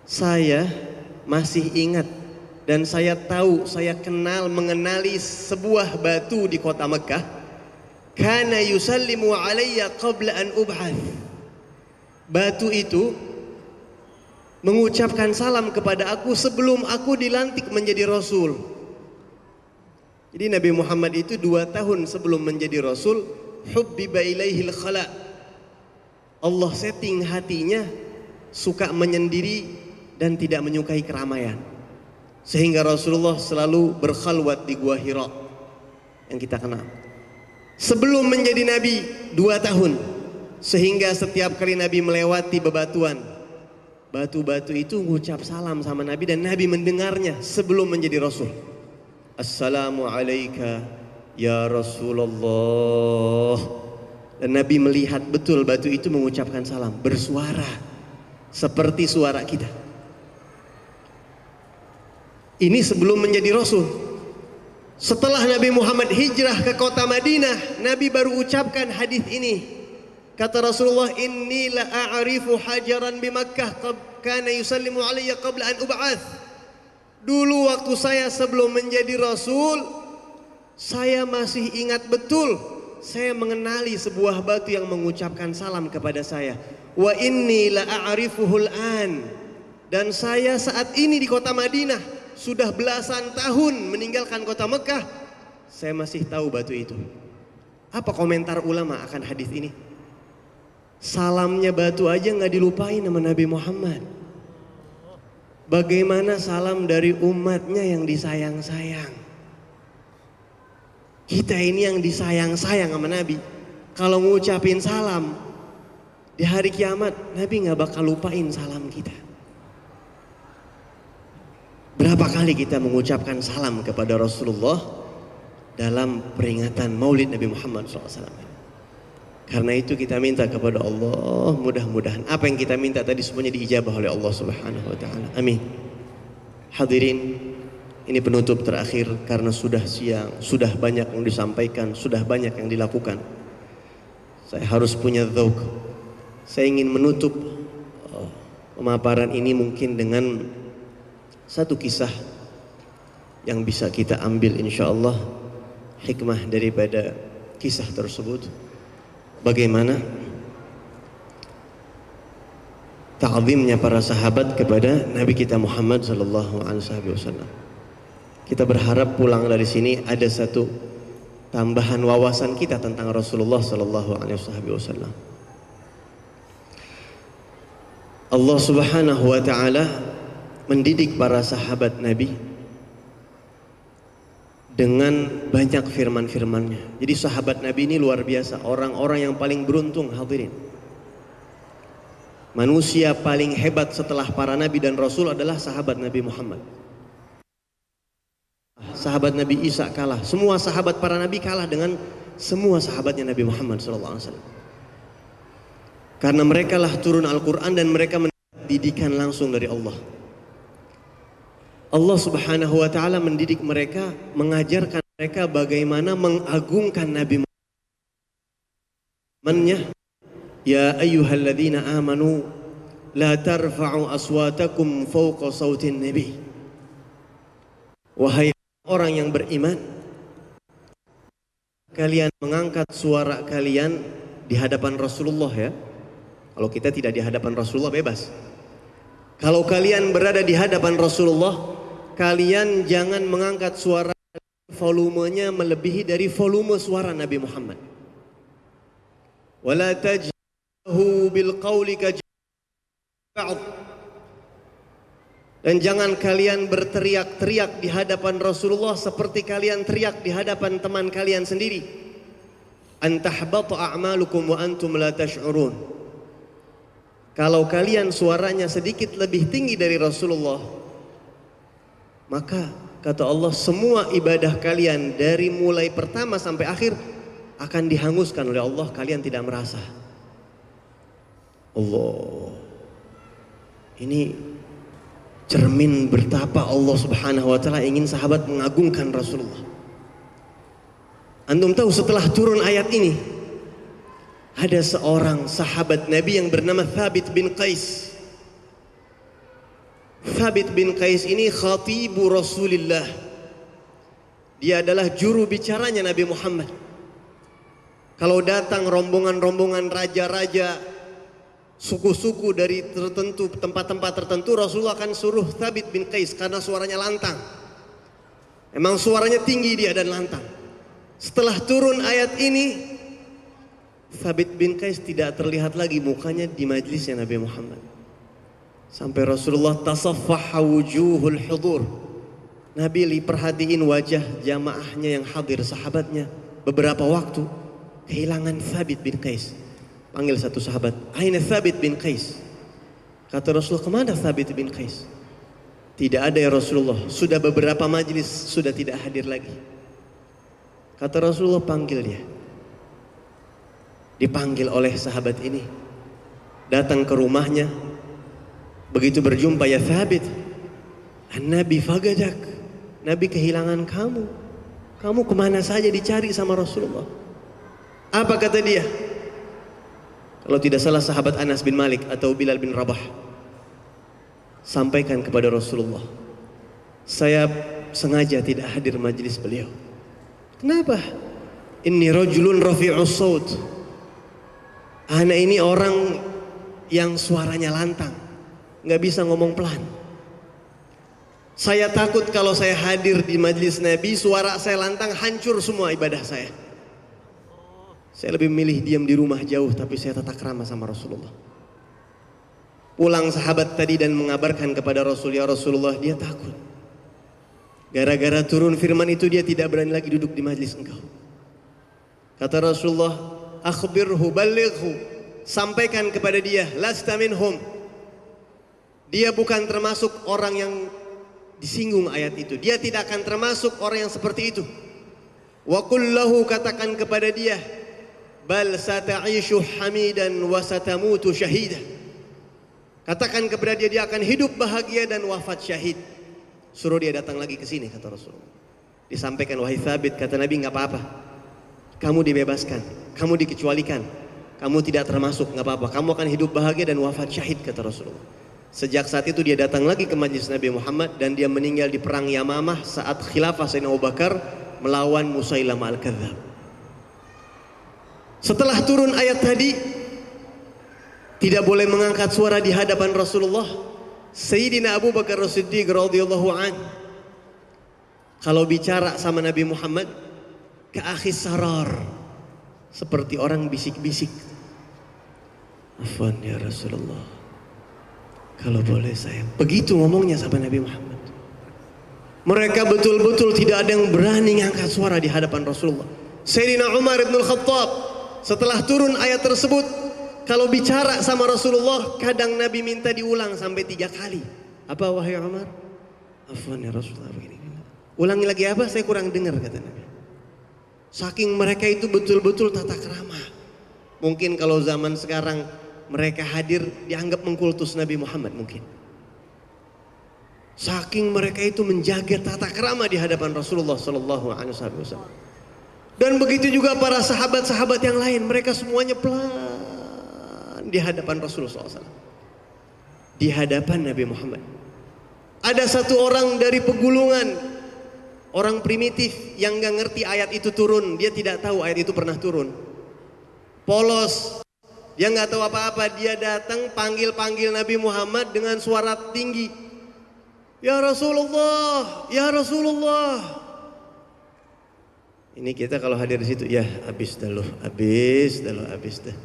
[SPEAKER 4] saya masih ingat dan saya tahu, saya mengenali sebuah batu di kota Mekah, kana yusallimu alayya qabla an ub'ath. Batu itu mengucapkan salam kepada aku sebelum aku dilantik menjadi Rasul. Jadi Nabi Muhammad itu 2 tahun sebelum menjadi Rasul, hubbiba ilaihil khala. Allah setting hatinya suka menyendiri dan tidak menyukai keramaian. Sehingga Rasulullah selalu berkhalwat di Gua Hira yang kita kenal. Sebelum menjadi Nabi 2 tahun. Sehingga setiap kali Nabi melewati bebatuan, batu-batu itu mengucap salam sama Nabi dan Nabi mendengarnya sebelum menjadi Rasul. Assalamu alayka ya Rasulullah. Dan Nabi melihat betul batu itu mengucapkan salam, bersuara seperti suara kita. Ini sebelum menjadi Rasul. Setelah Nabi Muhammad hijrah ke kota Madinah, Nabi baru ucapkan hadis ini. Kata Rasulullah, inni la a'rifu hajaran bi Makkah kana yusallimu alayya qabla an ub'ath. Dulu waktu saya sebelum menjadi Rasul, saya masih ingat betul, saya mengenali sebuah batu yang mengucapkan salam kepada saya. Wa inni la a'rifuhul an. Dan saya saat ini di kota Madinah, sudah belasan tahun meninggalkan kota Mekah, saya masih tahu batu itu. Apa komentar ulama akan hadis ini? Salamnya batu aja nggak dilupain sama Nabi Muhammad. Bagaimana salam dari umatnya yang disayang-sayang? Kita ini yang disayang-sayang sama Nabi. Kalau ngucapin salam di hari kiamat, Nabi nggak bakal lupain salam kita. Berapa kali kita mengucapkan salam kepada Rasulullah dalam peringatan Maulid Nabi Muhammad SAW? Karena itu kita minta kepada Allah, mudah-mudahan apa yang kita minta tadi semuanya diijabah oleh Allah Subhanahu wa taala. Amin. Hadirin, ini penutup terakhir karena sudah siang, sudah banyak yang disampaikan, sudah banyak yang dilakukan. Saya harus punya dzauq. Saya ingin menutup pemaparan ini mungkin dengan satu kisah yang bisa kita ambil insyaallah hikmah daripada kisah tersebut, bagaimana ta'zimnya para sahabat kepada Nabi kita Muhammad sallallahu alaihi wasallam. Kita berharap pulang dari sini ada satu tambahan wawasan kita tentang Rasulullah sallallahu alaihi wasallam. Allah Subhanahu wa taala mendidik para sahabat Nabi dengan banyak firman-firman-Nya. Jadi sahabat Nabi ini luar biasa, orang-orang yang paling beruntung hadirin. Manusia paling hebat setelah para nabi dan rasul adalah sahabat Nabi Muhammad. Sahabat Nabi Isa kalah, semua sahabat para nabi kalah dengan semua sahabatnya Nabi Muhammad SAW. Karena mereka lah turun Al-Quran dan mereka mendapat didikan langsung dari Allah. Allah Subhanahu wa taala mendidik mereka, mengajarkan mereka bagaimana mengagungkan Nabi Muhammad. Ya ayyuhalladzina amanu la tarfa'u aswatakum fawqa sautin nabi. Wahai orang yang beriman, kalian mengangkat suara kalian di hadapan Rasulullah ya. Kalau kita tidak di hadapan Rasulullah bebas. Kalau kalian berada di hadapan Rasulullah, kalian jangan mengangkat suara volumenya melebihi dari volume suara Nabi Muhammad. Wala tajharu bil qawli kajba'd. Dan jangan kalian berteriak-teriak di hadapan Rasulullah seperti kalian teriak di hadapan teman kalian sendiri. An tahbata a'malukum wa antum la tash'urun. Kalau kalian suaranya sedikit lebih tinggi dari Rasulullah, maka kata Allah semua ibadah kalian dari mulai pertama sampai akhir akan dihanguskan oleh Allah, kalian tidak merasa. Allah, ini cermin betapa Allah Subhanahu wa taala ingin sahabat mengagungkan Rasulullah. Antum tahu setelah turun ayat ini ada seorang sahabat Nabi yang bernama Thabit bin Qais. Thabit bin Qais ini khatibu Rasulillah. Dia adalah juru bicaranya Nabi Muhammad. Kalau datang rombongan-rombongan raja-raja, suku-suku dari tertentu, tempat-tempat tertentu, Rasulullah akan suruh Thabit bin Qais karena suaranya lantang. Emang suaranya tinggi dia dan lantang. Setelah turun ayat ini, Thabit bin Qais tidak terlihat lagi mukanya di majlisnya Nabi Muhammad. Sampai Rasulullah tasaffaha wujuhul hudur. Nabi perhatiin wajah jamaahnya yang hadir, sahabatnya. Beberapa waktu kehilangan Thabit bin Qais. Panggil satu sahabat, "Aina Thabit bin Qais?" Kata Rasulullah, "Kemana Thabit bin Qais?" "Tidak ada ya Rasulullah, sudah beberapa majlis sudah tidak hadir lagi." Kata Rasulullah, "Panggil dia." Dipanggil oleh sahabat ini, datang ke rumahnya. Begitu berjumpa, "Ya Thabit, An-Nabi fagadak." Nabi kehilangan kamu. Kamu kemana saja dicari sama Rasulullah. Apa kata dia? Kalau tidak salah sahabat Anas bin Malik atau Bilal bin Rabah. Sampaikan kepada Rasulullah, "Saya sengaja tidak hadir majlis beliau." "Kenapa?" "Inni rajulun rafi'us saut." Anak ini orang yang suaranya lantang, nggak bisa ngomong pelan. Saya takut kalau saya hadir di majlis Nabi, suara saya lantang, hancur semua ibadah saya. Saya lebih memilih diam di rumah jauh, tapi saya tata krama sama Rasulullah. Pulang sahabat tadi dan mengabarkan kepada Rasul, "Ya Rasulullah, dia takut. Gara-gara turun firman itu dia tidak berani lagi duduk di majlis engkau." Kata Rasulullah, "Akhbirhu ballighhu." Sampaikan kepada dia, "Lasta minhum." Dia bukan termasuk orang yang disinggung ayat itu. Dia tidak akan termasuk orang yang seperti itu. Wa qul lahu, katakan kepada dia, "Bal sata'ishu hamidan wa satamutu syahida." Katakan kepada dia, dia akan hidup bahagia dan wafat syahid. Suruh dia datang lagi ke sini, kata Rasulullah. Disampaikan, "Wahai Thabit," kata Nabi, "nggak apa-apa. Kamu dibebaskan, kamu dikecualikan, kamu tidak termasuk, nggak apa-apa. Kamu akan hidup bahagia dan wafat syahid," kata Rasulullah. Sejak saat itu dia datang lagi ke majlis Nabi Muhammad dan dia meninggal di perang Yamamah saat khilafah Sayyidina Abu Bakar melawan Musailamah Al-Kadzab. Setelah turun ayat tadi, tidak boleh mengangkat suara di hadapan Rasulullah. Sayyidina Abu Bakar As-Siddiq radhiyallahu an kalau bicara sama Nabi Muhammad ke akhis sarar seperti orang bisik-bisik. Afwan ya Rasulullah, kalau boleh saya. Begitu ngomongnya sama Nabi Muhammad. Mereka betul-betul tidak ada yang berani ngangkat suara di hadapan Rasulullah. Sayyidina Umar ibn Khattab setelah turun ayat tersebut, kalau bicara sama Rasulullah kadang Nabi minta diulang sampai 3 kali. Apa wahai Umar? Afwan ya Rasulullah, begini. Ulangi lagi apa? Saya kurang dengar, kata Nabi. Saking mereka itu betul-betul tata krama. Mungkin kalau zaman sekarang mereka hadir dianggap mengkultus Nabi Muhammad mungkin. Saking mereka itu menjaga tata krama di hadapan Rasulullah sallallahu alaihi wasallam. Dan begitu juga para sahabat-sahabat yang lain, mereka semuanya pelan di hadapan Rasulullah SAW. Di hadapan Nabi Muhammad. Ada satu orang dari pegulungan, orang primitif yang gak ngerti ayat itu turun. Dia tidak tahu ayat itu pernah turun. Polos, dia gak tahu apa-apa. Dia datang panggil-panggil Nabi Muhammad dengan suara tinggi. Ya Rasulullah, ya Rasulullah. Ini kita kalau hadir di situ, ya habis dah loh, habis dah.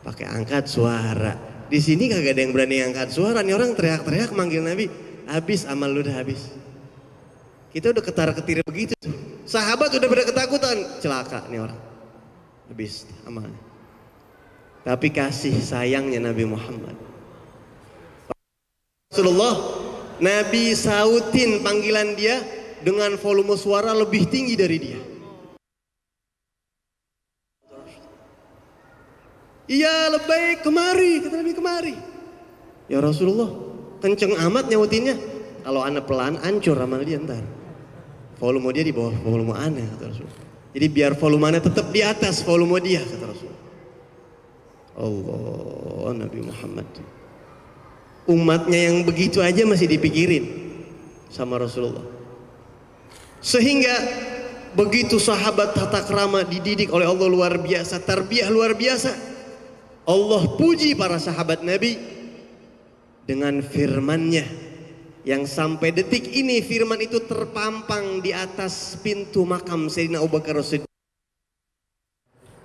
[SPEAKER 4] Pakai angkat suara. Di sini kagak ada yang berani angkat suara. Nih orang teriak-teriak manggil Nabi, habis amal lu udah habis. Kita udah ketar-ketir begitu tuh. Sahabat udah pada ketakutan, celaka nih orang. Habis amalnya. Tapi kasih sayangnya Nabi Muhammad. Rasulullah, Nabi sautin panggilan dia dengan volume suara lebih tinggi dari dia. Iya lebih kemari, kata Nabi kemari. Ya Rasulullah, kenceng amat nyautinnya. Kalau anak pelan, hancur amal dia ntar. Volume dia di bawah volume ana, kata Rasulullah. Jadi biar volume ana tetap di atas volume dia, kata Rasulullah. Allah, Nabi Muhammad. Umatnya yang begitu aja masih dipikirin sama Rasulullah. Sehingga begitu sahabat tata krama dididik oleh Allah luar biasa, tarbiyah luar biasa. Allah puji para sahabat Nabi dengan firman-Nya yang sampai detik ini firman itu terpampang di atas pintu makam Sayyidina Abu Bakar As-Siddiq.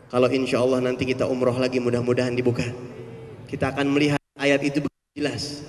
[SPEAKER 4] Kalau insya Allah nanti kita umroh lagi, mudah-mudahan dibuka, kita akan melihat ayat itu jelas.